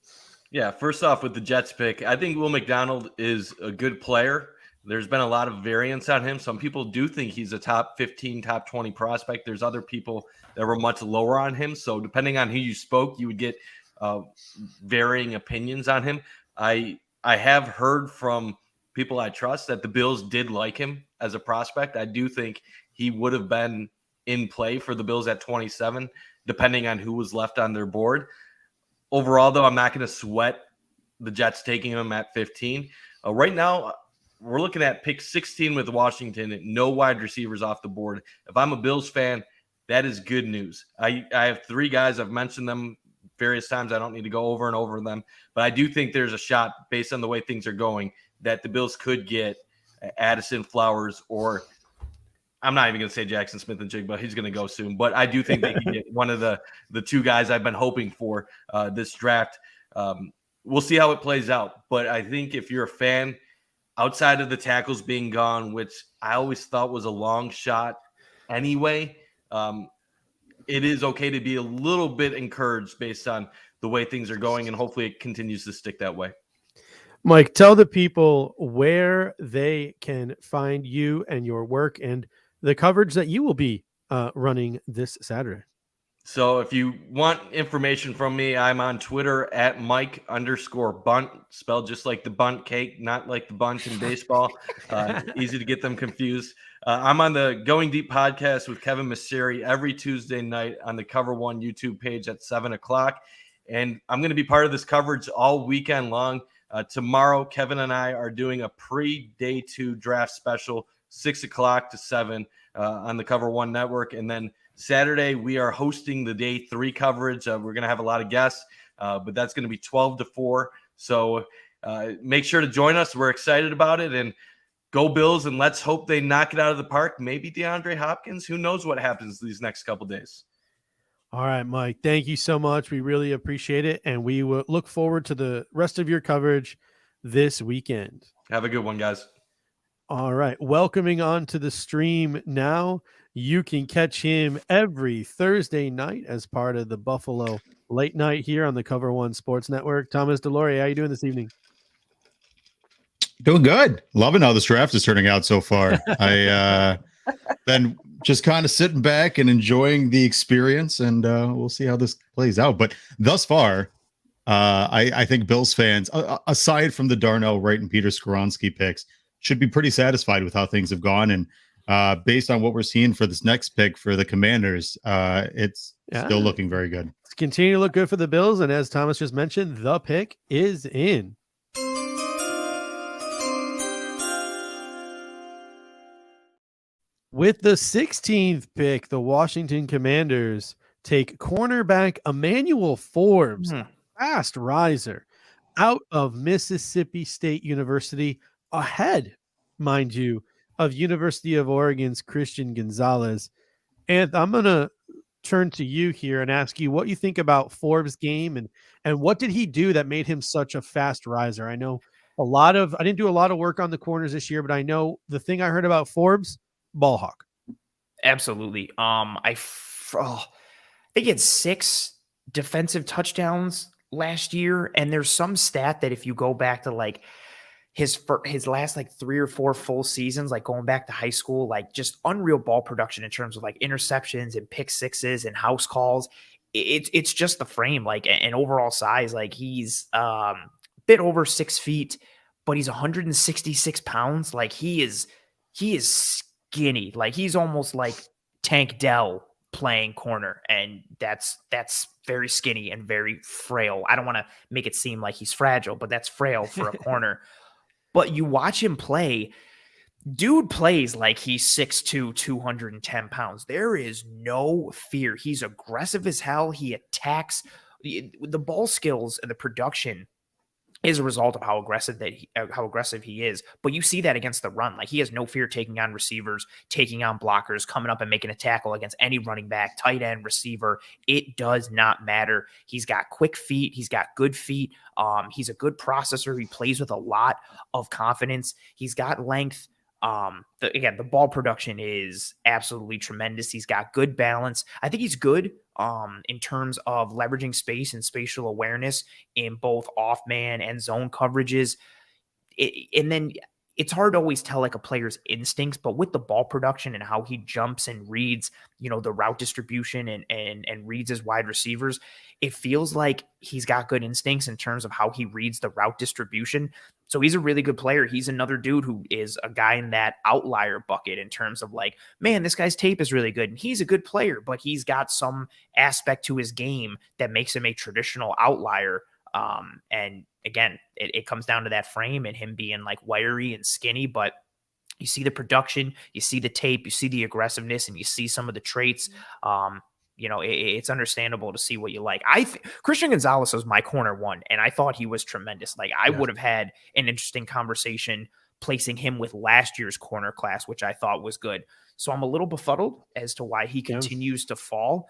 Yeah, first off, with the Jets pick, I think Will McDonald is a good player. There's been a lot of variance on him. Some people do think he's a top 15, top 20 prospect. There's other people that were much lower on him. So depending on who you spoke, you would get varying opinions on him. I have heard from people I trust that the Bills did like him as a prospect. I do think he would have been in play for the Bills at 27, depending on who was left on their board. Overall, though, I'm not going to sweat the Jets taking him at 15. Right now, we're looking at pick 16 with Washington, no wide receivers off the board. If I'm a Bills fan, that is good news. I have three guys. I've mentioned them various times. I don't need to go over and over them. But I do think there's a shot, based on the way things are going, that the Bills could get Addison, Flowers, or I'm not even going to say Jackson Smith and Jigba. He's going to go soon. But I do think they can get one of the two guys I've been hoping for this draft. We'll see how it plays out. But I think if you're a fan, outside of the tackles being gone, which I always thought was a long shot anyway, it is okay to be a little bit encouraged based on the way things are going, and hopefully it continues to stick that way. Mike, tell the people where they can find you and your work and the coverage that you will be running this Saturday. So if you want information from me, I'm on Twitter at Mike_Bunt, spelled just like the bunt cake, not like the bunt in baseball. Easy to get them confused. I'm on the Going Deep podcast with Kevin Masseri every Tuesday night on the Cover One YouTube page at 7:00. And I'm going to be part of this coverage all weekend long. Tomorrow, Kevin and I are doing a pre-day 2 draft special, 6:00 to 7 on the Cover One network. And then Saturday, we are hosting the day 3 coverage. We're going to have a lot of guests, but that's going to be 12 to 4. So make sure to join us. We're excited about it. And go Bills, and let's hope they knock it out of the park. Maybe DeAndre Hopkins. Who knows what happens these next couple days. All right, Mike, thank you so much. We really appreciate it. And we will look forward to the rest of your coverage this weekend. Have a good one, guys. All right. Welcoming on to the stream now. You can catch him every Thursday night as part of the Buffalo Late Night here on the Cover One Sports Network. Thomas DeLauria, how are you doing this evening? Doing good. Loving how this draft is turning out so far. I been just kind of sitting back and enjoying the experience, and we'll see how this plays out. But thus far, I think Bills fans, aside from the Darnell Wright and Peter Skoronski picks, should be pretty satisfied with how things have gone. And based on what we're seeing for this next pick for the Commanders, it's still looking very good. It's continue to look good for the Bills. And as Thomas just mentioned, the pick is in. With the 16th pick, the Washington Commanders take cornerback Emmanuel Forbes, fast riser, out of Mississippi State University, ahead, mind you, of University of Oregon's Christian Gonzalez. And I'm going to turn to you here and ask you what you think about Forbes' game and what did he do that made him such a fast riser? I know I didn't do a lot of work on the corners this year, but I know the thing I heard about Forbes, ball hawk. Absolutely. I think he had 6 defensive touchdowns last year, and there's some stat that if you go back to like his last like 3 or 4 full seasons, like going back to high school, like just unreal ball production in terms of like interceptions and pick sixes and house calls. It's just the frame, like, and overall size. Like he's a bit over 6 feet, but he's 166 pounds. Like he is skinny. Like he's almost like Tank Dell playing corner, and that's very skinny and very frail. I don't want to make it seem like he's fragile, but that's frail for a corner. But you watch him play, Dude plays like he's 6'2", 210 pounds. There is no fear. He's aggressive as hell. He attacks. The ball skills and the production is a result of how aggressive he is. But you see that against the run. Like, he has no fear taking on receivers, taking on blockers, coming up and making a tackle against any running back, tight end, receiver. It does not matter. He's got quick feet. He's got good feet. He's a good processor. He plays with a lot of confidence. He's got length. The ball production is absolutely tremendous. He's got good balance. I think he's good in terms of leveraging space and spatial awareness in both off man and zone coverages. And then it's hard to always tell like a player's instincts, but with the ball production and how he jumps and reads, the route distribution and reads his wide receivers, it feels like he's got good instincts in terms of how he reads the route distribution. So he's a really good player. He's another dude who is a guy in that outlier bucket in terms of like, man, this guy's tape is really good and he's a good player, but he's got some aspect to his game that makes him a traditional outlier. And again, it comes down to that frame and him being like wiry and skinny, but you see the production, you see the tape, you see the aggressiveness, and you see some of the traits. It's understandable to see what you like. Christian Gonzalez was my corner one, and I thought he was tremendous. Like, I would have had an interesting conversation placing him with last year's corner class, which I thought was good. So I'm a little befuddled as to why he continues to fall.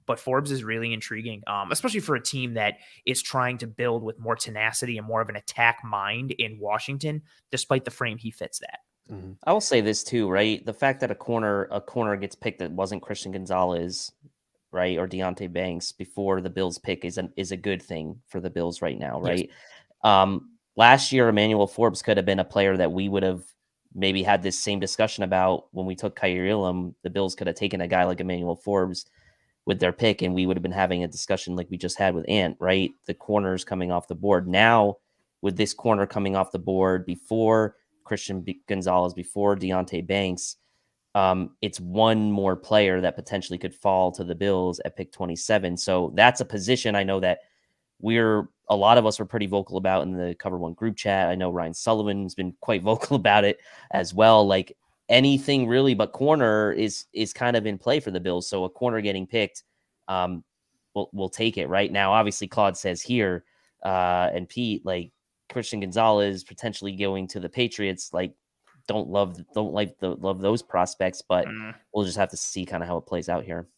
But Forbes is really intriguing, especially for a team that is trying to build with more tenacity and more of an attack mind in Washington, despite the frame he fits that. Mm-hmm. I will say this too, right? The fact that a corner gets picked that wasn't Christian Gonzalez, right, or Deontay Banks before the Bills pick is a good thing for the Bills right now, right? Yes. Last year, Emmanuel Forbes could have been a player that we would have maybe had this same discussion about when we took Kaiir Elam. The Bills could have taken a guy like Emmanuel Forbes with their pick, and we would have been having a discussion like we just had with Ant, right? The corners coming off the board. Now, with this corner coming off the board before Christian Gonzalez, before Deontay Banks, it's one more player that potentially could fall to the Bills at pick 27. So that's a position I know that a lot of us were pretty vocal about in the Cover One group chat. I know Ryan Sullivan's been quite vocal about it as well. Like, anything really but corner is kind of in play for the Bills. So a corner getting picked, we'll take it right now. Obviously, Claude says here, and Pete, like, Christian Gonzalez potentially going to the Patriots, like, don't love those prospects, but we'll just have to see kind of how it plays out here.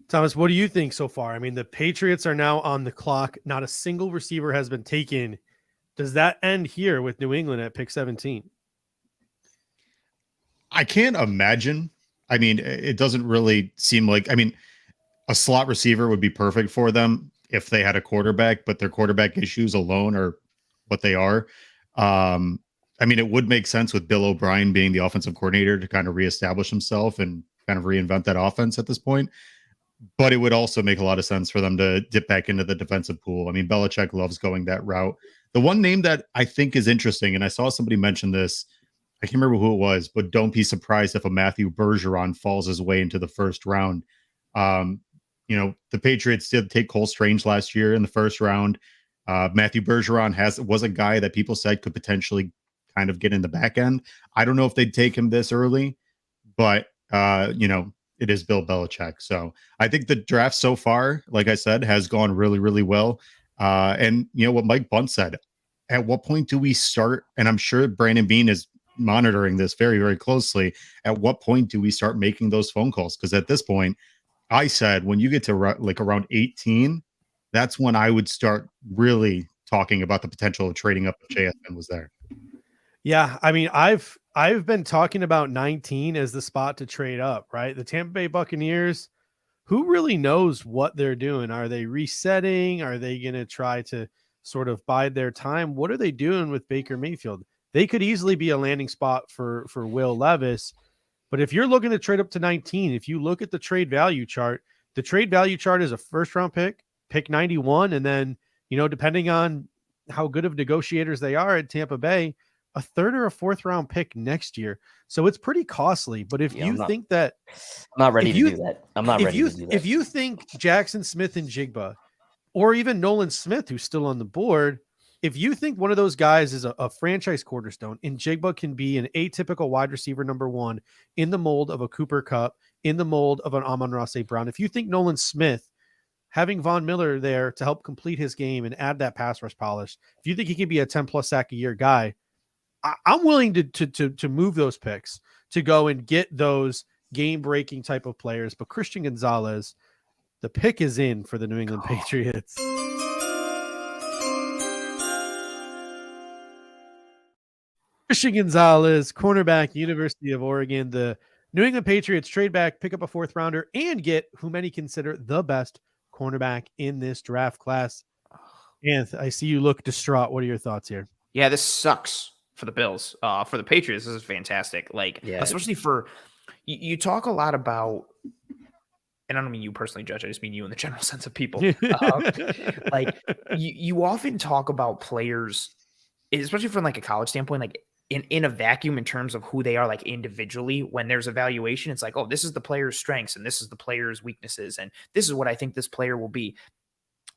Thomas, what do you think so far? I mean, the Patriots are now on the clock. Not a single receiver has been taken. Does that end here with New England at pick 17? I can't imagine. I mean, it doesn't really seem like, a slot receiver would be perfect for them if they had a quarterback, but their quarterback issues alone are what they are. It would make sense with Bill O'Brien being the offensive coordinator to kind of reestablish himself and kind of reinvent that offense at this point. But it would also make a lot of sense for them to dip back into the defensive pool. I mean, Belichick loves going that route. The one name that I think is interesting, and I saw somebody mention this, I can't remember who it was, but don't be surprised if a Matthew Bergeron falls his way into the first round. The Patriots did take Cole Strange last year in the first round. Matthew Bergeron was a guy that people said could potentially kind of get in the back end. I don't know if they'd take him this early, but it is Bill Belichick. So I think the draft so far, like I said, has gone really, really well. And what Mike Bunt said, at what point do we start? And I'm sure Brandon Beane is monitoring this very, very closely. At what point do we start making those phone calls? Because at this point, I said, when you get to like around 18, that's when I would start really talking about the potential of trading up if JSN was there. Yeah, I mean, I've been talking about 19 as the spot to trade up, right? The Tampa Bay Buccaneers, who really knows what they're doing? Are they resetting? Are they going to try to sort of bide their time? What are they doing with Baker Mayfield? They could easily be a landing spot for Will Levis. But if you're looking to trade up to 19, if you look at the trade value chart is a first-round pick 91, and then, depending on how good of negotiators they are at Tampa Bay, a third or a fourth round pick next year. So it's pretty costly. But if you think that I'm not ready to do that. I'm not ready to do that. If you think Jackson Smith and Jigba, or even Nolan Smith, who's still on the board, if you think one of those guys is a franchise cornerstone, and Jigba can be an atypical wide receiver number one in the mold of a Cooper Kupp, in the mold of an Amon-Ra St. Brown, if you think Nolan Smith, having Von Miller there to help complete his game and add that pass rush polish, if you think he can be a 10+ sack a year guy, I'm willing to move those picks to go and get those game-breaking type of players. But Christian Gonzalez, the pick is in for the New England Patriots. Christian Gonzalez, cornerback, University of Oregon. The New England Patriots trade back, pick up a 4th rounder, and get who many consider the best cornerback in this draft class. Anth, I see you look distraught. What are your thoughts here? Yeah, this sucks for the Bills. For the Patriots, this is fantastic. Like, especially for you talk a lot about, and I don't mean you personally, Judge. I just mean you in the general sense of people. Like, you often talk about players, especially from like a college standpoint, like in a vacuum in terms of who they are, like individually. When there's evaluation, it's like, oh, this is the player's strengths and this is the player's weaknesses, and this is what I think this player will be.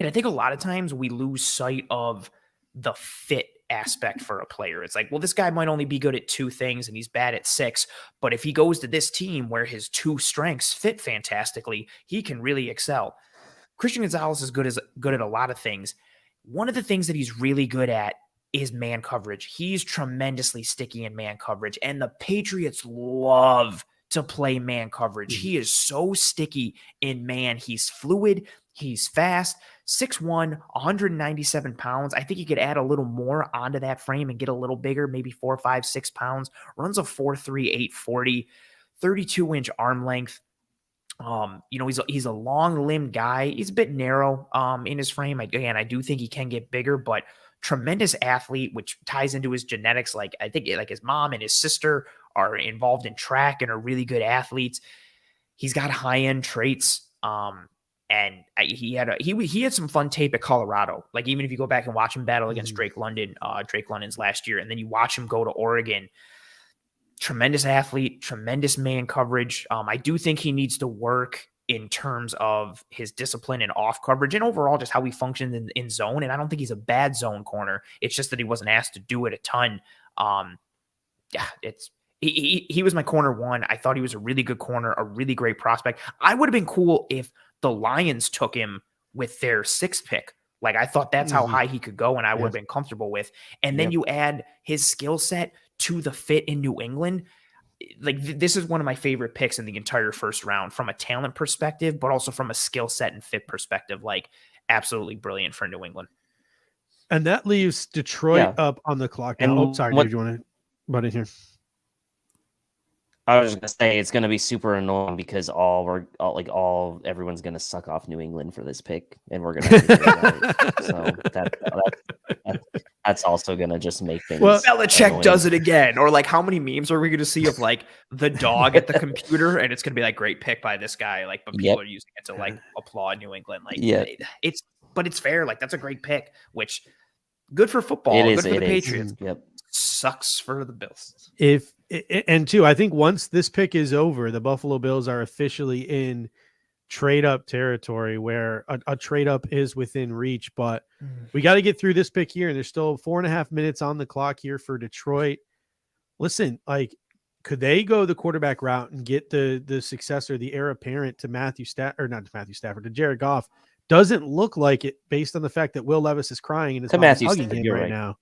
And I think a lot of times we lose sight of the fit aspect for a player. It's like, well, this guy might only be good at 2 things and he's bad at 6, but if he goes to this team where his 2 strengths fit fantastically, he can really excel. Christian Gonzalez is good at a lot of things. One of the things that he's really good at is man coverage. He's tremendously sticky in man coverage, and the Patriots love to play man coverage. He is so sticky in man. He's fluid. He's fast. 6'1", 197 pounds. I think he could add a little more onto that frame and get a little bigger, maybe 4, 5, 6 pounds. Runs a 4.3, 840, 32-inch arm length. He's a long-limbed guy. He's a bit narrow in his frame. I do think he can get bigger, but tremendous athlete, which ties into his genetics. Like, I think like his mom and his sister are involved in track and are really good athletes. He's got high-end traits. And he had some fun tape at Colorado. Like, even if you go back and watch him battle against Drake London's last year, and then you watch him go to Oregon, tremendous athlete, tremendous man coverage. I do think he needs to work in terms of his discipline and off coverage and overall just how he functions in zone. And I don't think he's a bad zone corner. It's just that he wasn't asked to do it a ton. He was my corner 1. I thought he was a really good corner, a really great prospect. I would have been cool if the Lions took him with their 6th pick. Like, I thought that's how high he could go, and I would have been comfortable with. And then you add his skill set to the fit in New England. Like, this is one of my favorite picks in the entire first round from a talent perspective, but also from a skill set and fit perspective. Like, absolutely brilliant for New England. And that leaves Detroit up on the clock now. And sorry, Dave, you want to butt in here? I was just gonna say it's gonna be super annoying because everyone's gonna suck off New England for this pick, and we're gonna have to do that. So that's also gonna just make things. Well, Belichick does it again, or like, how many memes are we gonna see of like the dog at the computer, and it's gonna be like, great pick by this guy, like, but people are using it to like applaud New England, like, it's fair, like, that's a great pick, which good for football, good for the Patriots. Yep. Sucks for the Bills. I think once this pick is over, the Buffalo Bills are officially in trade up territory where a trade up is within reach, but we got to get through this pick here. And there's still 4.5 minutes on the clock here for Detroit. Listen, like, could they go the quarterback route and get the successor, the heir apparent to to Jared Goff? Doesn't look like it based on the fact that Will Levis is crying and his mom's hugging him right now.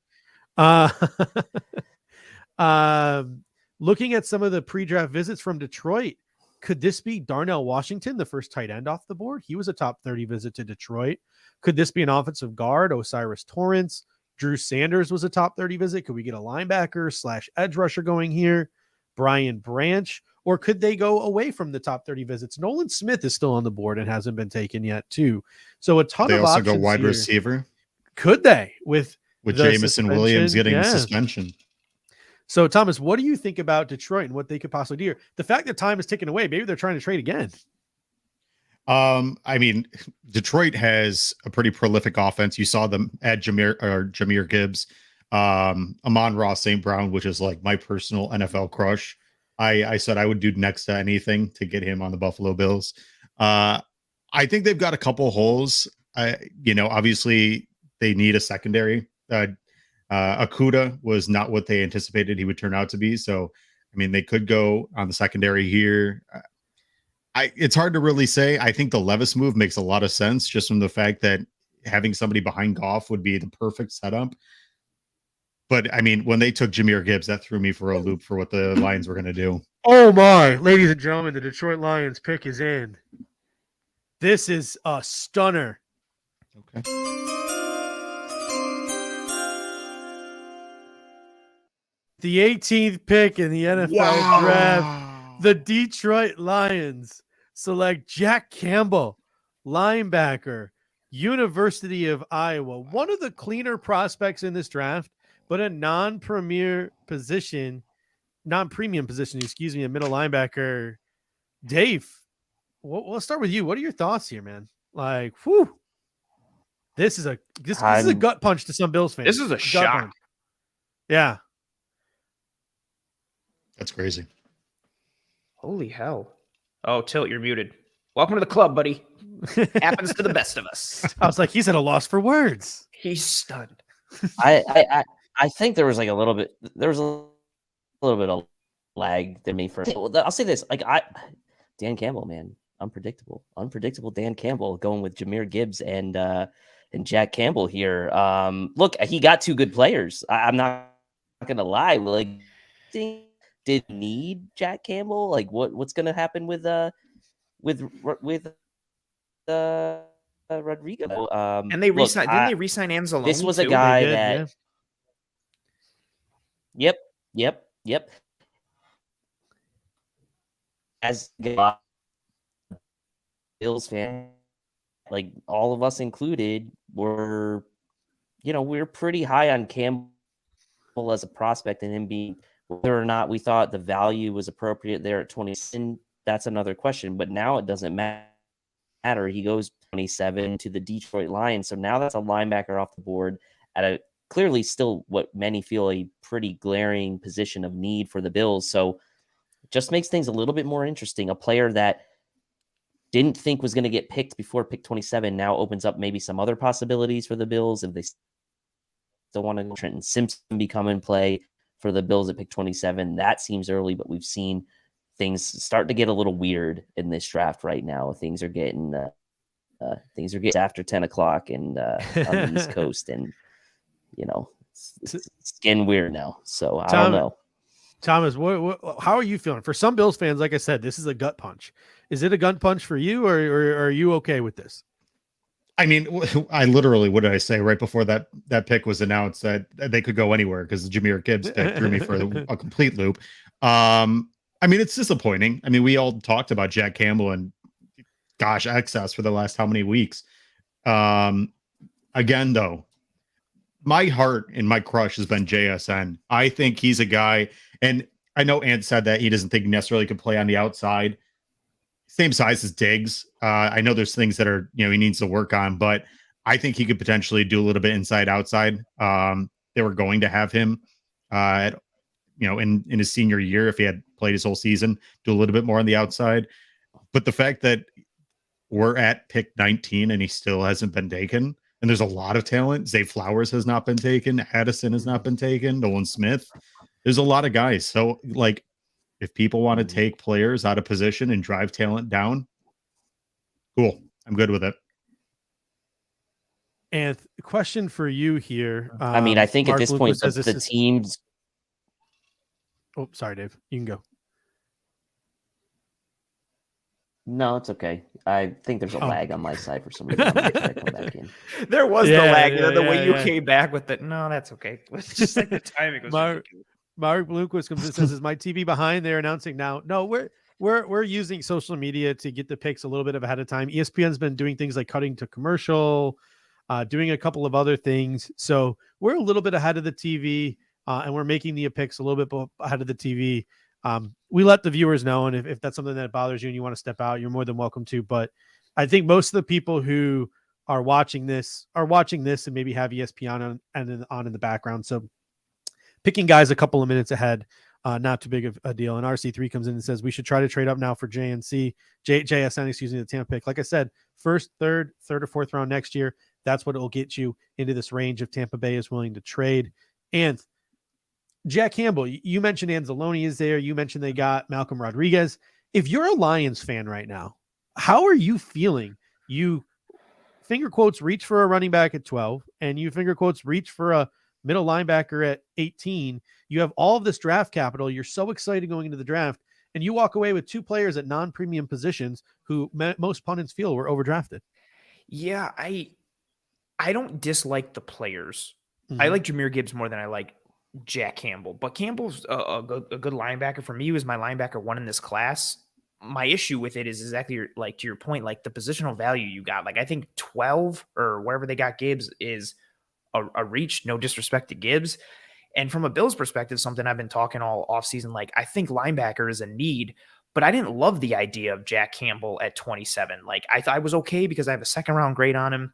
Looking at some of the pre-draft visits from Detroit, could this be Darnell Washington, the first tight end off the board? He was a top 30 visit to Detroit. Could this be an offensive guard, Osiris Torrence? Drew Sanders was a top 30 visit. Could we get a linebacker / edge rusher going here? Brian Branch? Or could they go away from the top 30 visits? Nolan Smith is still on the board and hasn't been taken yet too. So a ton of options. They also go wide here. Receiver. Could they with Jamison Williams getting a suspension? So, Thomas, what do you think about Detroit and what they could possibly do here? The fact that time is ticking away, maybe they're trying to trade again. I mean, Detroit has a pretty prolific offense. You saw them add Jahmyr Gibbs, Amon-Ra St. Brown, which is like my personal NFL crush. I said I would do next to anything to get him on the Buffalo Bills. I think they've got a couple holes. Obviously they need a secondary Akuda was not what they anticipated he would turn out to be. So, I mean, they could go on the secondary here. It's hard to really say. I think the Levis move makes a lot of sense just from the fact that having somebody behind Goff would be the perfect setup. But I mean, when they took Jahmyr Gibbs, that threw me for a loop for what the Lions were going to do. Oh my, ladies and gentlemen, the Detroit Lions pick is in. This is a stunner. Okay. The 18th pick in the NFL draft, the Detroit Lions select Jack Campbell, linebacker, University of Iowa. One of the cleaner prospects in this draft, but a non-premium position, a middle linebacker. Dave, we'll start with you. What are your thoughts here, man? Like, whew. This is a gut punch to some Bills fans. This is a shock. Punch. Yeah. That's crazy. Holy hell. Oh, Tilt, you're muted. Welcome to the club, buddy. Happens to the best of us. I was like, he's at a loss for words. He's stunned. I think there was like a little bit of lag to me for. I'll say this, Dan Campbell, man, unpredictable Dan Campbell going with Jahmyr Gibbs and Jack Campbell here. Look, he got two good players. I'm not gonna lie. Like, did need Jack Campbell? Like, what's gonna happen with Rodrigo? And they re-signed. Didn't they re-sign Anzalone? This was too? a guy They did, that. yeah. Yep. As Bills fan, like all of us included, we're pretty high on Campbell as a prospect, and him being, whether or not we thought the value was appropriate there at 20, that's another question. But now it doesn't matter. He goes 27 to the Detroit Lions, so now that's a linebacker off the board at a clearly still what many feel a pretty glaring position of need for the Bills. So it just makes things a little bit more interesting. A player that didn't think was going to get picked before pick 27 now opens up maybe some other possibilities for the Bills if they still want to. Trenton Simpson become in play for the Bills at pick 27. That seems early, but we've seen things start to get a little weird in this draft right now. Things are getting after 10 o'clock and on the East Coast, and it's getting weird now. So I don't know. Thomas, how are you feeling? For some Bills fans, like I said, this is a gut punch. Is it a gut punch for you, or are you okay with this? I mean, I literally, what did I say right before that pick was announced, that they could go anywhere, because the Jahmyr Gibbs pick threw me for a complete loop. I mean, it's disappointing. I mean, we all talked about Jack Campbell and excess for the last how many weeks. Again, though, my heart and my crush has been JSN. I think he's a guy, and I know Ant said that he doesn't think he necessarily could play on the outside. Same size as Diggs. I know there's things that are, he needs to work on, but I think he could potentially do a little bit inside outside. They were going to have him in his senior year, if he had played his whole season, do a little bit more on the outside. But the fact that we're at pick 19 and he still hasn't been taken, and there's a lot of talent. Zay Flowers has not been taken. Addison has not been taken. Nolan Smith. There's a lot of guys. So, like, if people want to take players out of position and drive talent down, cool. I'm good with it. And question for you here. I mean, I think Mark at this Lucas point, says the teams. Oh, sorry, Dave. You can go. No, it's okay. I think there's a lag on my side for some reason. I'm gonna try to come back in. There was the lag. The way you yeah. came back with it. No, that's okay. It's just like the timing was ridiculous. Mark Bloomquist comes in and says, "Is my TV behind? They're announcing now." No, we're using social media to get the picks a little bit ahead of time. ESPN's been doing things like cutting to commercial, doing a couple of other things. So we're a little bit ahead of the TV, and we're making the picks a little bit ahead of the TV. We let the viewers know, and if that's something that bothers you and you want to step out, you're more than welcome to. But I think most of the people who are watching this and maybe have ESPN on in the background. So picking guys a couple of minutes ahead, not too big of a deal. And RC3 comes in and says we should try to trade up now for JSN, the Tampa pick. Like I said, first, third or fourth round next year. That's what it will get you into this range if Tampa Bay is willing to trade. And Jack Campbell, you mentioned Anzalone is there. You mentioned they got Malcolm Rodriguez. If you're a Lions fan right now, how are you feeling? You finger quotes reach for a running back at 12, and you finger quotes reach for a middle linebacker at 18. You have all of this draft capital. You're so excited going into the draft, and you walk away with two players at non-premium positions who most pundits feel were overdrafted. Yeah, I don't dislike the players. Mm-hmm. I like Jahmyr Gibbs more than I like Jack Campbell, but Campbell's a good linebacker. For me, he was my linebacker one in this class. My issue with it is exactly like to your point, like the positional value you got. Like I think 12 or wherever they got Gibbs is a reach. No disrespect to Gibbs. And from a Bills perspective, something I've been talking all offseason, like I think linebacker is a need, but I didn't love the idea of Jack Campbell at 27. Like I was okay because I have a second round grade on him,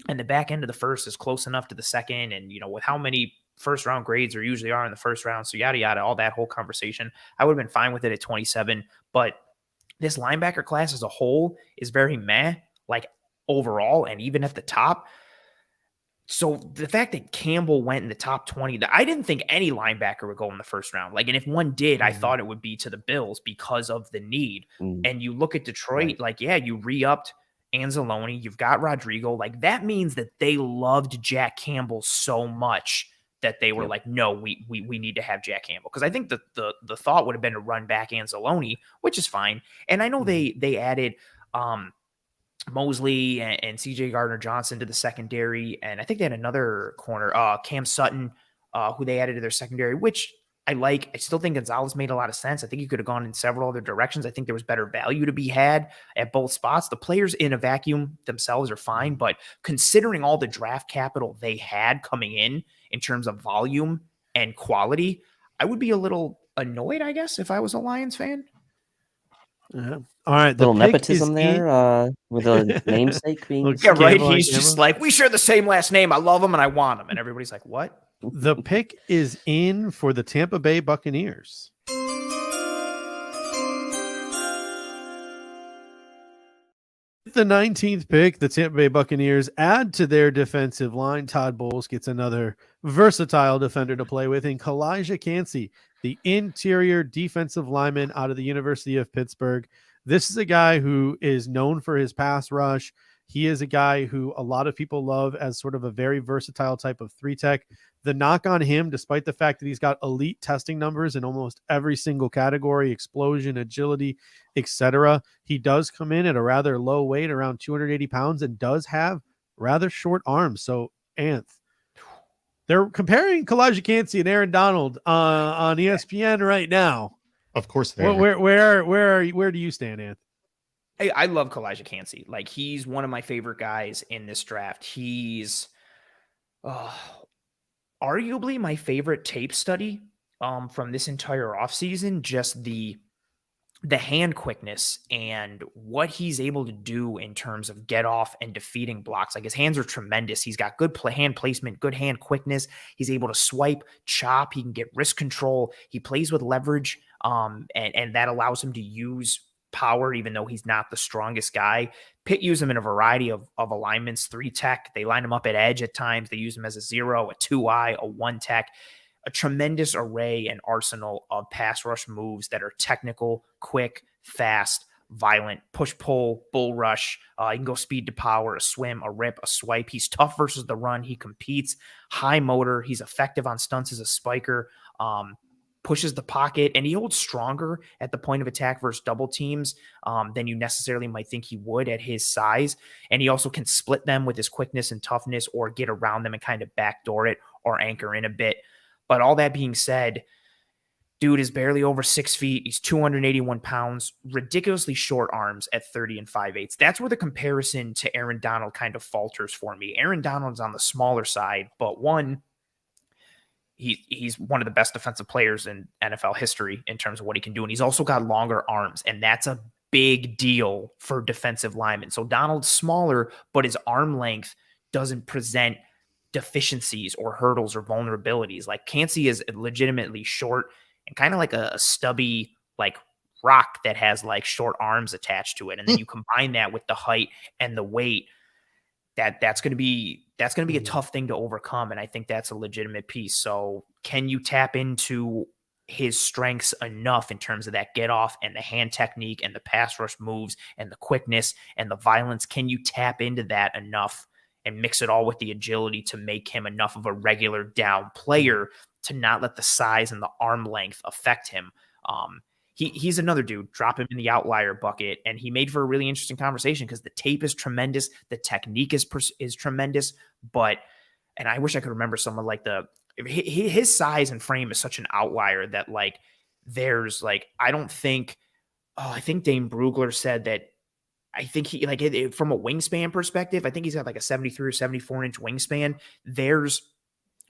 and the back end of the first is close enough to the second. And, with how many first round grades there usually are in the first round, so yada, yada, all that whole conversation, I would have been fine with it at 27. But this linebacker class as a whole is very meh, like overall, and even at the top. So the fact that Campbell went in the top 20, I didn't think any linebacker would go in the first round. Like, and if one did, I thought it would be to the Bills because of the need. And you look at Detroit, like, yeah, you re-upped Anzalone, you've got Rodrigo. Like, that means that they loved Jack Campbell so much that they were like, no, we need to have Jack Campbell. Because I think the thought would have been to run back Anzalone, which is fine. And I know they added Mosley and CJ Gardner-Johnson to the secondary. And I think they had another corner, Cam Sutton, who they added to their secondary, which I like. I still think Gonzalez made a lot of sense. I think he could have gone in several other directions. I think there was better value to be had at both spots. The players in a vacuum themselves are fine, but considering all the draft capital they had coming in terms of volume and quality, I would be a little annoyed, I guess, if I was a Lions fan. All right, little nepotism there with a namesake being. Yeah, right. He's just like, we share the same last name. I love him and I want him, and everybody's like, what? The pick is in for the Tampa Bay Buccaneers. The 19th pick, the Tampa Bay Buccaneers add to their defensive line. Todd Bowles gets another versatile defender to play with in Kalijah Kancey, the interior defensive lineman out of the University of Pittsburgh. This is a guy who is known for his pass rush. He is a guy who a lot of people love as sort of a very versatile type of three tech. The knock on him, despite the fact that he's got elite testing numbers in almost every single category, explosion, agility, etc., he does come in at a rather low weight, around 280 pounds, and does have rather short arms. So, Anth, they're comparing Kalijah Kancey and Aaron Donald on ESPN right now. Of course they are. Where do you stand, Anth? I love Kalijah Kancey. Like, he's one of my favorite guys in this draft. He's arguably my favorite tape study from this entire offseason. Just the hand quickness and what he's able to do in terms of get off and defeating blocks. Like, his hands are tremendous. He's got good hand placement, good hand quickness. He's able to swipe, chop. He can get wrist control. He plays with leverage, and that allows him to use power, even though he's not the strongest guy. Pitt use him in a variety of alignments, 3 tech. They line him up at edge at times. They use him as a 0, a 2-eye, a 1 tech. A tremendous array and arsenal of pass rush moves that are technical, quick, fast, violent, push-pull, bull rush. He can go speed to power, a swim, a rip, a swipe. He's tough versus the run. He competes. High motor. He's effective on stunts as a spiker. Pushes the pocket, and he holds stronger at the point of attack versus double teams than you necessarily might think he would at his size. And he also can split them with his quickness and toughness, or get around them and kind of backdoor it or anchor in a bit. But all that being said, dude is barely over 6 feet. He's 281 pounds, ridiculously short arms at 30 and 5/8. That's where the comparison to Aaron Donald kind of falters for me. Aaron Donald's on the smaller side, but he's one of the best defensive players in NFL history in terms of what he can do. And he's also got longer arms, and that's a big deal for defensive linemen. So Donald's smaller, but his arm length doesn't present deficiencies or hurdles or vulnerabilities. Like, Kancey is legitimately short and kind of like a stubby, like, rock that has like short arms attached to it. And then you combine that with the height and the weight. that's going to be a tough thing to overcome. And I think that's a legitimate piece. So can you tap into his strengths enough in terms of that get off and the hand technique and the pass rush moves and the quickness and the violence? Can you tap into that enough and mix it all with the agility to make him enough of a regular down player to not let the size and the arm length affect him? He's another dude. Drop him in the outlier bucket, and he made for a really interesting conversation because the tape is tremendous, the technique is tremendous, and I wish I could remember someone like his size and frame is such an outlier that like there's like I think Dane Brugler said that I think he like from a wingspan perspective, I think he's got like a 73 or 74 inch wingspan. There's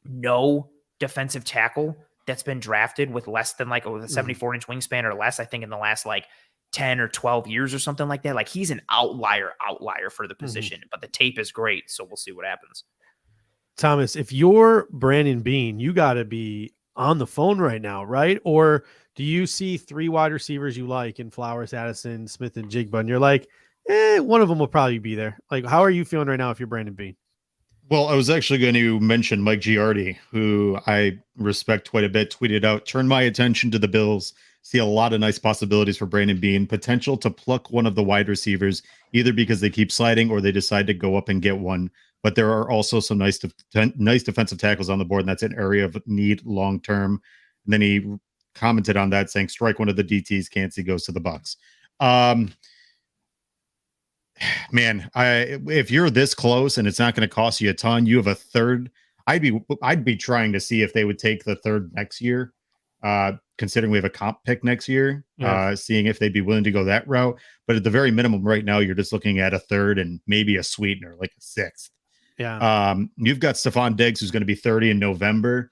no defensive tackle that's been drafted with less than like a 74 inch wingspan or less, I think in the last like 10 or 12 years or something like that. Like he's an outlier for the position, but the tape is great. So we'll see what happens. Thomas, if you're Brandon Beane, you got to be on the phone right now, right? Or do you see three wide receivers you like in Flowers, Addison, Smith, and Jigba, and you're like, one of them will probably be there? Like, how are you feeling right now if you're Brandon Beane? Well, I was actually going to mention Mike Giardi, who I respect quite a bit, tweeted out, turn my attention to the Bills. See a lot of nice possibilities for Brandon Beane, potential to pluck one of the wide receivers, either because they keep sliding or they decide to go up and get one. But there are also some nice defensive tackles on the board, and that's an area of need long-term. And then he commented on that saying, strike one of the DTs, can't see, goes to the Bucks. Man, if you're this close and it's not going to cost you a ton, you have a third. I'd be trying to see if they would take the third next year, considering we have a comp pick next year, seeing if they'd be willing to go that route. But at the very minimum right now, you're just looking at a third and maybe a sweetener, like a sixth. Yeah. You've got Stephon Diggs, who's going to be 30 in November.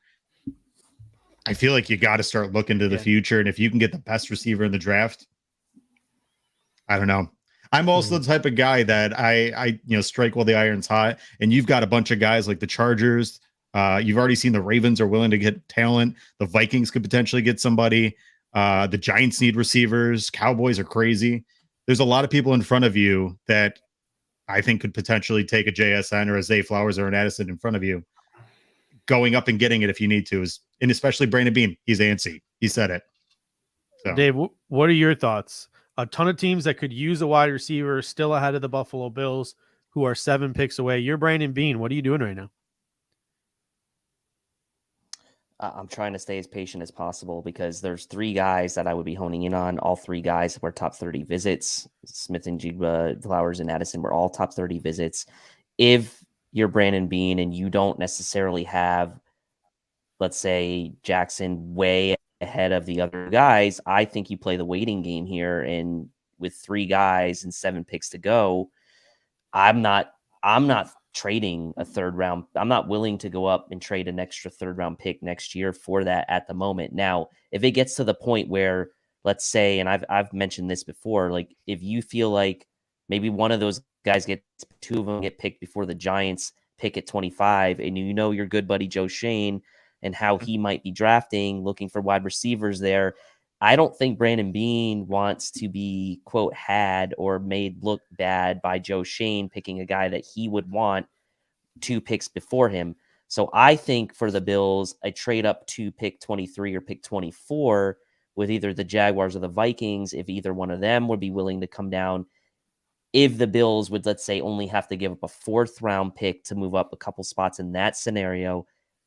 I feel like you got to start looking to the future. And if you can get the best receiver in the draft, I don't know. I'm also the type of guy that I strike while the iron's hot. And you've got a bunch of guys like the Chargers. You've already seen the Ravens are willing to get talent. The Vikings could potentially get somebody. The Giants need receivers. Cowboys are crazy. There's a lot of people in front of you that I think could potentially take a JSN or a Zay Flowers or an Addison in front of you. Going up and getting it if you need to and especially Brandon Beane. He's antsy. He said it. So. Dave, what are your thoughts? A ton of teams that could use a wide receiver still ahead of the Buffalo Bills, who are 7 picks away. You're Brandon Beane. What are you doing right now? I'm trying to stay as patient as possible because there's 3 guys that I would be honing in on. All 3 guys were top 30 visits. Smith and Jigba, Flowers, and Addison were all top 30 visits. If you're Brandon Beane and you don't necessarily have, let's say, Jackson way ahead of the other guys, I think you play the waiting game here. And with 3 guys and 7 picks to go, I'm not trading a third round. I'm not willing to go up and trade an extra third round pick next year for that at the moment. Now, if it gets to the point where, let's say, and I've mentioned this before, like if you feel like maybe one of those guys 2 of them get picked before the Giants pick at 25, and you know your good buddy Joe Shane and how he might be drafting, looking for wide receivers there. I don't think Brandon Beane wants to be, quote, had or made look bad by Joe Shane picking a guy that he would want 2 picks before him. So I think for the Bills, I trade up to pick 23 or pick 24 with either the Jaguars or the Vikings, if either one of them would be willing to come down. If the Bills would, let's say, only have to give up a 4th round pick to move up a couple spots in that scenario,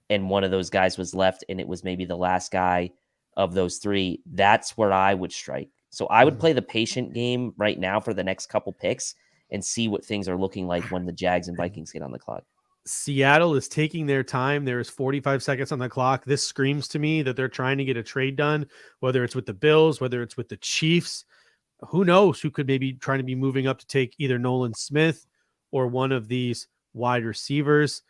and one of those guys was left and it was maybe the last guy of those 3, that's where I would strike. So I would play the patient game right now for the next couple picks and see what things are looking like when the Jags and Vikings get on the clock. Seattle is taking their time. There is 45 seconds on the clock. This screams to me that they're trying to get a trade done, whether it's with the Bills, whether it's with the Chiefs. Who knows who could maybe trying to be moving up to take either Nolan Smith or one of these wide receivers.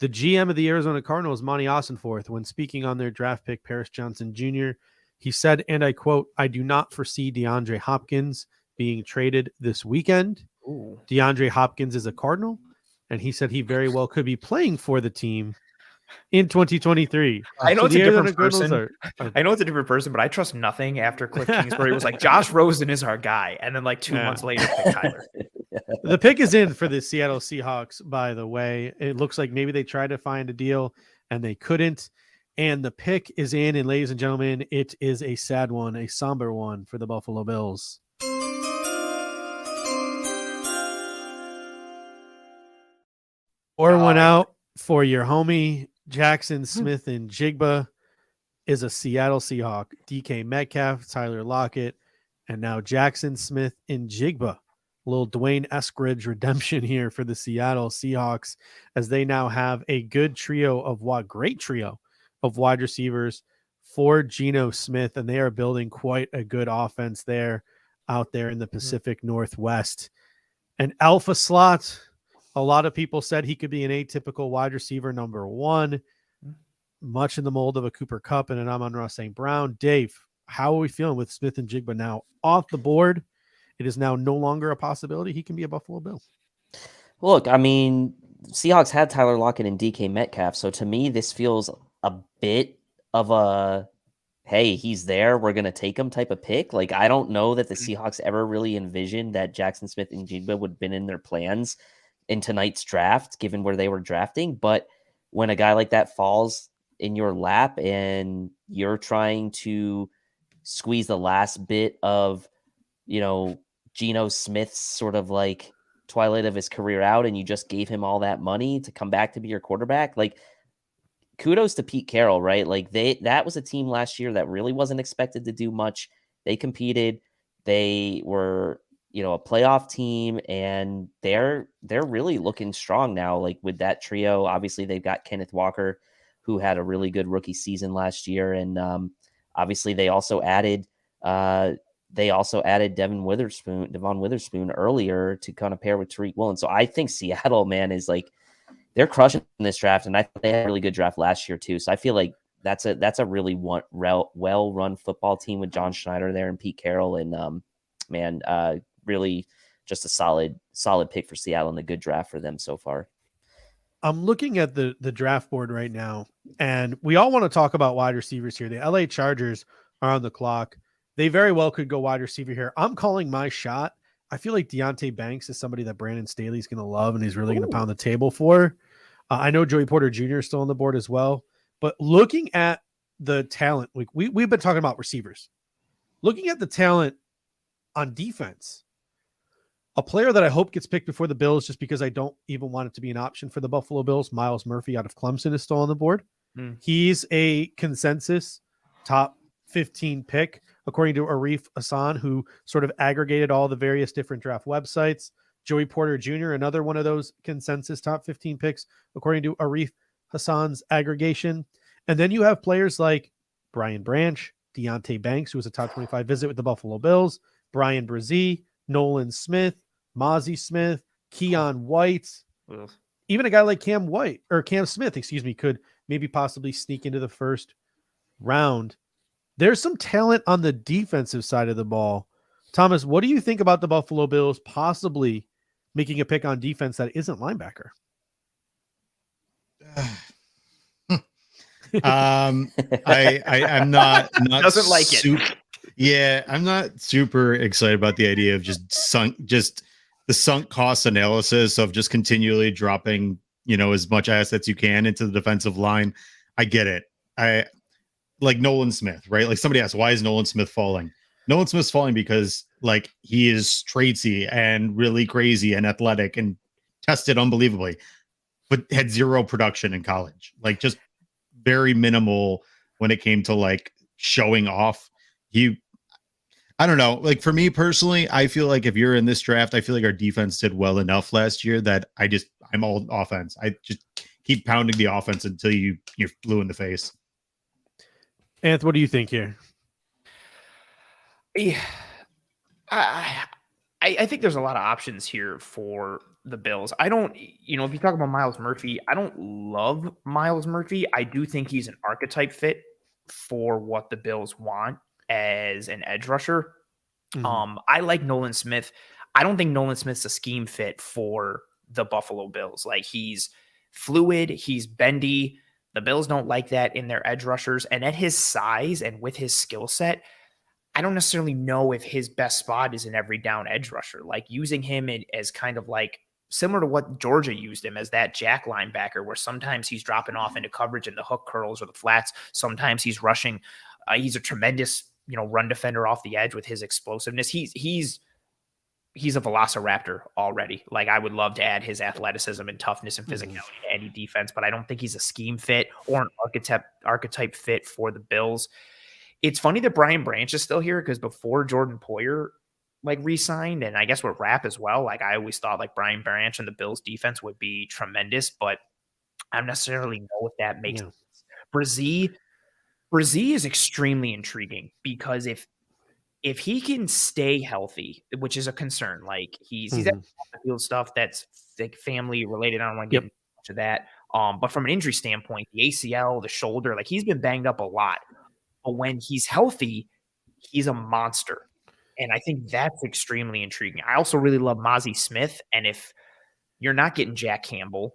The GM of the Arizona Cardinals, Monty Ossenforth, when speaking on their draft pick, Paris Johnson Jr., he said, and I quote, "I do not foresee DeAndre Hopkins being traded this weekend." Ooh. DeAndre Hopkins is a Cardinal, and he said he very well could be playing for the team in 2023. I know it's a different person. I know it's a different person, but I trust nothing after Cliff Kingsbury was like, Josh Rosen is our guy. And then like 2 months later, pick Tyler. The pick is in for the Seattle Seahawks, by the way. It looks like maybe they tried to find a deal and they couldn't. And the pick is in. And ladies and gentlemen, it is a sad one, a somber one for the Buffalo Bills. Or one out for your homie, Jackson Smith and Jigba is a Seattle Seahawk. DK Metcalf, Tyler Lockett, and now Jackson Smith and Jigba. A little Dwayne Eskridge redemption here for the Seattle Seahawks as they now have a good great trio of wide receivers for Geno Smith, and they are building quite a good offense there out there in the Pacific Northwest. An alpha slot. A lot of people said he could be an atypical wide receiver number one, much in the mold of a Cooper Kupp and an Amon-Ra St. Brown. Dave, how are we feeling with Smith and Jigba now off the board? It is now no longer a possibility he can be a Buffalo Bill. Look, I mean, Seahawks had Tyler Lockett and DK Metcalf, so to me, this feels a bit of a, hey, he's there, we're going to take him type of pick. Like, I don't know that the Seahawks ever really envisioned that Jackson Smith and Jigba would have been in their plans in tonight's draft, given where they were drafting. But when a guy like that falls in your lap and you're trying to squeeze the last bit of, Geno Smith's sort of like twilight of his career out, and you just gave him all that money to come back to be your quarterback, like, kudos to Pete Carroll, right? Like, that was a team last year that really wasn't expected to do much. They competed. They were, a playoff team, and they're really looking strong now. Like, with that trio, obviously they've got Kenneth Walker, who had a really good rookie season last year, and obviously they also added Devon Witherspoon earlier to kind of pair with Tariq Woolen. So I think Seattle, man, is like, they're crushing in this draft, and I think they had a really good draft last year too. So I feel like that's a really well-run football team with John Schneider there and Pete Carroll, and really just a solid pick for Seattle and a good draft for them so far. I'm looking at the draft board right now, and we all want to talk about wide receivers here. The LA Chargers are on the clock. They very well could go wide receiver here. I'm calling my shot. I feel like Deonte Banks is somebody that Brandon Staley's going to love, and he's really going to pound the table for. I know Joey Porter Jr. is still on the board as well. But looking at the talent, we've been talking about receivers. Looking at the talent on defense, a player that I hope gets picked before the Bills, just because I don't even want it to be an option for the Buffalo Bills, Miles Murphy out of Clemson is still on the board. He's a consensus top 15 pick, according to Arif Hassan, who sort of aggregated all the various different draft websites. Joey Porter Jr., another one of those consensus top 15 picks, according to Arif Hassan's aggregation. And then you have players like Brian Branch, Deonte Banks, who was a top 25 visit with the Buffalo Bills, Brian Brzee, Nolan Smith, Mozzie Smith, Keon White, even a guy like Cam Smith, could maybe possibly sneak into the first round. There's some talent on the defensive side of the ball. Thomas, what do you think about the Buffalo Bills possibly making a pick on defense that isn't linebacker? I'm not doesn't like it. Yeah, I'm not super excited about the idea of just the sunk cost analysis of just continually dropping, as much assets you can into the defensive line. I get it. I like Nolan Smith, right? Like, somebody asked, why is Nolan Smith falling? Nolan Smith's falling because, like, he is tradesy and really crazy and athletic and tested unbelievably, but had zero production in college. Like, just very minimal when it came to, like, showing off. I don't know. Like, for me personally, I feel like if you're in this draft, I feel like our defense did well enough last year that I'm all offense. I just keep pounding the offense until you're blue in the face. Anth, what do you think here? Yeah, I think there's a lot of options here for the Bills. I don't, if you talk about Miles Murphy, I don't love Miles Murphy. I do think he's an archetype fit for what the Bills want as an edge rusher. I like Nolan Smith. I don't think Nolan Smith's a scheme fit for the Buffalo Bills. Like, he's fluid, he's bendy. The Bills don't like that in their edge rushers. And at his size and with his skill set, I don't necessarily know if his best spot is an every down edge rusher, like using him as kind of like similar to what Georgia used him as, that jack linebacker, where sometimes he's dropping off into coverage in the hook curls or the flats. Sometimes he's rushing. He's a tremendous, run defender off the edge with his explosiveness. He's a velociraptor already. Like, I would love to add his athleticism and toughness and physicality to any defense, but I don't think he's a scheme fit or an archetype fit for the Bills. It's funny that Brian Branch is still here, because before Jordan Poyer re-signed, and I guess with Rapp as well, like, I always thought like Brian Branch and the Bills defense would be tremendous, but I don't necessarily know if that makes sense. Brzee is extremely intriguing, because if he can stay healthy, which is a concern, like he's at the field stuff that's like family related. I don't want to get into much of that. But from an injury standpoint, the ACL, the shoulder, like he's been banged up a lot. But when he's healthy, he's a monster. And I think that's extremely intriguing. I also really love Mozzie Smith. And if you're not getting Jack Campbell,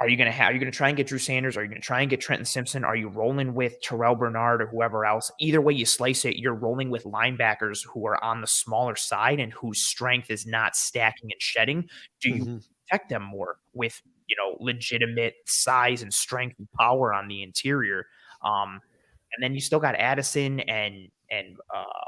are you going to try and get Drew Sanders? Are you going to try and get Trenton Simpson? Are you rolling with Terrell Bernard or whoever else? Either way you slice it, you're rolling with linebackers who are on the smaller side and whose strength is not stacking and shedding. Do you protect them more with, legitimate size and strength and power on the interior? And then you still got Addison and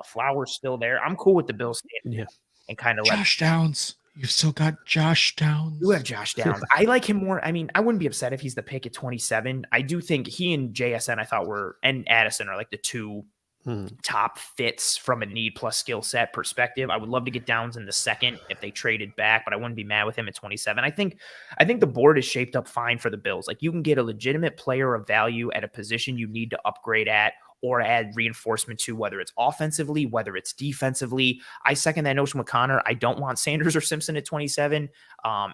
Flowers still there. I'm cool with the Bills standing and kind of Josh Downs. You've still got Josh Downs. You have Josh Downs. I like him more. I mean, I wouldn't be upset if he's the pick at 27. I do think he and JSN, I thought and Addison are like the two top fits from a need plus skill set perspective. I would love to get Downs in the second if they traded back, but I wouldn't be mad with him at 27. I think the board is shaped up fine for the Bills. Like, you can get a legitimate player of value at a position you need to upgrade at or add reinforcement to, whether it's offensively, whether it's defensively. I second that notion with Connor. I don't want Sanders or Simpson at 27.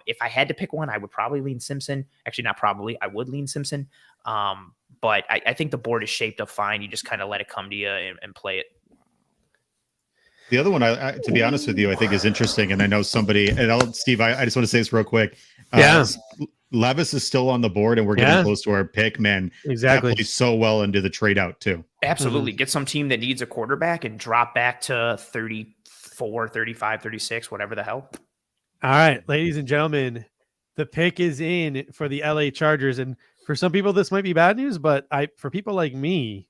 If I had to pick one, I would probably lean Simpson. Actually, not probably. I would lean Simpson. But I think the board is shaped up fine. You just kind of let it come to you and play it. The other one, to be honest with you, I think is interesting. And I know somebody, and Steve, I just want to say this real quick. Levis is still on the board, and we're getting close to our pick, man. Exactly. That plays so well into the trade out too. Absolutely. Get some team that needs a quarterback and drop back to 34, 35, 36, whatever the hell. All right, ladies and gentlemen, the pick is in for the LA Chargers. And for some people, this might be bad news, but for people like me,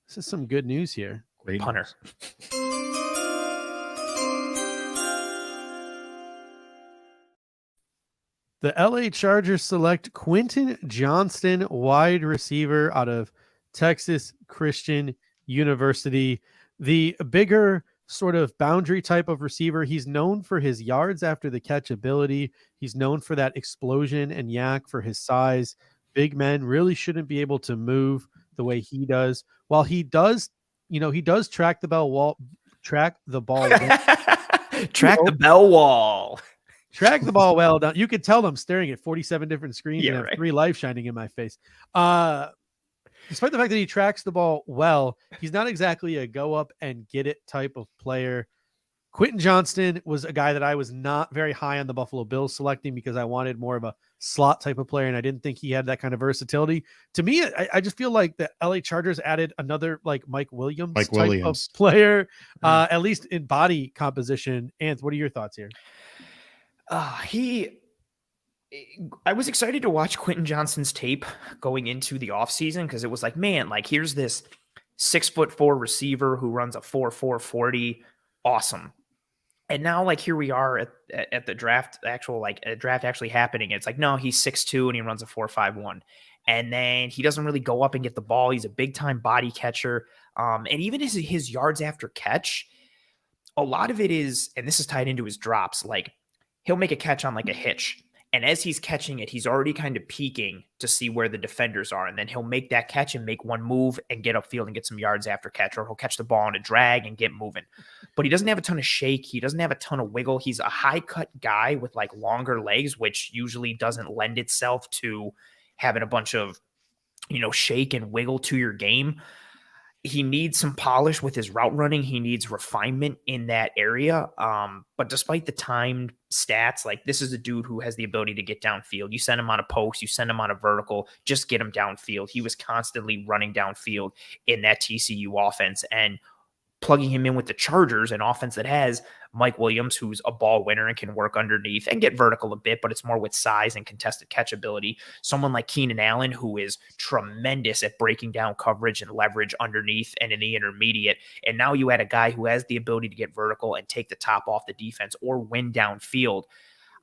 this is some good news here. Great punter. The LA Chargers select Quentin Johnston, wide receiver out of Texas Christian University. The bigger sort of boundary type of receiver. He's known for his yards after the catch ability. He's known for that explosion and yak for his size. Big men really shouldn't be able to move the way he does. While he does, he does track the ball well. Track the bell wall. Track the ball well down. You could tell I'm staring at 47 different screens and have 3 lights shining in my face. Despite the fact that he tracks the ball well, he's not exactly a go up and get it type of player. Quentin Johnston was a guy that I was not very high on the Buffalo Bills selecting because I wanted more of a slot type of player, and I didn't think he had that kind of versatility. To me, I just feel like the LA Chargers added another like Mike Williams type of player, at least in body composition. Anth, what are your thoughts here? I was excited to watch Quentin Johnston's tape going into the offseason because it was like, man, like here's this 6'4" receiver who runs a 4.4 40. Awesome. And now, like, here we are at the draft, draft actually happening. It's like, no, he's 6'2" and he runs a 4.51. And then he doesn't really go up and get the ball. He's a big time body catcher. And even his yards after catch, a lot of it is, and this is tied into his drops, like he'll make a catch on like a hitch. And as he's catching it, he's already kind of peeking to see where the defenders are. And then he'll make that catch and make one move and get upfield and get some yards after catch, or he'll catch the ball on a drag and get moving. But he doesn't have a ton of shake. He doesn't have a ton of wiggle. He's a high cut guy with like longer legs, which usually doesn't lend itself to having a bunch of, shake and wiggle to your game. He needs some polish with his route running. He needs refinement in that area. But despite the timed stats, like this is a dude who has the ability to get downfield. You send him on a post, you send him on a vertical, just get him downfield. He was constantly running downfield in that TCU offense. And plugging him in with the Chargers, an offense that has Mike Williams, who's a ball winner and can work underneath and get vertical a bit, but it's more with size and contested catch ability. Someone like Keenan Allen, who is tremendous at breaking down coverage and leverage underneath and in the intermediate. And now you add a guy who has the ability to get vertical and take the top off the defense or win downfield.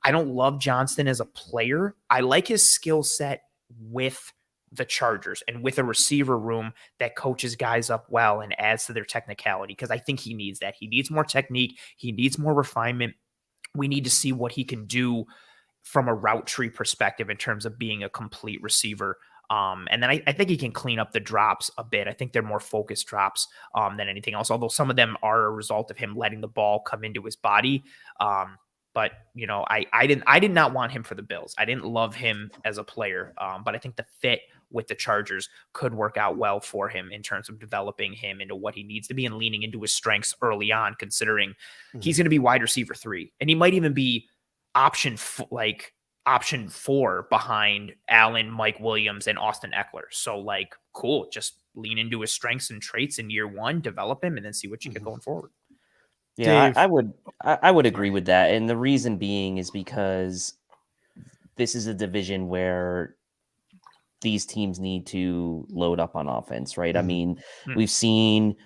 I don't love Johnston as a player. I like his skill set with the Chargers and with a receiver room that coaches guys up well and adds to their technicality, because I think he needs that. He needs more technique. He needs more refinement. We need to see what he can do from a route tree perspective in terms of being a complete receiver. And then I think he can clean up the drops a bit. I think they're more focused drops than anything else, although some of them are a result of him letting the ball come into his body. But, you know, I did not want him for the Bills. I didn't love him as a player, but I think the fit with the Chargers could work out well for him in terms of developing him into what he needs to be and leaning into his strengths early on, considering he's going to be wide receiver 3. And he might even be option 4 behind Allen, Mike Williams, and Austin Eckler. So, like, cool. Just lean into his strengths and traits in year 1, develop him, and then see what you get going forward. Yeah, Dave. I would agree with that. And the reason being is because this is a division where these teams need to load up on offense, right? I mean, we've seen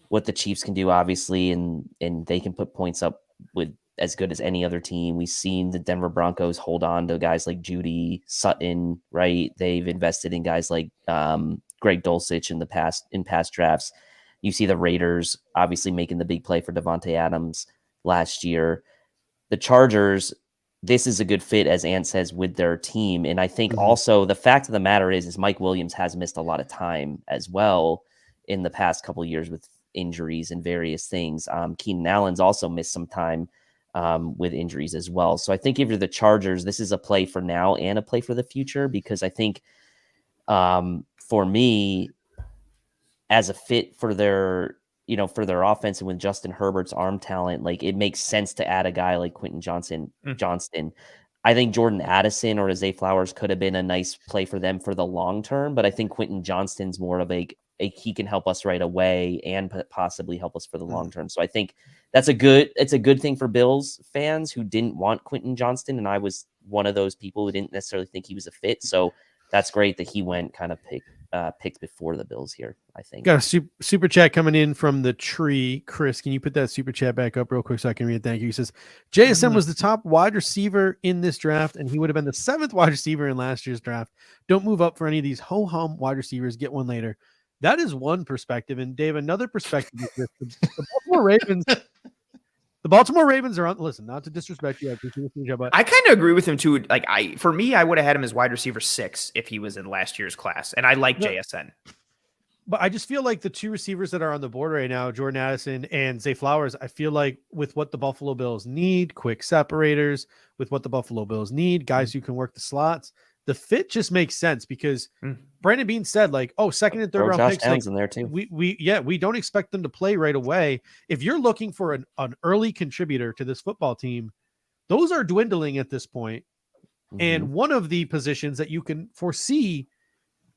what the Chiefs can do, obviously, and they can put points up with as good as any other team. We've seen the Denver Broncos hold on to guys like Judy, Sutton, right? They've invested in guys like Greg Dulcich in past drafts. You see the Raiders obviously making the big play for Devontae Adams last year. The Chargers, this is a good fit, as Ant says, with their team. And I think also the fact of the matter is Mike Williams has missed a lot of time as well in the past couple of years with injuries and various things. Keenan Allen's also missed some time with injuries as well. So I think if you're the Chargers, this is a play for now and a play for the future, because I think for me, as a fit for their offense and with Justin Herbert's arm talent, like, it makes sense to add a guy like Quentin Johnston. I think Jordan Addison or Zay Flowers could have been a nice play for them for the long term, but I think Quentin Johnston's more of a he can help us right away and possibly help us for the long term. So I think it's a good thing for Bills fans who didn't want Quentin Johnston, and I was one of those people who didn't necessarily think he was a fit. So that's great that he went kind of picked before the Bills here, I think. Got a super chat coming in from the tree. Chris, can you put that super chat back up real quick so I can read it? Thank you. He says, JSM was the top wide receiver in this draft, and he would have been the 7th wide receiver in last year's draft. Don't move up for any of these ho-hum wide receivers. Get one later. That is one perspective. And Dave, another perspective is this. The Baltimore Ravens are on. Listen, not to disrespect you, but I kind of agree with him too. Like, for me, I would have had him as wide receiver 6 if he was in last year's class, and I like JSN. But I just feel like the 2 receivers that are on the board right now, Jordan Addison and Zay Flowers, I feel like with what the Buffalo Bills need, quick separators, with what the Buffalo Bills need, guys who can work the slots, the fit just makes sense, because Brandon Beane said, like, second and third round Josh picks, Downs like, in there too. We don't expect them to play right away. If you're looking for an early contributor to this football team, those are dwindling at this point. And one of the positions that you can foresee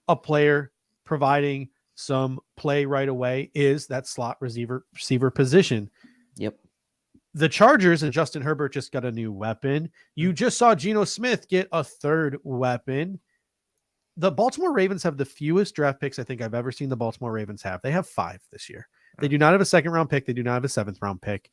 a player providing some play right away is that slot receiver position. Yep. The Chargers and Justin Herbert just got a new weapon. You just saw Geno Smith get a 3rd weapon. The Baltimore Ravens have the fewest draft picks I think I've ever seen the Baltimore Ravens have. They have 5 this year. They do not have a 2nd round pick. They do not have a 7th round pick.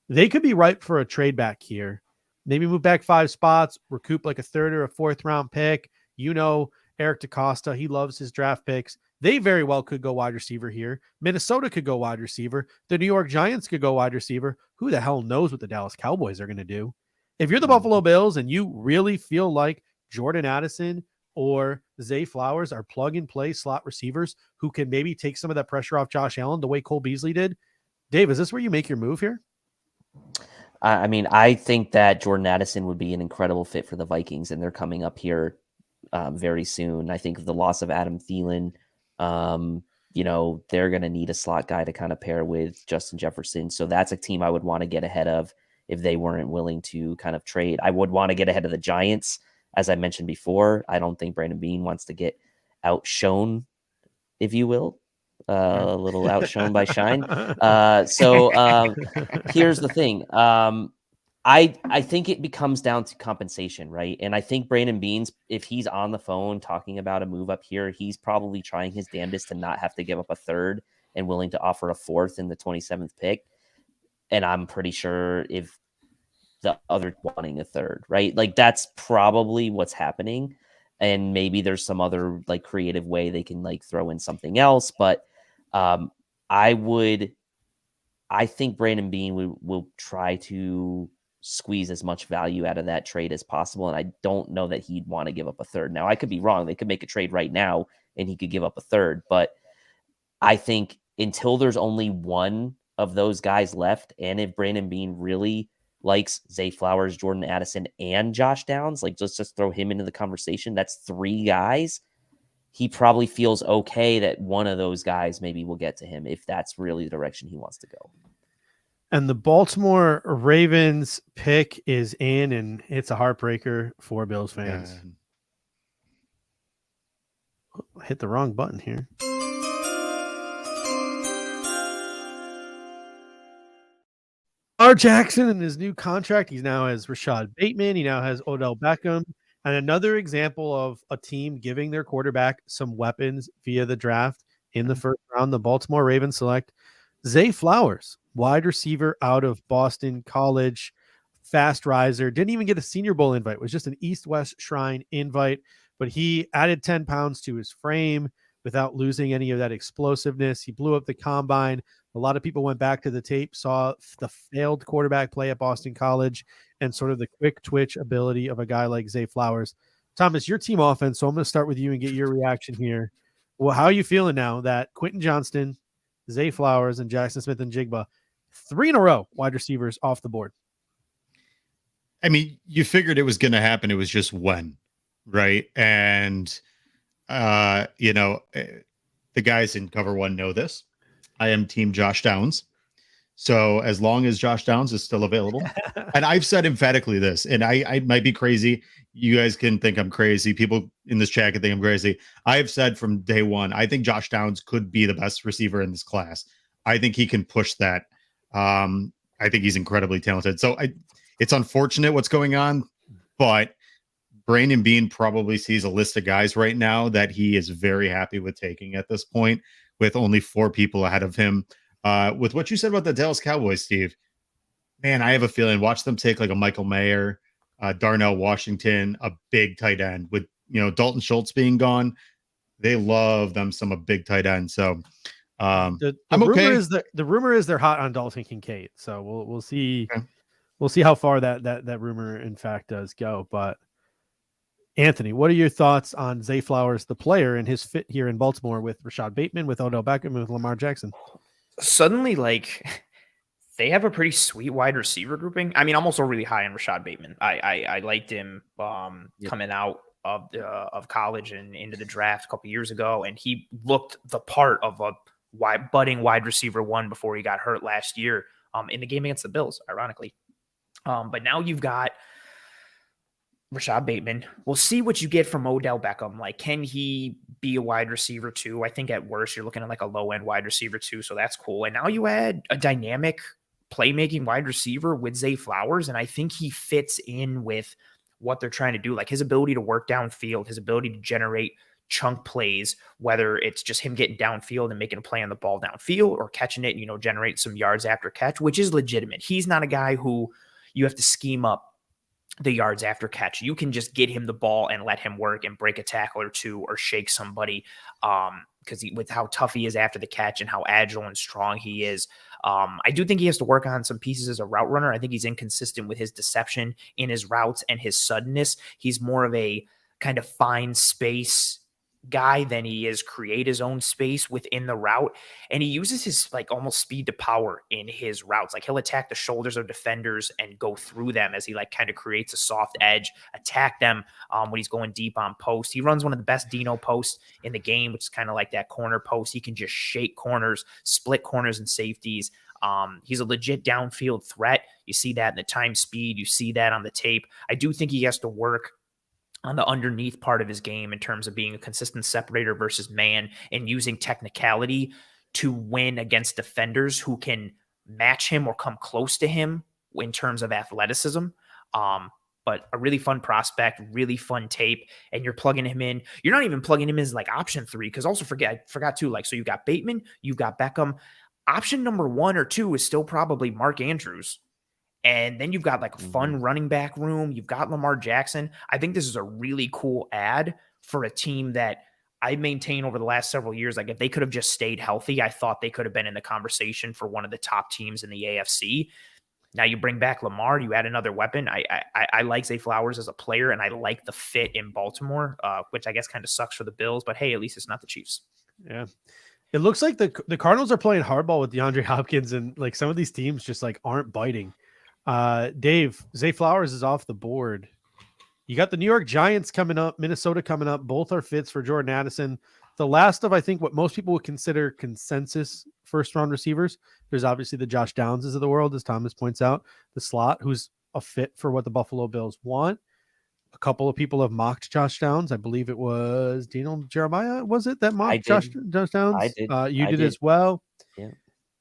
They could be ripe for a trade back here. Maybe move back 5 spots, recoup like a 3rd or a 4th round pick. You know, Eric DeCosta, he loves his draft picks. They very well could go wide receiver here. Minnesota could go wide receiver. The New York Giants could go wide receiver. Who the hell knows what the Dallas Cowboys are going to do? If you're the Buffalo Bills and you really feel like Jordan Addison or Zay Flowers are plug-and-play slot receivers who can maybe take some of that pressure off Josh Allen the way Cole Beasley did, Dave, is this where you make your move here? I mean, I think that Jordan Addison would be an incredible fit for the Vikings, and they're coming up here very soon. I think the loss of Adam Thielen, they're going to need a slot guy to kind of pair with Justin Jefferson. So that's a team I would want to get ahead of if they weren't willing to kind of trade. I would want to get ahead of the Giants. As I mentioned before, I don't think Brandon Beane wants to get outshone, if you will. a little outshone by shine. Here's the thing. I think it becomes down to compensation, right? And I think Brandon Beans, if he's on the phone talking about a move up here, he's probably trying his damnedest to not have to give up a third and willing to offer a fourth in the 27th pick. And I'm pretty sure if the other wanting a third, right? Like that's probably what's happening. And maybe there's some other like creative way they can like throw in something else. But I think Brandon Bean will try to squeeze as much value out of that trade as possible. And I don't know that he'd want to give up a third. Now, I could be wrong. They could make a trade right now and he could give up a third. But I think until there's only one of those guys left, and if Brandon Bean really likes Zay Flowers, Jordan Addison, and Josh Downs, like let's just throw him into the conversation. That's three guys. He probably feels okay that one of those guys maybe will get to him if that's really the direction he wants to go. And the Baltimore Ravens pick is in, and it's a heartbreaker for Bills fans. I hit the wrong button here. Jackson and his new contract. He now has Rashad Bateman. He now has Odell Beckham. And another example of a team giving their quarterback some weapons via the draft in the first round. The Baltimore Ravens select Zay Flowers, wide receiver out of Boston College, fast riser. Didn't even get a Senior Bowl invite. It was just an East-West Shrine invite. But he added 10 pounds to his frame without losing any of that explosiveness. He blew up the combine. A lot of people went back to the tape, saw the failed quarterback play at Boston College and sort of the quick twitch ability of a guy like Zay Flowers. Thomas, your team offense, so I'm going to start with you and get your reaction here. Well, how are you feeling now that Quentin Johnston, Zay Flowers, and Jackson Smith and Jigba, 3 in a row wide receivers off the board? I mean, you figured it was going to happen. It was just when, right? And, the guys in Cover One know this. I am team Josh Downs. So as long as Josh Downs is still available, and I've said emphatically this, and I might be crazy. You guys can think I'm crazy. People in this chat can think I'm crazy. I have said from day one, I think Josh Downs could be the best receiver in this class. I think he can push that. I think he's incredibly talented. So it's unfortunate what's going on, but Brandon Bean probably sees a list of guys right now that he is very happy with taking at this point, with only 4 people ahead of him. With what you said about the Dallas Cowboys, Steve, man, I have a feeling watch them take like a Michael Mayer, Darnell Washington, a big tight end with, Dalton Schultz being gone. They love them some a big tight end. So I'm okay. The rumor is they're hot on Dalton Kincaid. So we'll see. Okay. We'll see how far that rumor in fact does go. But Anthony, what are your thoughts on Zay Flowers, the player, and his fit here in Baltimore with Rashad Bateman, with Odell Beckham, and with Lamar Jackson? Suddenly, they have a pretty sweet wide receiver grouping. I mean, I'm also really high on Rashad Bateman. I liked him coming out of college and into the draft a couple years ago, and he looked the part of a budding wide receiver one before he got hurt last year in the game against the Bills, ironically. But now you've got Rashad Bateman. We'll see what you get from Odell Beckham. Like, can he be a wide receiver too? I think at worst you're looking at like a low end wide receiver too. So that's cool. And now you add a dynamic playmaking wide receiver with Zay Flowers. And I think he fits in with what they're trying to do. Like his ability to work downfield, his ability to generate chunk plays, whether it's just him getting downfield and making a play on the ball downfield or catching it, generate some yards after catch, which is legitimate. He's not a guy who you have to scheme up the yards after catch. You can just get him the ball and let him work and break a tackle or two or shake somebody because with how tough he is after the catch and how agile and strong he is. I do think he has to work on some pieces as a route runner. I think he's inconsistent with his deception in his routes and his suddenness. He's more of a kind of find space guy than he is create his own space within the route. And he uses his like almost speed to power in his routes. Like he'll attack the shoulders of defenders and go through them as he like kind of creates a soft edge, attack them when he's going deep on post. He runs one of the best Dino posts in the game, which is kind of like that corner post. He can just shake corners, split corners and safeties. He's a legit downfield threat. You see that in the time speed. You see that on the tape. I do think he has to work on the underneath part of his game in terms of being a consistent separator versus man and using technicality to win against defenders who can match him or come close to him in terms of athleticism. But a really fun prospect, really fun tape, and you're plugging him in. You're not even plugging him in as like option 3, because also I forgot too, like, so you've got Bateman, you've got Beckham. Option number 1 or 2 is still probably Mark Andrews. And then you've got like a fun running back room. You've got Lamar Jackson. I think this is a really cool ad for a team that I maintain over the last several years. Like, if they could have just stayed healthy, I thought they could have been in the conversation for one of the top teams in the AFC. Now you bring back Lamar, you add another weapon. I like Zay Flowers as a player, and I like the fit in Baltimore, which I guess kind of sucks for the Bills. But hey, at least it's not the Chiefs. Yeah. It looks like the Cardinals are playing hardball with DeAndre Hopkins, and like some of these teams just like aren't biting. Dave, Zay Flowers is off the board. You got the New York Giants coming up, Minnesota coming up. Both are fits for Jordan Addison. The last of, I think, what most people would consider consensus first-round receivers. There's obviously the Josh Downs of the world, as Thomas points out, the slot, who's a fit for what the Buffalo Bills want. A couple of people have mocked Josh Downs. I believe it was Dino Jeremiah, was it, that mocked Josh Downs? I did. You did as well. Yeah.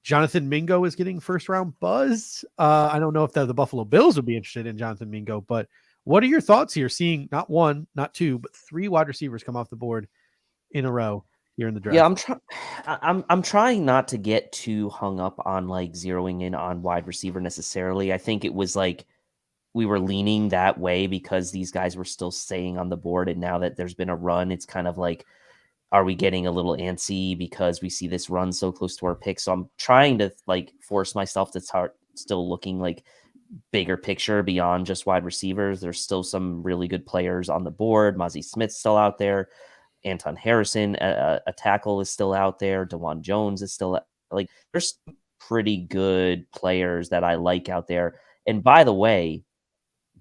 Jonathan Mingo is getting first-round buzz. I don't know if the Buffalo Bills would be interested in Jonathan Mingo, but what are your thoughts here, seeing not 1, not 2, but 3 wide receivers come off the board in a row here in the draft? Yeah, I'm trying not to get too hung up on like zeroing in on wide receiver necessarily. I think it was like we were leaning that way because these guys were still staying on the board, and now that there's been a run, it's kind of like, are we getting a little antsy because we see this run so close to our pick? So I'm trying to like force myself to start still looking like bigger picture beyond just wide receivers. There's still some really good players on the board. Mozzie Smith's still out there. Anton Harrison, a tackle, is still out there. DeJuan Jones is still like, there's pretty good players that I like out there. And by the way,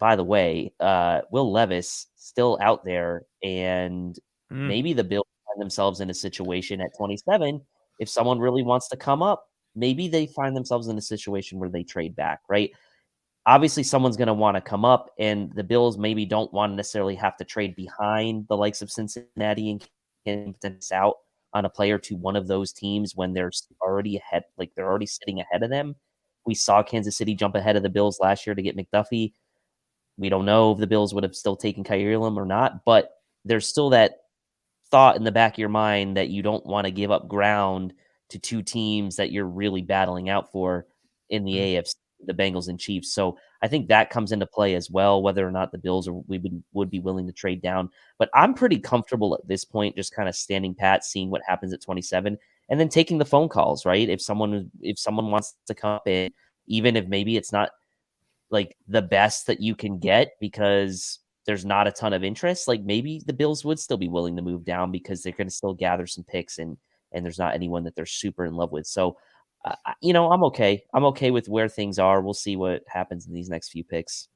Will Levis still out there, and maybe the Bills find themselves in a situation at 27. If someone really wants to come up, maybe they find themselves in a situation where they trade back, right? Obviously, someone's going to want to come up, and the Bills maybe don't want to necessarily have to trade behind the likes of Cincinnati and can miss out on a player to one of those teams when they're already ahead, like they're already sitting ahead of them. We saw Kansas City jump ahead of the Bills last year to get McDuffie. We don't know if the Bills would have still taken Kyrie Elam or not, but there's still that thought in the back of your mind that you don't want to give up ground to 2 teams that you're really battling out for in the AFC, the Bengals and Chiefs. So I think that comes into play as well, whether or not the Bills would be willing to trade down. But I'm pretty comfortable at this point, just kind of standing pat, seeing what happens at 27, and then taking the phone calls, right? If someone wants to come up in, even if maybe it's not like the best that you can get because there's not a ton of interest, like maybe the Bills would still be willing to move down because they're going to still gather some picks, and there's not anyone that they're super in love with. So, I'm okay. I'm okay with where things are. We'll see what happens in these next few picks.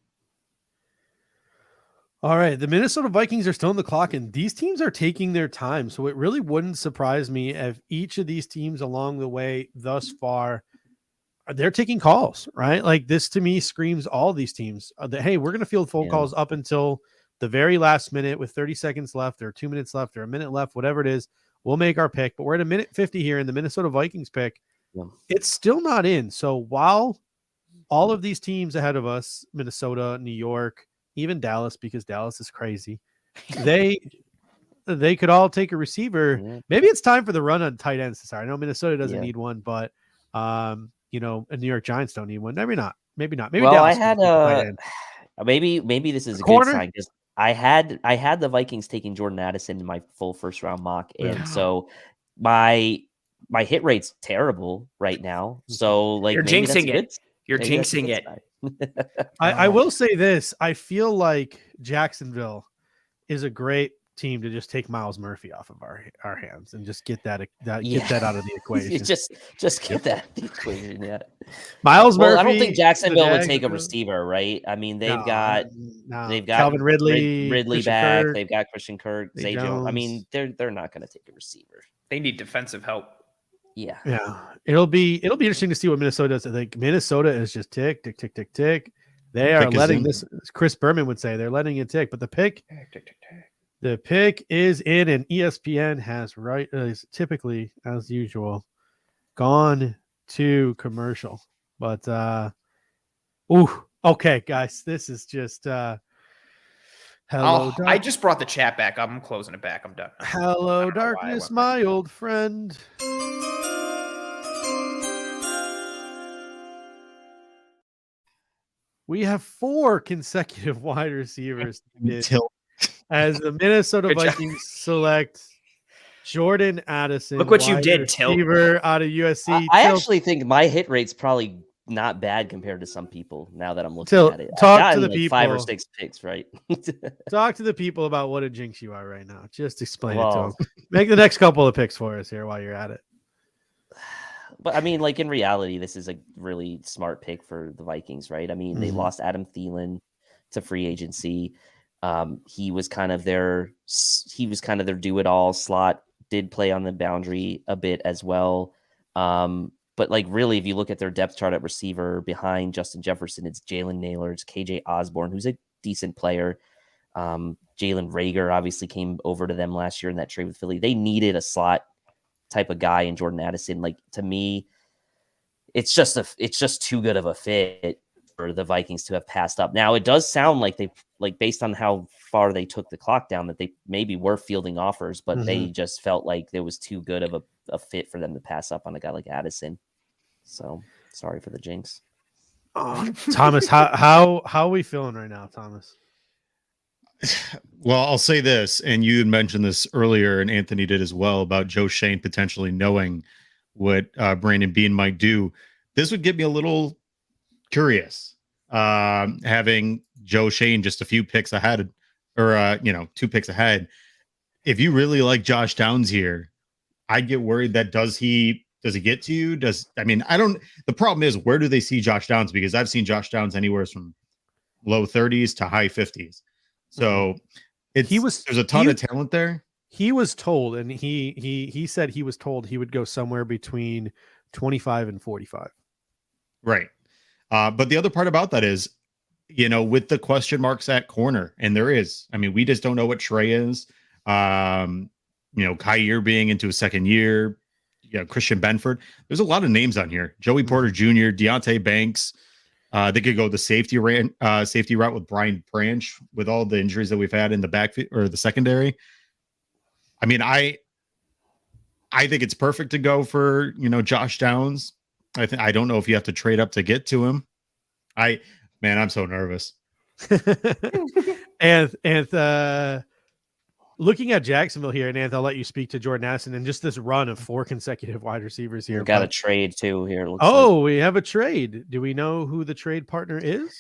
All right. The Minnesota Vikings are still on the clock, and these teams are taking their time. So it really wouldn't surprise me if each of these teams along the way thus far, they're taking calls, right? Like, this to me screams all these teams that, hey, we're going to field phone calls up until the very last minute with 30 seconds left or 2 minutes left or a minute left, whatever it is. We'll make our pick, but we're at a minute 50 here in the Minnesota Vikings pick. Yeah. It's still not in. So while all of these teams ahead of us, Minnesota, New York, even Dallas, because Dallas is crazy, they could all take a receiver. Yeah. Maybe it's time for the run on tight ends to start. I know Minnesota doesn't need one, but and New York Giants don't need one. Maybe not. Maybe well, Dallas I had maybe this is a good sign because I had the Vikings taking Jordan Addison in my full first round mock, and so my hit rate's terrible right now. So like, you're jinxing it. You're jinxing it. I will say this. I feel like Jacksonville is a great team to just take Miles Murphy off of our hands and just get that get that out of the equation. just get that out of the equation. Yeah. Miles Murphy. I don't think Jacksonville would take a receiver, right? I mean, they've got Calvin Ridley back. Kirk, they've got Christian Kirk, Zay Jones. I mean, they're not going to take a receiver. They need defensive help. Yeah. It'll be interesting to see what Minnesota does. I think Minnesota is just tick. They are Pick is letting in. this, Chris Berman would say, they're letting it tick. But the pick is in, and ESPN has typically, as usual, gone to commercial. But okay, guys, this is just hello. I just brought the chat back up. I'm closing it back. I'm done. Hello, darkness, my old friend. We have 4 consecutive wide receivers as the Minnesota Vikings select Jordan Addison. Look what you did, Tilt. Receiver out of USC. I Tilt, actually think my hit rate's probably not bad compared to some people now that I'm looking Tilt, at it. I've talk to gotten the like 5 or people. 6 picks, right? talk to the people about what a jinx you are right now. Just explain it to Well, them. Make the next couple of picks for us here while you're at it. But I mean, like in reality, this is a really smart pick for the Vikings, right? I mean, they lost Adam Thielen to free agency. He was kind of their do it all slot. Did play on the boundary a bit as well. But like really, if you look at their depth chart at receiver behind Justin Jefferson, it's Jalen Naylor, it's KJ Osborne, who's a decent player. Jalen Reagor obviously came over to them last year in that trade with Philly. They needed a slot type of guy in Jordan Addison. Like to me, it's just too good of a fit for the Vikings to have passed up. Now it does sound like they, like based on how far they took the clock down, that they maybe were fielding offers, but they just felt like there was too good of a fit for them to pass up on a guy like Addison. So sorry for the jinx. Oh, Thomas, how are we feeling right now, Thomas? Well, I'll say this, and you had mentioned this earlier, and Anthony did as well, about Joe Shane potentially knowing what Brandon Beane might do. This would get me a little curious, having Joe Shane just a few picks ahead, or 2 picks ahead. If you really like Josh Downs here, I'd get worried that does he get to you? The problem is, where do they see Josh Downs? Because I've seen Josh Downs anywhere from low 30s to high 50s. So there's a ton of talent there. He was told, and he said he was told he would go somewhere between 25 and 45. Right. But the other part about that is, with the question marks at corner, and there is, we just don't know what Trey is. Kyer being into his second year, Christian Benford. There's a lot of names on here. Joey Porter Jr., Deontay Banks. They could go the safety route with Brian Branch with all the injuries that we've had in the backfield or the secondary. I think it's perfect to go for, Josh Downs. I don't know if you have to trade up to get to him. I'm so nervous. and looking at Jacksonville here, and I'll let you speak to Jordan Addison and just this run of 4 consecutive wide receivers here. We've got a trade too here. We have a trade. Do we know who the trade partner is?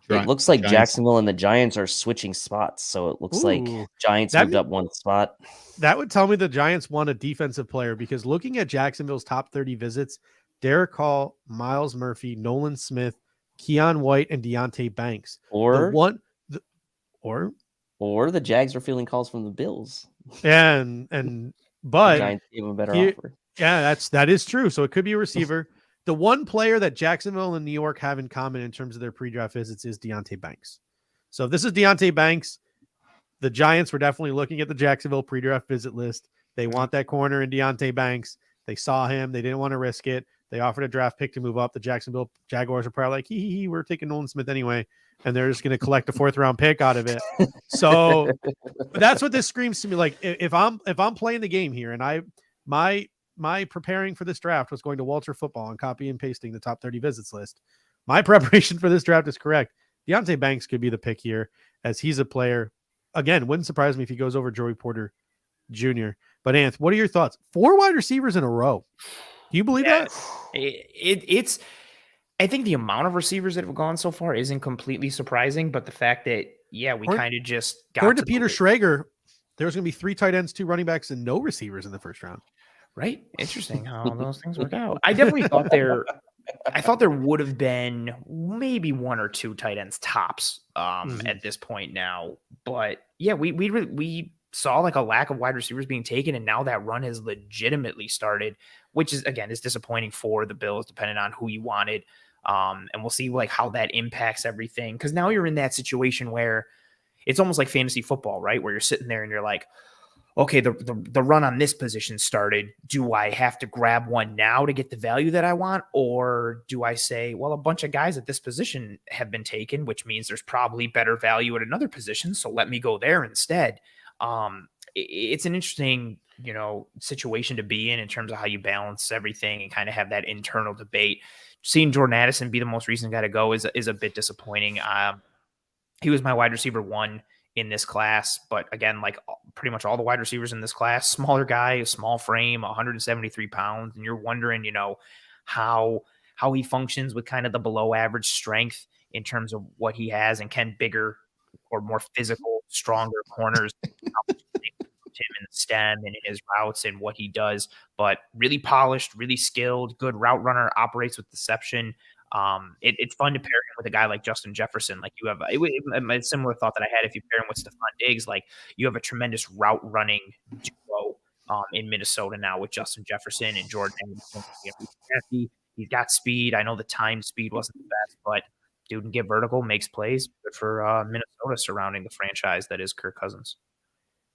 It looks like Giants. Jacksonville and the Giants are switching spots. So it looks like Giants moved up 1 spot. That would tell me the Giants want a defensive player, because looking at Jacksonville's top 30 visits, Derek Hall, Miles Murphy, Nolan Smith, Keon White, and Deontay Banks. Or the Jags are feeling calls from the Bills. But the Giants gave them a better offer. Yeah, that is true. So it could be a receiver. The one player that Jacksonville and New York have in common in terms of their pre-draft visits is Deontay Banks. So if this is Deontay Banks, the Giants were definitely looking at the Jacksonville pre-draft visit list. They want that corner in Deontay Banks. They saw him. They didn't want to risk it. They offered a draft pick to move up. The Jacksonville Jaguars are probably like, we're taking Nolan Smith anyway. And they're just going to collect a 4th round pick out of it. So that's what this screams to me. Like if I'm playing the game here, and my preparing for this draft was going to Walter Football and copy and pasting the top 30 visits list. My preparation for this draft is correct. Deontay Banks could be the pick here, as he's a player. Again, wouldn't surprise me if he goes over Joey Porter Jr. But Anth, what are your thoughts? 4 wide receivers in a row. Do you believe that? It's. I think the amount of receivers that have gone so far isn't completely surprising, but the fact that we kind of just got according to Peter Schrager, there's going to be 3 tight ends, 2 running backs, and no receivers in the first round. Right? Interesting how those things work out. I definitely thought there would have been maybe 1 or 2 tight ends tops at this point now, but we saw like a lack of wide receivers being taken, and now that run has legitimately started, which is, again, is disappointing for the Bills, depending on who you wanted. And we'll see like how that impacts everything. Because now you're in that situation where it's almost like fantasy football, right? Where you're sitting there and you're like, okay, the run on this position started. Do I have to grab one now to get the value that I want? Or do I say, well, a bunch of guys at this position have been taken, which means there's probably better value at another position. So let me go there instead. It's an interesting, situation to be in terms of how you balance everything and kind of have that internal debate. Seeing Jordan Addison be the most recent guy to go is a bit disappointing. He was my wide receiver 1 in this class, but again, like pretty much all the wide receivers in this class, smaller guy, small frame, 173 pounds, and you're wondering, how he functions with kind of the below average strength in terms of what he has, and can bigger or more physical, stronger corners him in the stem and in his routes and what he does, but really polished, really skilled, good route runner, operates with deception. It's fun to pair him with a guy like Justin Jefferson. Like you have a similar thought that I had if you pair him with Stephon Diggs. Like you have a tremendous route running duo in Minnesota now with Justin Jefferson and Jordan Anderson. He's got speed. I know the time speed wasn't the best, but dude can get vertical, makes plays. Good for Minnesota surrounding the franchise that is Kirk Cousins.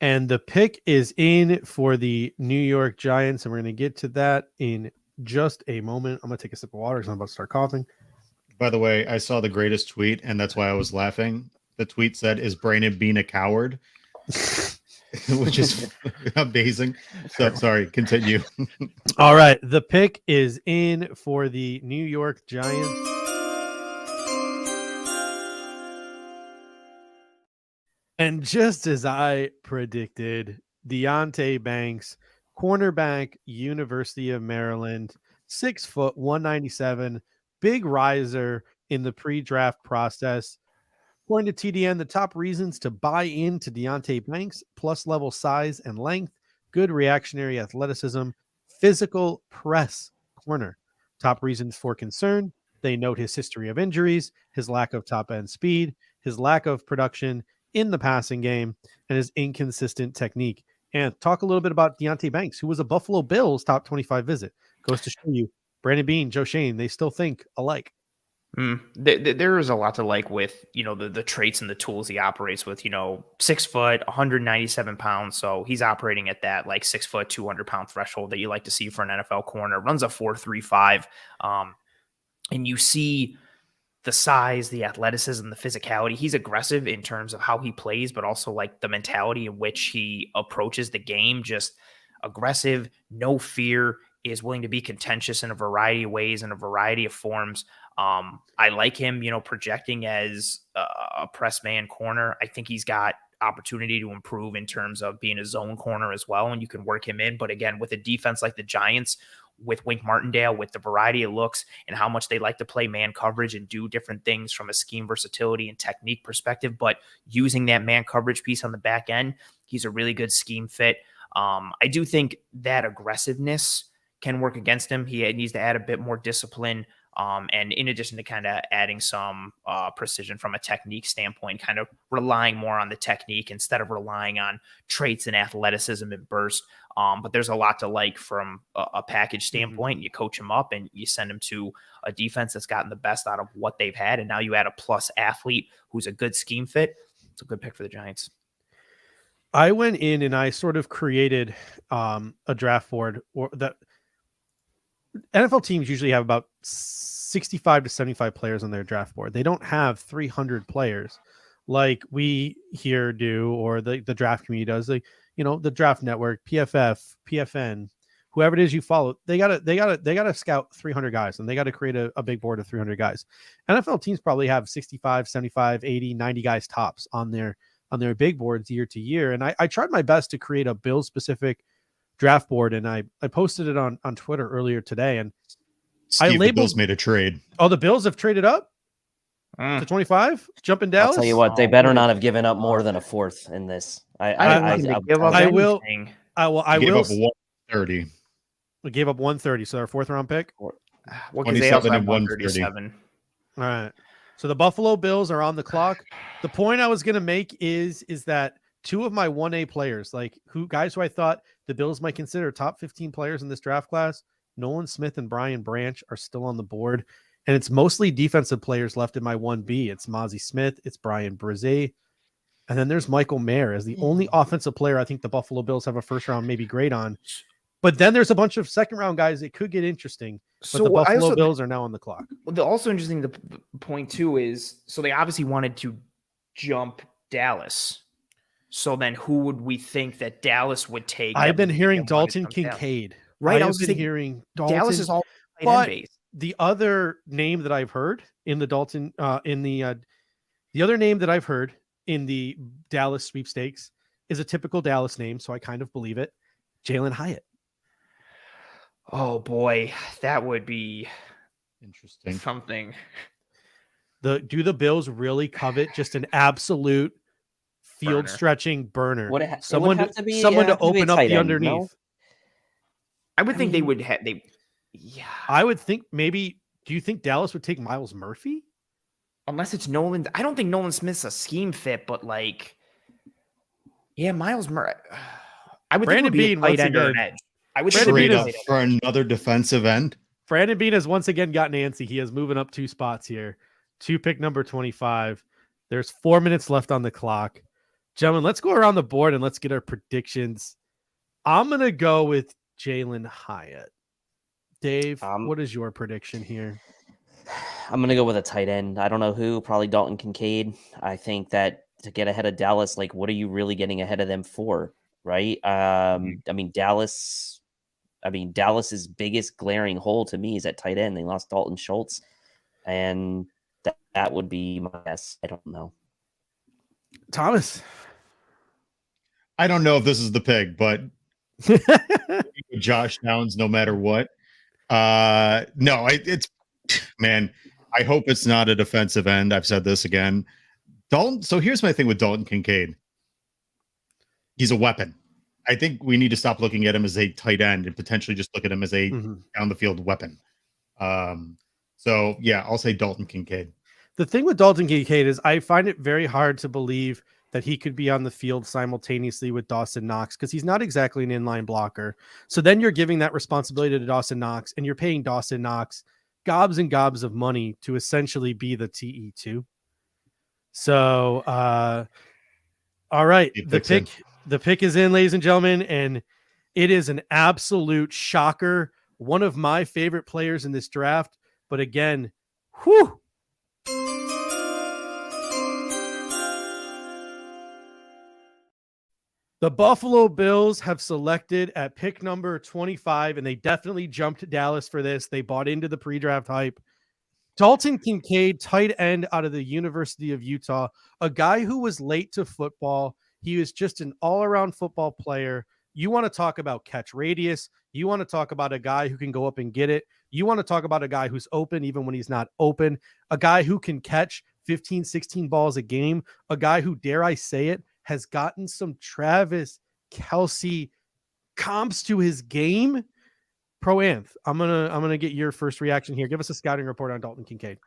And the pick is in for the New York Giants, and we're going to get to that in just a moment. I'm going to take a sip of water because I'm about to start coughing. By the way, I saw the greatest tweet, and that's why I was laughing. The tweet said, "Is Brandon Bean a coward?" Which is amazing. So sorry, continue. All right. The pick is in for the New York Giants. And just as I predicted, Deontay Banks, cornerback, University of Maryland, 6 foot, 197, big riser in the pre-draft process. According to TDN, the top reasons to buy into Deontay Banks: plus level size and length, good reactionary athleticism, physical press corner. Top reasons for concern: they note his history of injuries, his lack of top-end speed, his lack of production in the passing game, and his inconsistent technique. And talk a little bit about Deontay Banks, who was a Buffalo Bills top 25 visit. Goes to show you, Brandon Bean, Joe Shane, they still think alike. There is a lot to like with, the traits and the tools he operates with, 6 foot, 197 pounds. So he's operating at that like 6 foot, 200 pound threshold that you like to see for an NFL corner. Runs a 4.35. And you see the size, the athleticism, the physicality. He's aggressive in terms of how he plays, but also like the mentality in which he approaches the game. Just aggressive, no fear, is willing to be contentious in a variety of ways, in a variety of forms. I like him, projecting as a press man corner. I think he's got opportunity to improve in terms of being a zone corner as well, and you can work him in. But again, with a defense like the Giants, with Wink Martindale, with the variety of looks and how much they like to play man coverage and do different things from a scheme versatility and technique perspective, but using that man coverage piece on the back end, he's a really good scheme fit. I do think that aggressiveness can work against him. He needs to add a bit more discipline. And in addition to kind of adding some precision from a technique standpoint, kind of relying more on the technique instead of relying on traits and athleticism and burst. But there's a lot to like from a package standpoint. You coach him up and you send him to a defense that's gotten the best out of what they've had. And now you add a plus athlete who's a good scheme fit. It's a good pick for the Giants. I went in and I sort of created a draft board, or that NFL teams usually have about 65 to 75 players on their draft board. They don't have 300 players like we here do, or the draft community does. Like, the draft network, PFF, PFN, whoever it is you follow, they gotta scout 300 guys, and they got to create a big board of 300 guys. NFL teams probably have 65, 75, 80, 90 guys tops on their big boards year to year. And I tried my best to create a Bills specific draft board, and I posted it on Twitter earlier today. And Steve, the Bills made a trade. Oh, the Bills have traded up to 25, jumping Dallas. I'll tell you what, they better not have given up more than a fourth in this. I will. I gave up 130. We gave up 130, so our 4th round pick. 27 and 130. All right. So the Buffalo Bills are on the clock. The point I was going to make is that 2 of my 1A players, guys who I thought the Bills might consider top 15 players in this draft class, Nolan Smith and Brian Branch, are still on the board. And it's mostly defensive players left in my 1B. It's Mozzie Smith, it's Brian Brzee, and then there's Michael Mayer as the only offensive player I think the Buffalo Bills have a first round maybe grade on. But then there's a bunch of second round guys. It could get interesting. But the Buffalo Bills are now on the clock. The also interesting point too is, so they obviously wanted to jump Dallas. So then who would we think that Dallas would take? I've been hearing Dalton Kincaid. Right. I've been hearing Dalton. Dallas is all but base. The other name that I've heard in the Dalton, the other name that I've heard in the Dallas sweepstakes is a typical Dallas name. So I kind of believe it. Jalen Hyatt. Oh boy, that would be Interesting. something. Do the Bills really covet just an absolute field stretching burner? Someone to open up the underneath. No? I would think they would have. Yeah, I would think maybe. Do you think Dallas would take Miles Murphy? Unless it's Nolan. I don't think Nolan Smith's a scheme fit, but like, yeah, Miles Murphy. I would Brandon think it would be a tight end or an edge. I would trade up for another defensive end. Brandon Beane has once again got Nancy. He is moving up 2 spots here to pick number 25. There's 4 minutes left on the clock. Gentlemen, let's go around the board and let's get our predictions. I'm going to go with Jalen Hyatt. Dave, what is your prediction here? I'm going to go with a tight end. I don't know who, probably Dalton Kincaid. I think that to get ahead of Dallas, like, what are you really getting ahead of them for? Right. I mean, Dallas's biggest glaring hole to me is at tight end. They lost Dalton Schultz, and that would be my guess. I don't know. Thomas. I don't know if this is the pick, but Josh Downs, no matter what. No, it's man. I hope it's not a defensive end. I've said this again. Dalton. So here's my thing with Dalton Kincaid. He's a weapon. I think we need to stop looking at him as a tight end and potentially just look at him as a down the field weapon. So yeah, I'll say Dalton Kincaid. The thing with Dalton Kincaid is I find it very hard to believe that he could be on the field simultaneously with Dawson Knox because he's not exactly an inline blocker. So then you're giving that responsibility to Dawson Knox and you're paying Dawson Knox gobs and gobs of money to essentially be the TE2. So, all right, the pick is in, ladies and gentlemen, and it is an absolute shocker. One of my favorite players in this draft, but again, whew. The Buffalo Bills have selected at pick number 25, and they definitely jumped Dallas for this. They bought into the pre-draft hype. Dalton Kincaid, tight end out of the University of Utah, a guy who was late to football. He was just an all-around football player. You want to talk about catch radius. You want to talk about a guy who can go up and get it. You want to talk about a guy who's open even when he's not open, a guy who can catch 15, 16 balls a game, a guy who, dare I say it, has gotten some Travis Kelce comps to his game. Pro Anth, I'm gonna get your first reaction here. Give us a scouting report on Dalton Kincaid.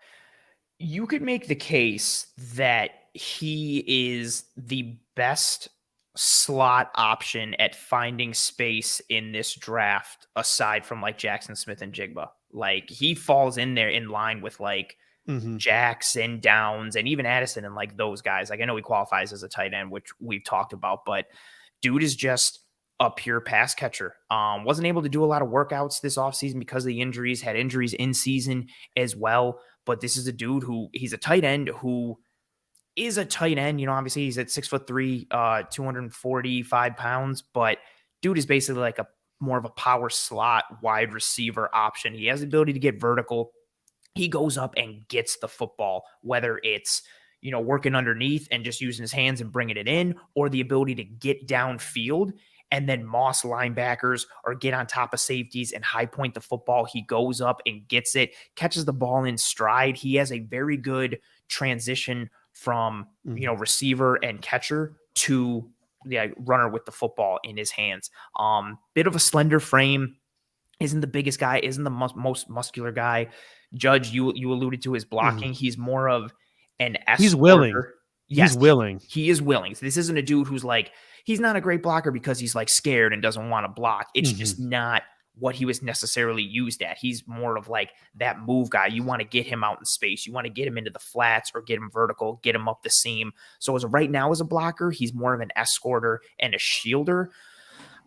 You could make the case that he is the best slot option at finding space in this draft, aside from like Jackson Smith and Jigba. Like he falls in there in line with like Jackson, Downs, and even Addison and like those guys. Like I know he qualifies as a tight end, which we've talked about, but dude is just a pure pass catcher. Wasn't able to do a lot of workouts this offseason because of the injuries, had injuries in season as well. But this is a dude who he's a tight end who is a tight end. You know, obviously he's at 6'3", 245 pounds, but dude is basically like a more of a power slot wide receiver option. He has the ability to get vertical. He goes up and gets the football, whether it's, you know, working underneath and just using his hands and bringing it in, or the ability to get downfield and then moss linebackers or get on top of safeties and high point the football. He goes up and gets it, catches the ball in stride. He has a very good transition from, you know, receiver and catcher to the runner with the football in his hands. Bit of a slender frame, isn't the biggest guy, isn't the most muscular guy. Judge, you alluded to his blocking. He's more of an escorter. He's willing. Yes, he's willing. He is willing. So this isn't a dude who's like, he's not a great blocker because he's like scared and doesn't want to block. It's just not what he was necessarily used at. He's more of like that move guy. You want to get him out in space. You want to get him into the flats or get him vertical, get him up the seam. So as of right now as a blocker, he's more of an escorter and a shielder.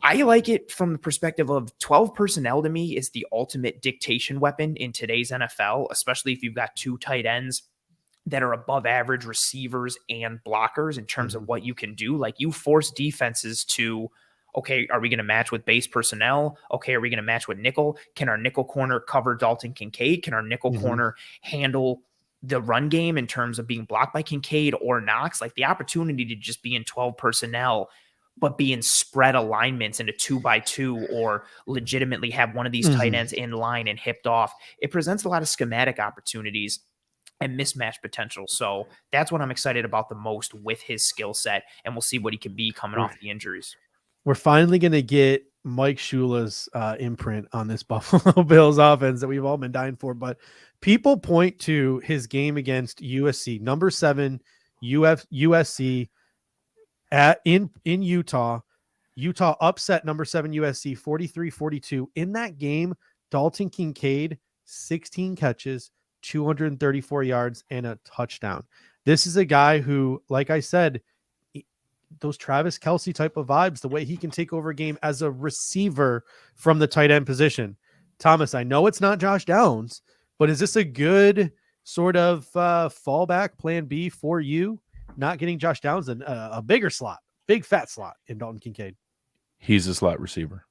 I like it from the perspective of 12 personnel to me is the ultimate dictation weapon in today's NFL, especially if you've got two tight ends that are above average receivers and blockers in terms of what you can do. Like you force defenses to, okay, are we going to match with base personnel? Okay, are we going to match with nickel? Can our nickel corner cover Dalton Kincaid? Can our nickel corner handle the run game in terms of being blocked by Kincaid or Knox? Like the opportunity to just be in 12 personnel, but be in spread alignments into 2x2 or legitimately have one of these tight ends in line and hipped off. It presents a lot of schematic opportunities and mismatch potential. So that's what I'm excited about the most with his skill set. And we'll see what he can be coming off the injuries. We're finally going to get Mike Shula's imprint on this Buffalo Bills offense that we've all been dying for. But people point to his game against USC, number 7 USC in Utah. Utah upset number 7 USC 43-42. In that game, Dalton Kincaid, 16 catches, 234 yards, and a touchdown. This is a guy who, like I said, those Travis Kelce type of vibes, the way he can take over a game as a receiver from the tight end position. Thomas, I know it's not Josh Downs, but is this a good sort of fallback plan B for you? Not getting Josh Downs in a bigger slot, big fat slot in Dalton Kincaid. He's a slot receiver.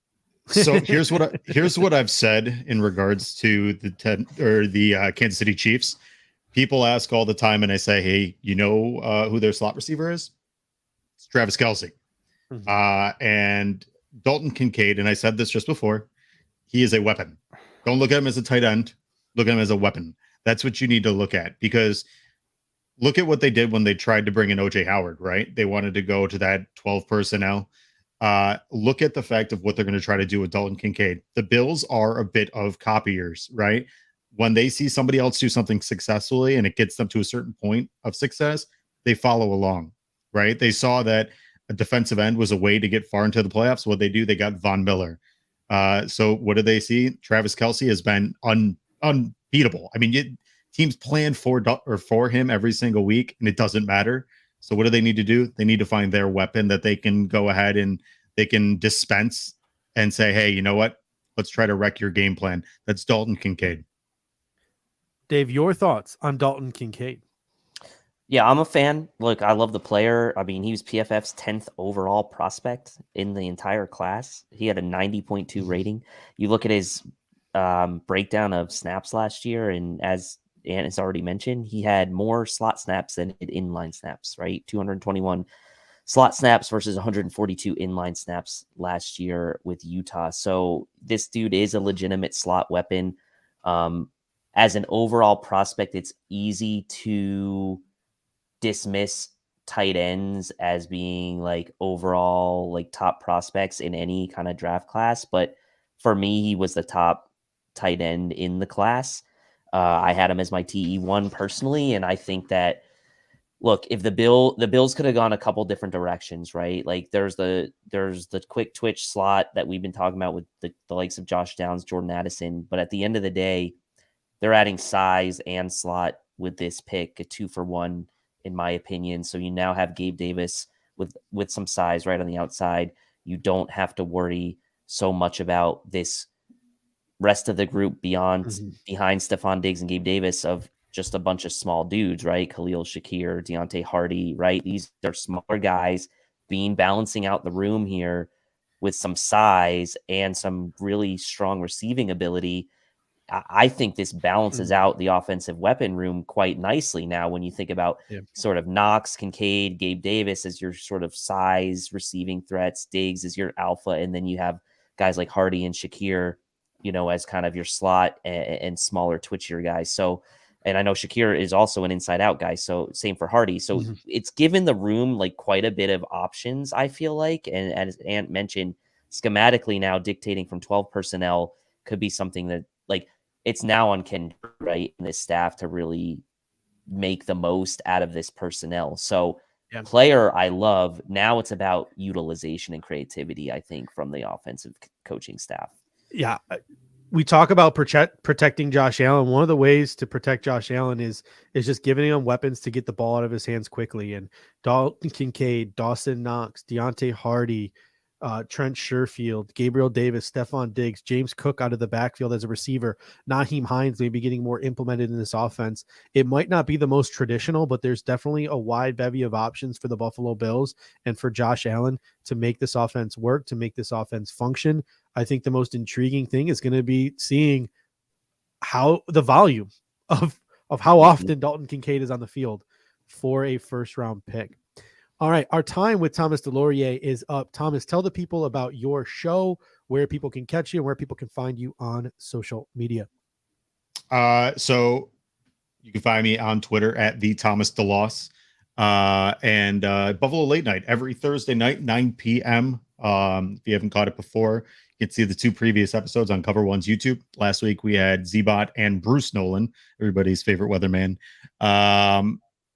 So here's what I've said in regards to the Kansas City Chiefs. People ask all the time, and I say, hey, you know who their slot receiver is? It's Travis Kelce. And Dalton Kincaid, and I said this just before, he is a weapon. Don't look at him as a tight end. Look at him as a weapon. That's what you need to look at, because look at what they did when they tried to bring in OJ Howard, right? They wanted to go to that 12 personnel. Look at the fact of what they're going to try to do with Dalton Kincaid. The Bills are a bit of copiers, right? When they see somebody else do something successfully and it gets them to a certain point of success, they follow along, right? They saw that a defensive end was a way to get far into the playoffs. What they do, they got Von Miller. So what do they see? Travis Kelce has been unbeatable. I mean, teams plan for him every single week, and it doesn't matter. So what do they need to do? They need to find their weapon that they can go ahead and they can dispense and say, hey, you know what? Let's try to wreck your game plan. That's Dalton Kincaid. Dave, your thoughts on Dalton Kincaid? Yeah, I'm a fan. Look, I love the player. I mean, he was PFF's 10th overall prospect in the entire class. He had a 90.2 rating. You look at his breakdown of snaps last year, and as Ant has already mentioned, he had more slot snaps than inline snaps, right? 221 slot snaps versus 142 inline snaps last year with Utah. So this dude is a legitimate slot weapon. As an overall prospect, it's easy to dismiss tight ends as being like overall like top prospects in any kind of draft class. But for me, he was the top tight end in the class. I had him as my TE1 personally, and I think that, look, if the Bills could have gone a couple different directions, right? Like there's the quick twitch slot that we've been talking about with the likes of Josh Downs, Jordan Addison, but at the end of the day, they're adding size and slot with this pick, a 2-for-1 in my opinion. So you now have Gabe Davis with some size right on the outside. You don't have to worry so much about this rest of the group behind Stephon Diggs and Gabe Davis of just a bunch of small dudes, right? Khalil Shakir, Deontay Hardy, right? These are smaller guys balancing out the room here with some size and some really strong receiving ability. I think this balances out the offensive weapon room quite nicely now when you think about sort of Knox, Kincaid, Gabe Davis as your sort of size receiving threats, Diggs as your alpha, and then you have guys like Hardy and Shakir, you know, as kind of your slot and smaller, twitchier guys. So, and I know Shakir is also an inside out guy. So same for Hardy. So it's given the room like quite a bit of options, I feel like. And as Ant mentioned, schematically now dictating from 12 personnel could be something that like it's now on Ken, right, and this staff to really make the most out of this personnel. So player I love. Now it's about utilization and creativity, I think, from the offensive coaching staff. yeah, we talk about protecting Josh Allen. One of the ways to protect Josh Allen is just giving him weapons to get the ball out of his hands quickly. And Dalton Kincaid, Dawson Knox, Deontay Hardy, Trent Sherfield, Gabriel Davis, Stephon Diggs, James Cook out of the backfield as a receiver, Naheem Hines maybe getting more implemented in this offense. It might not be the most traditional, but there's definitely a wide bevy of options for the Buffalo Bills and for Josh Allen to make this offense work, to make this offense function. I think the most intriguing thing is going to be seeing how the volume of how often Dalton Kincaid is on the field for a first round pick. All right, our time with Thomas Delorier is up. Thomas, tell the people about your show, where people can catch you, and where people can find you on social media. So you can find me on Twitter at the Thomas DeLoss, and Buffalo Late Night every Thursday night, 9 p.m. If you haven't caught it before, you can see the 2 previous episodes on Cover One's YouTube. Last week we had Z-Bot and Bruce Nolan, everybody's favorite weatherman.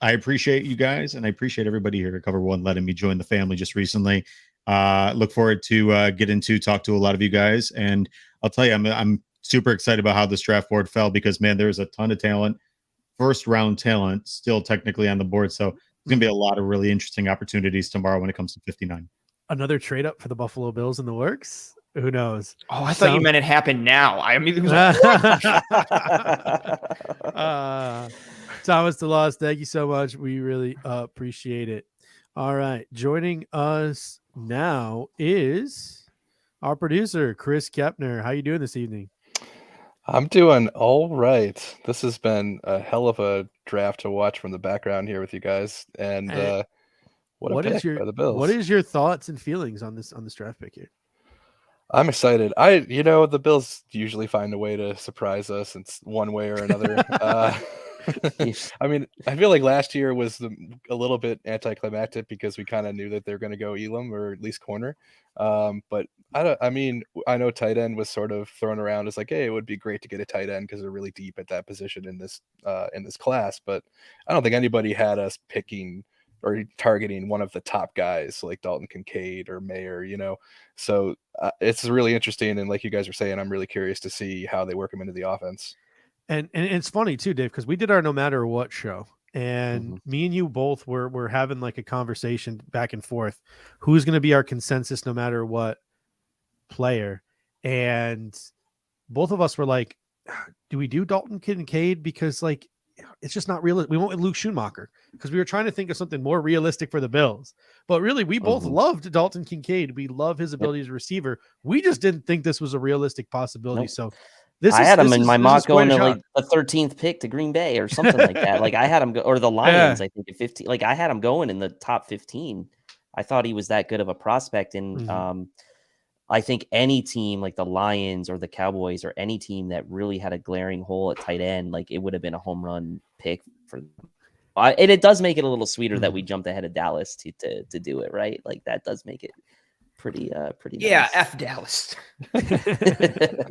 I appreciate you guys, and I appreciate everybody here at Cover One letting me join the family just recently. Look forward to talk to a lot of you guys, and I'll tell you, I'm super excited about how this draft board fell because, man, there's a ton of talent, first round talent still technically on the board. So there's gonna be a lot of really interesting opportunities tomorrow when it comes to 59. Another trade up for the Buffalo Bills in the works. Who knows? Oh, I thought you meant it happened now. I mean, Thomas DeLoss, thank you so much. We really appreciate it. All right. Joining us now is our producer, Chris Kepner. How you doing this evening? I'm doing all right. This has been a hell of a draft to watch from the background here with you guys. And what a pick by the Bills. What is your thoughts and feelings on this draft pick here? I'm excited. The Bills usually find a way to surprise us in one way or another. I mean, I feel like last year was a little bit anticlimactic because we kind of knew that they're going to go Elam or at least corner. But I know tight end was sort of thrown around as like, hey, it would be great to get a tight end because they're really deep at that position in this class. But I don't think anybody had us picking or targeting one of the top guys like Dalton Kincaid or Mayer, So it's really interesting. And like you guys were saying, I'm really curious to see how they work him into the offense. And it's funny too, Dave, because we did our No Matter What show, and me and you both were having like a conversation back and forth. Who's going to be our consensus No Matter What player? And both of us were like, do we do Dalton Kincaid? Because like, it's just not real. We went with Luke Schumacher because we were trying to think of something more realistic for the Bills. But really, we both loved Dalton Kincaid. We love his ability as a receiver. We just didn't think this was a realistic possibility. So I had him in my mock going to like the 13th pick to Green Bay or something like that. Like I had him or the Lions, I think at 15. Like I had him going in the top 15. I thought he was that good of a prospect. And I think any team like the Lions or the Cowboys or any team that really had a glaring hole at tight end, like it would have been a home run pick for them. And it does make it a little sweeter that we jumped ahead of Dallas to do it, right? Like that does make it pretty yeah, nice. F Dallas.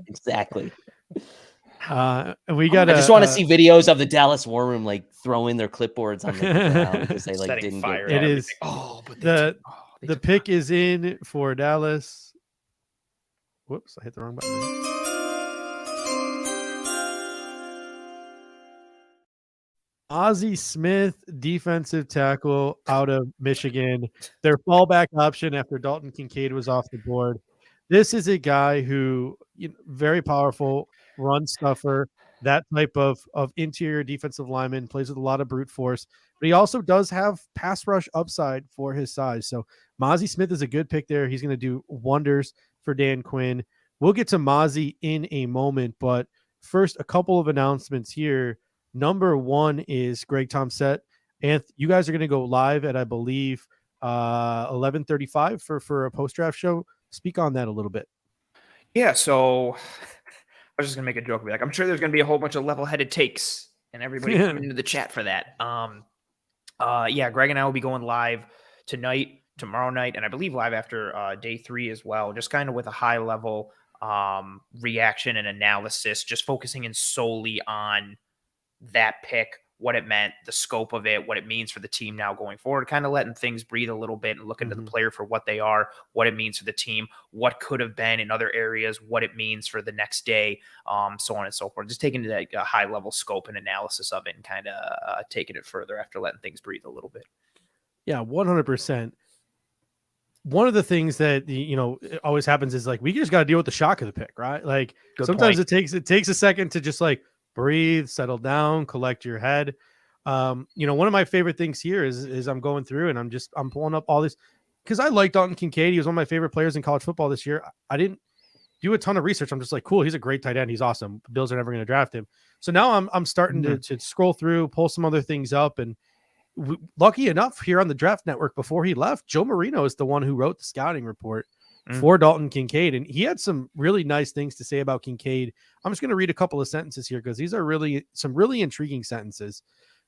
Exactly. And we got. I just want to see videos of the Dallas War Room like throwing their clipboards on the ground because they like didn't get it. Is the pick is in for Dallas. Whoops! I hit the wrong button. Ozzie Smith, defensive tackle out of Michigan, their fallback option after Dalton Kincaid was off the board. This is a guy who, very powerful run stuffer, that type of interior defensive lineman, plays with a lot of brute force, but he also does have pass rush upside for his size. So Ozzie Smith is a good pick there. He's going to do wonders for Dan Quinn. We'll get to Mozzie in a moment, but first, a couple of announcements here. Number one is Greg Tomset. And you guys are going to go live at, I believe, 11:35 for a post-draft show. Speak on that a little bit. Yeah, so I was just going to make a joke. Be like, I'm sure there's going to be a whole bunch of level-headed takes, and everybody coming into the chat for that. Yeah, Greg and I will be going live tonight, tomorrow night, and I believe live after day 3 as well, just kind of with a high-level reaction and analysis, just focusing in solely on that pick what it meant, the scope of it, what it means for the team now going forward, kind of letting things breathe a little bit and look into the player for what they are, what it means for the team, what could have been in other areas, what it means for the next day, so on and so forth. Just taking like a high level scope and analysis of it and kind of taking it further after letting things breathe a little bit. Yeah, 100%. One of the things that it always happens is like we just got to deal with the shock of the pick, right? Like Good sometimes point. it takes a second to just like breathe, settle down, collect your head. One of my favorite things here is I'm going through and I'm pulling up all this because I like Dalton Kincaid. He was one of my favorite players in college football this year. I didn't do a ton of research. I'm just like, cool, he's a great tight end. He's awesome. The Bills are never going to draft him. So now I'm starting to scroll through, pull some other things up, and lucky enough here on the Draft Network before he left, Joe Marino is the one who wrote the scouting report for Dalton Kincaid. And he had some really nice things to say about Kincaid. I'm just going to read a couple of sentences here because these are some really intriguing sentences.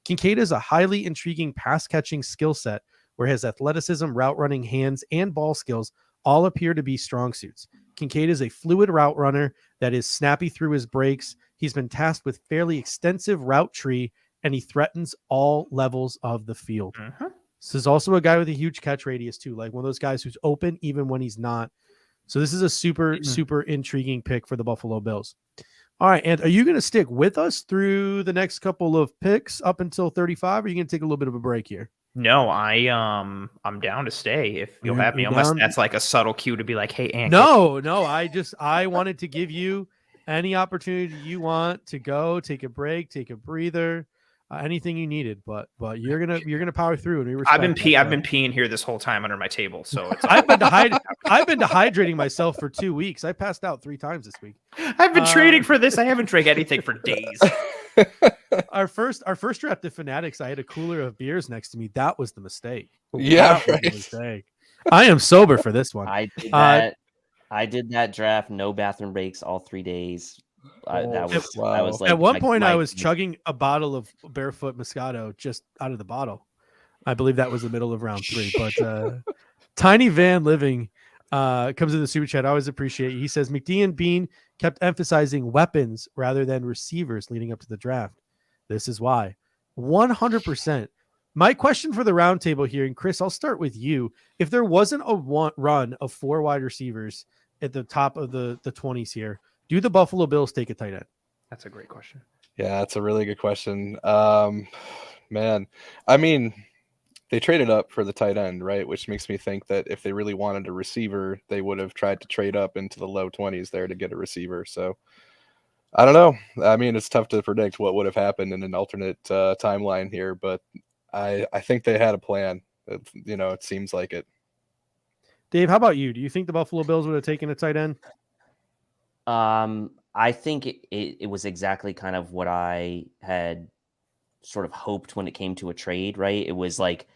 Kincaid is a highly intriguing pass catching skill set where his athleticism, route running, hands, and ball skills all appear to be strong suits. Kincaid is a fluid route runner that is snappy through his breaks. He's been tasked with fairly extensive route tree, and he threatens all levels of the field. This is also a guy with a huge catch radius too, like one of those guys who's open even when he's not. So this is a super intriguing pick for the Buffalo Bills. All right, and are you going to stick with us through the next couple of picks up until 35? Or are you going to take a little bit of a break here? No, I'm down to stay if you'll have me. Unless that's like a subtle cue to be like, hey, Ant. No, I wanted to give you any opportunity you want to go, take a break, take a breather. Anything you needed, but you're gonna power through. And I've been peeing here this whole time under my table, so it's I've been dehydrating myself for 2 weeks. I passed out 3 times this week. I've been training for this. I haven't drank anything for days. Our first draft of Fanatics, I had a cooler of beers next to me. That was the mistake. Yeah, that was the mistake. I am sober for this one. I did that. I did that draft. No bathroom breaks all 3 days. That was like at one point I was chugging a bottle of Barefoot Moscato just out of the bottle. I believe that was the middle of round 3. But Tiny Van Living comes in the super chat. I always appreciate it. He says McD and Bean kept emphasizing weapons rather than receivers leading up to the draft. This is why. 100%. My question for the roundtable here, and Chris, I'll start with you. If there wasn't a run of 4 wide receivers at the top of the 20s here, do the Buffalo Bills take a tight end? That's a great question. Yeah, that's a really good question. Man, I mean, they traded up for the tight end, right? Which makes me think that if they really wanted a receiver, they would have tried to trade up into the low 20s there to get a receiver. So I don't know. I mean, it's tough to predict what would have happened in an alternate timeline here, but I think they had a plan. It seems like it. Dave, how about you? Do you think the Buffalo Bills would have taken a tight end? I think it was exactly kind of what I had sort of hoped when it came to a trade, right? It was like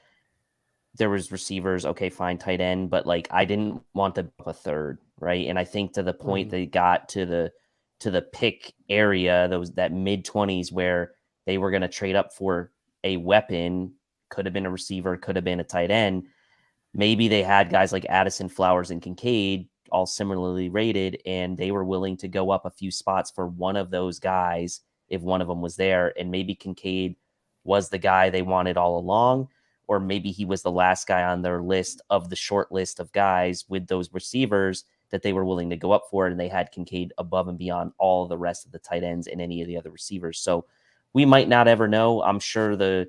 there was receivers, okay, fine, tight end, but like I didn't want to a third, right? And I think to the point they got to the pick area, that mid-20s where they were going to trade up for a weapon, could have been a receiver, could have been a tight end. Maybe they had guys like Addison, Flowers, and Kincaid all similarly rated, and they were willing to go up a few spots for one of those guys if one of them was there. And maybe Kincaid was the guy they wanted all along, or maybe he was the last guy on their list of the short list of guys with those receivers that they were willing to go up for, and they had Kincaid above and beyond all the rest of the tight ends and any of the other receivers. So we might not ever know. I'm sure the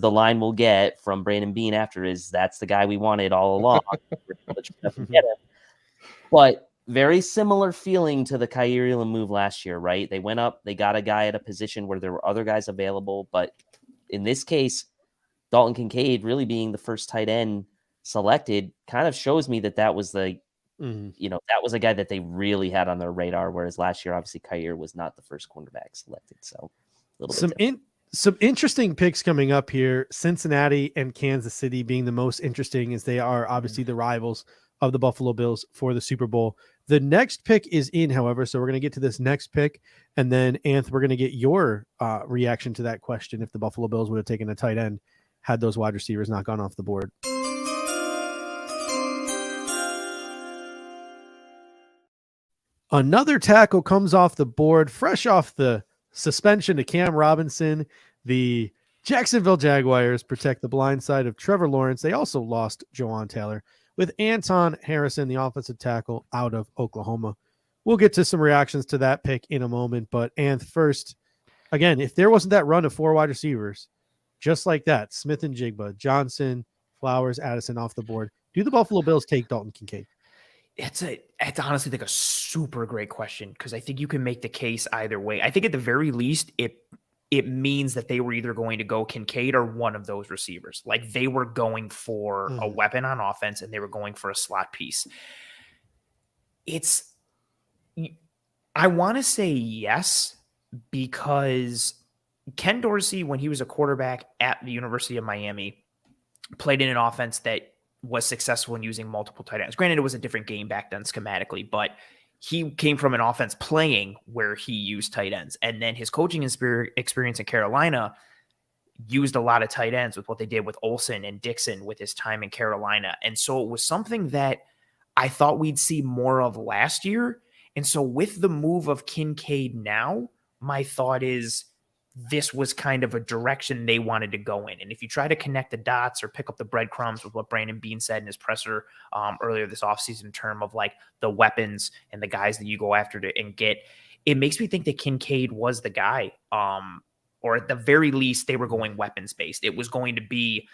line we'll get from Brandon Bean after is that's the guy we wanted all along. Get him. But very similar feeling to the Kaiir Elam move last year, right? They went up, they got a guy at a position where there were other guys available. But in this case, Dalton Kincaid really being the first tight end selected kind of shows me that was that was a guy that they really had on their radar. Whereas last year, obviously, Kaiir was not the first cornerback selected. So a little bit some interesting picks coming up here. Cincinnati and Kansas City being the most interesting, as they are obviously the rivals of the Buffalo Bills for the Super Bowl. The next pick is in, however, so we're going to get to this next pick, and then Anth, we're going to get your reaction to that question. If the Buffalo Bills would have taken a tight end had those wide receivers not gone off the board. Another tackle comes off the board, fresh off the suspension to Cam Robinson. The Jacksonville Jaguars protect the blind side of Trevor Lawrence. They also lost Jawan Taylor with Anton Harrison, the offensive tackle out of Oklahoma. We'll get to some reactions to that pick in a moment. But first, again, if there wasn't that run of 4 wide receivers, just like that, Smith and Jigba, Johnson, Flowers, Addison off the board, do the Buffalo Bills take Dalton Kincaid? It's honestly like a super great question, because I think you can make the case either way. I think at the very least, it means that they were either going to go Kincaid or one of those receivers. Like they were going for a weapon on offense and they were going for a slot piece. I want to say yes, because Ken Dorsey, when he was a quarterback at the University of Miami, played in an offense that was successful in using multiple tight ends. Granted, it was a different game back then schematically, but he came from an offense playing where he used tight ends. And then his coaching experience in Carolina used a lot of tight ends with what they did with Olsen and Dixon with his time in Carolina. And so it was something that I thought we'd see more of last year. And so with the move of Kincaid now, my thought is this was kind of a direction they wanted to go in. And if you try to connect the dots or pick up the breadcrumbs with what Brandon Beane said in his presser earlier this offseason in terms of like the weapons and the guys that you go after and get, it makes me think that Kincaid was the guy. Or at the very least, they were going weapons based. It was going to be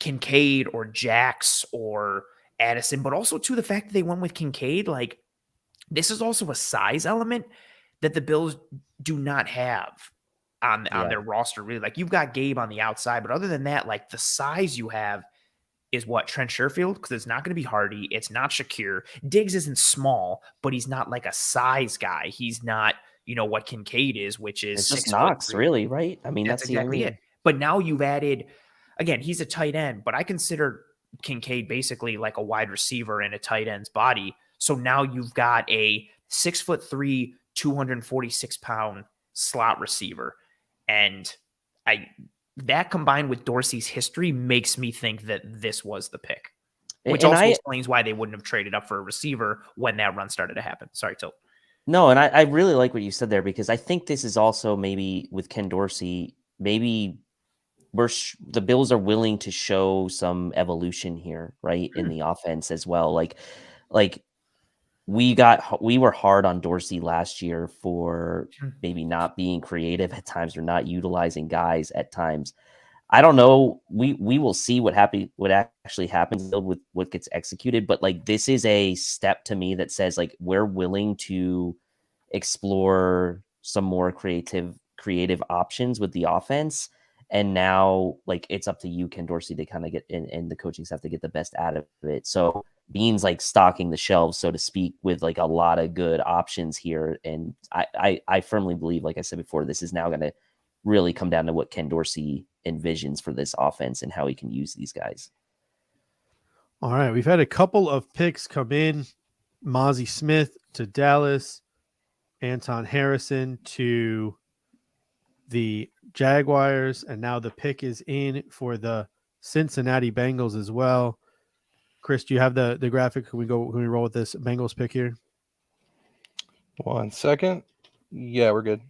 Kincaid or Jax or Addison, but also to the fact that they went with Kincaid, like this is also a size element that the Bills do not have on their roster, really. Like you've got Gabe on the outside, but other than that, like the size you have is what? Trent Sherfield, because it's not going to be Hardy. It's not Shakir. Diggs isn't small, but he's not like a size guy. He's not, what Kincaid is, which is it's just Knox, really, right? I mean, that's exactly it. But now you've added, again, he's a tight end, but I consider Kincaid basically like a wide receiver in a tight end's body. So now you've got a 6'3", 246-pound slot receiver. And that combined with Dorsey's history makes me think that this was the pick, which also explains why they wouldn't have traded up for a receiver when that run started to happen. Sorry, Tilt. No, and I really like what you said there, because I think this is also maybe with Ken Dorsey, maybe the Bills are willing to show some evolution here, right, in the offense as well. Like we were hard on Dorsey last year for maybe not being creative at times or not utilizing guys at times. I don't know. We will see what actually happens with what gets executed. But like this is a step to me that says like we're willing to explore some more creative options with the offense. And now like it's up to you, Ken Dorsey, to kind of get and the coaching staff to get the best out of it. So Beane's like stocking the shelves, so to speak, with like a lot of good options here. And I firmly believe, like I said before, this is now going to really come down to what Ken Dorsey envisions for this offense and how he can use these guys. All right. We've had a couple of picks come in. Mozzie Smith to Dallas, Anton Harrison to the Jaguars, and now the pick is in for the Cincinnati Bengals as well. Chris, do you have the graphic? Can we roll with this Bengals pick here? 1 second. Yeah, we're good.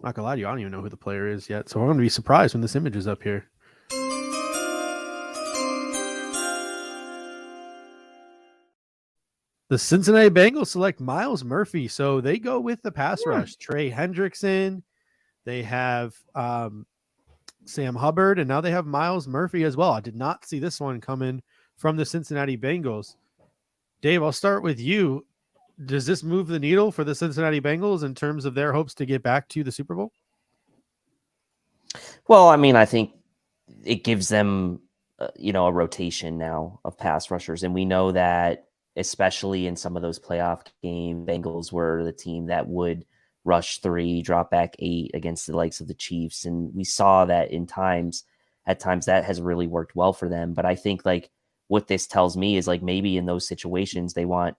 Not gonna lie to you, I don't even know who the player is yet, so I'm gonna be surprised when this image is up here. The Cincinnati Bengals select Myles Murphy, so they go with the pass rush. Trey Hendrickson, they have Sam Hubbard, and now they have Myles Murphy as well. I did not see this one coming from the Cincinnati Bengals. Dave, I'll start with you. Does this move the needle for the Cincinnati Bengals in terms of their hopes to get back to the Super Bowl? Well, I mean, I think it gives them, a rotation now of pass rushers. And we know that, especially in some of those playoff games, Bengals were the team that would rush 3, drop back 8 against the likes of the Chiefs. And we saw that at times that has really worked well for them. But I think like what this tells me is like maybe in those situations they want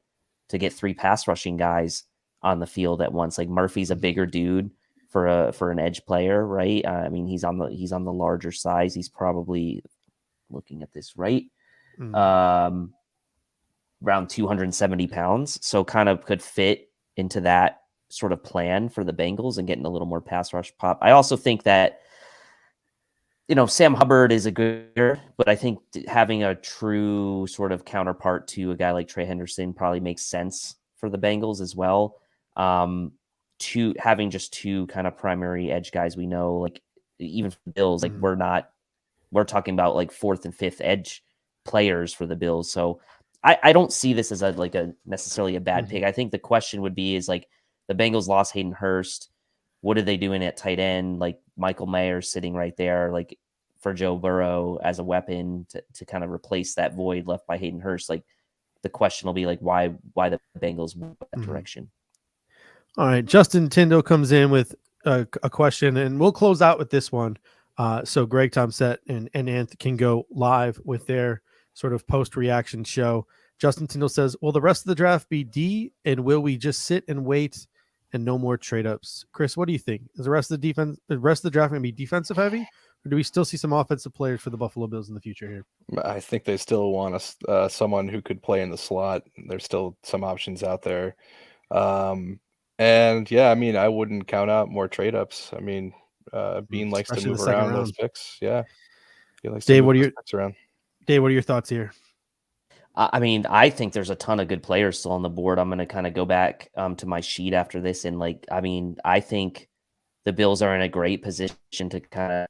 to get 3 pass rushing guys on the field at once. Like Murphy's a bigger dude for an edge player, right? I mean, he's on the larger size. He's probably, looking at this right, around 270 pounds. So kind of could fit into that sort of plan for the Bengals and getting a little more pass rush pop. I also think that, Sam Hubbard is a good, but I think having a true sort of counterpart to a guy like Trey Henderson probably makes sense for the Bengals as well. To having just two kind of primary edge guys, we know, like even for the Bills, like we're talking about like fourth and fifth edge players for the Bills. So I don't see this as a necessarily a bad pick. I think the question would be is like the Bengals lost Hayden Hurst. What are they doing at tight end? Like Michael Mayer sitting right there, like for Joe Burrow as a weapon to kind of replace that void left by Hayden Hurst. Like the question will be like, why the Bengals move that direction? All right. Justin Tyndall comes in with a question, and we'll close out with this one. So Greg Tomset and Anth can go live with their sort of post-reaction show. Justin Tyndall says, will the rest of the draft be D, and will we just sit and wait and no more trade-ups? Chris, what do you think? Is the rest of the draft going to be defensive heavy, or do we still see some offensive players for the Buffalo Bills in the future here? I think they still want someone who could play in the slot. There's still some options out there. And yeah, I mean, I wouldn't count out more trade ups. I mean, Bean likes to move around those picks. Yeah. He likes Dave, to move those picks around. Dave, what are your thoughts here? I mean, I think there's a ton of good players still on the board. I'm going to kind of go back to my sheet after this. And I think the Bills are in a great position to kind of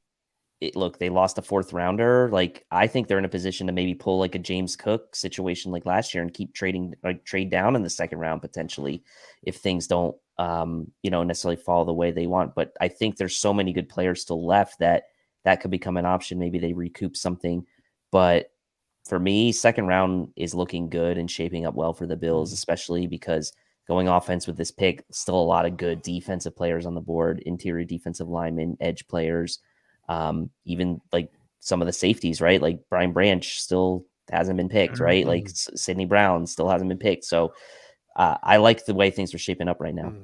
look, they lost a fourth rounder. Like, I think they're in a position to maybe pull like a James Cook situation like last year and keep trade down in the second round potentially if things don't, necessarily fall the way they want. But I think there's so many good players still left that could become an option. Maybe they recoup something. But for me, second round is looking good and shaping up well for the Bills, especially because going offense with this pick, still a lot of good defensive players on the board, interior defensive linemen, edge players. Even like some of the safeties, right? Like Brian Branch still hasn't been picked, right? Like Sidney Brown still hasn't been picked. So I like the way things are shaping up right now.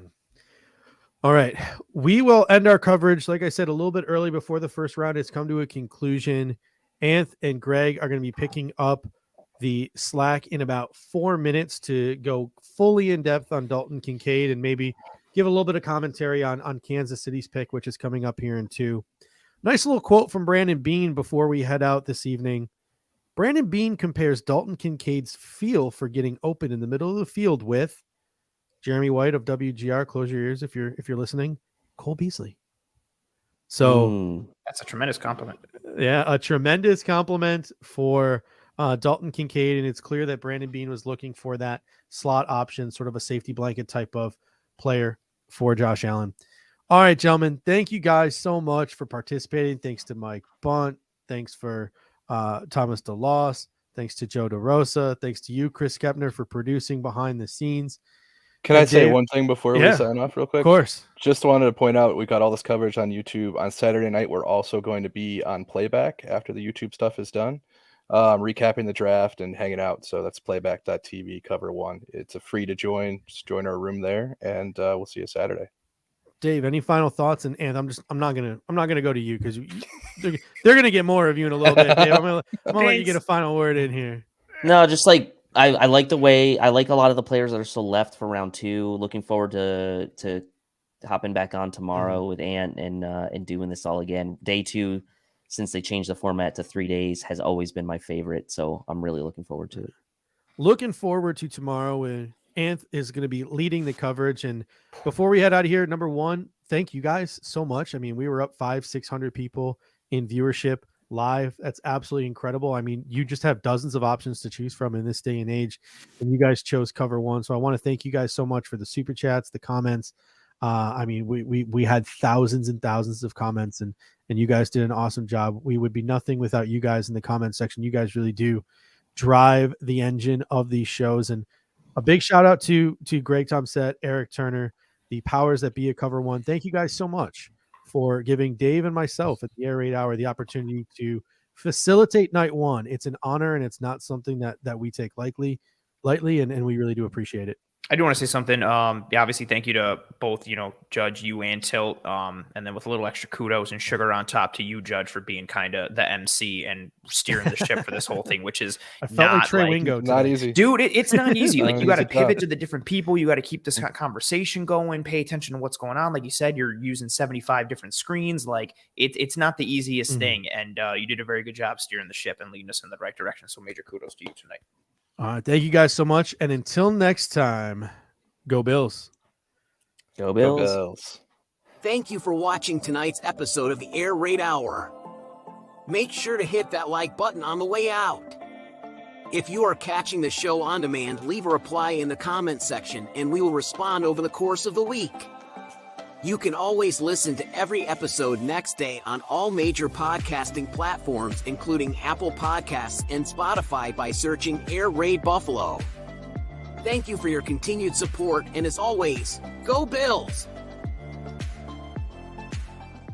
All right. We will end our coverage, like I said, a little bit early before the first round has come to a conclusion. Anth and Greg are going to be picking up the slack in about 4 minutes to go fully in depth on Dalton Kincaid and maybe give a little bit of commentary on Kansas City's pick, which is coming up here in 2. Nice little quote from Brandon Beane before we head out this evening. Brandon Beane compares Dalton Kincaid's feel for getting open in the middle of the field with Jeremy White of WGR. Close your ears if you're listening. Cole Beasley. So that's a tremendous compliment. Yeah, a tremendous compliment for Dalton Kincaid, and it's clear that Brandon Beane was looking for that slot option, sort of a safety blanket type of player for Josh Allen. All right, gentlemen, thank you guys so much for participating. Thanks to Mike Bunt. Thanks for Thomas DeLoss. Thanks to Joe DeRosa. Thanks to you, Chris Kepner, for producing behind the scenes. Can I say one thing before we sign off real quick? Of course. Just wanted to point out we got all this coverage on YouTube. On Saturday night, we're also going to be on playback after the YouTube stuff is done, recapping the draft and hanging out. So that's playback.tv cover 1. It's a free to join. Just join our room there, and we'll see you Saturday. Dave, any final thoughts? And I'm not gonna go to you because they're gonna get more of you in a little bit. Dave, I'm gonna let you get a final word in here. No, just like I like the way I like a lot of the players that are still left for round 2. Looking forward to hopping back on tomorrow with Ant and doing this all again. Day 2, since they changed the format to 3 days, has always been my favorite. So I'm really looking forward to it. Looking forward to tomorrow when Anth is going to be leading the coverage. And before we head out of here, number one, thank you guys so much. I mean, we were up 500-600 people in viewership live. That's absolutely incredible. I mean, you just have dozens of options to choose from in this day and age, and you guys chose cover 1. So I want to thank you guys so much for the super chats, the comments. I mean, we had thousands and thousands of comments, and you guys did an awesome job. We would be nothing without you guys in the comment section. You guys really do drive the engine of these shows. And a big shout out to Greg Tomset, Eric Turner, the powers that be at Cover 1. Thank you guys so much for giving Dave and myself at the Air Raid Hour the opportunity to facilitate night 1. It's an honor, and it's not something that we take lightly, and we really do appreciate it. I do want to say something. Obviously, thank you to both, Judge, you and Tilt. And then with a little extra kudos and sugar on top to you, Judge, for being kind of the MC and steering the ship for this whole thing, which is I felt like Trey like, Wingo. Not today. easy. Dude, it's not easy. Like, you got to Easy tough. pivot to the different people. You got to keep this conversation going, pay attention to what's going on. Like you said, you're using 75 different screens. Like, it's not the easiest thing. And you did a very good job steering the ship and leading us in the right direction. So major kudos to you tonight. All right, thank you guys so much. And until next time, go Bills. Go Go Bills. Bills. Thank you for watching tonight's episode of the Air Raid Hour. Make sure to hit that like button on the way out. If you are catching the show on demand, leave a reply in the comment section and we will respond over the course of the week. You can always listen to every episode next day on all major podcasting platforms, including Apple Podcasts and Spotify, by searching Air Raid Buffalo. Thank you for your continued support, and as always, go Bills!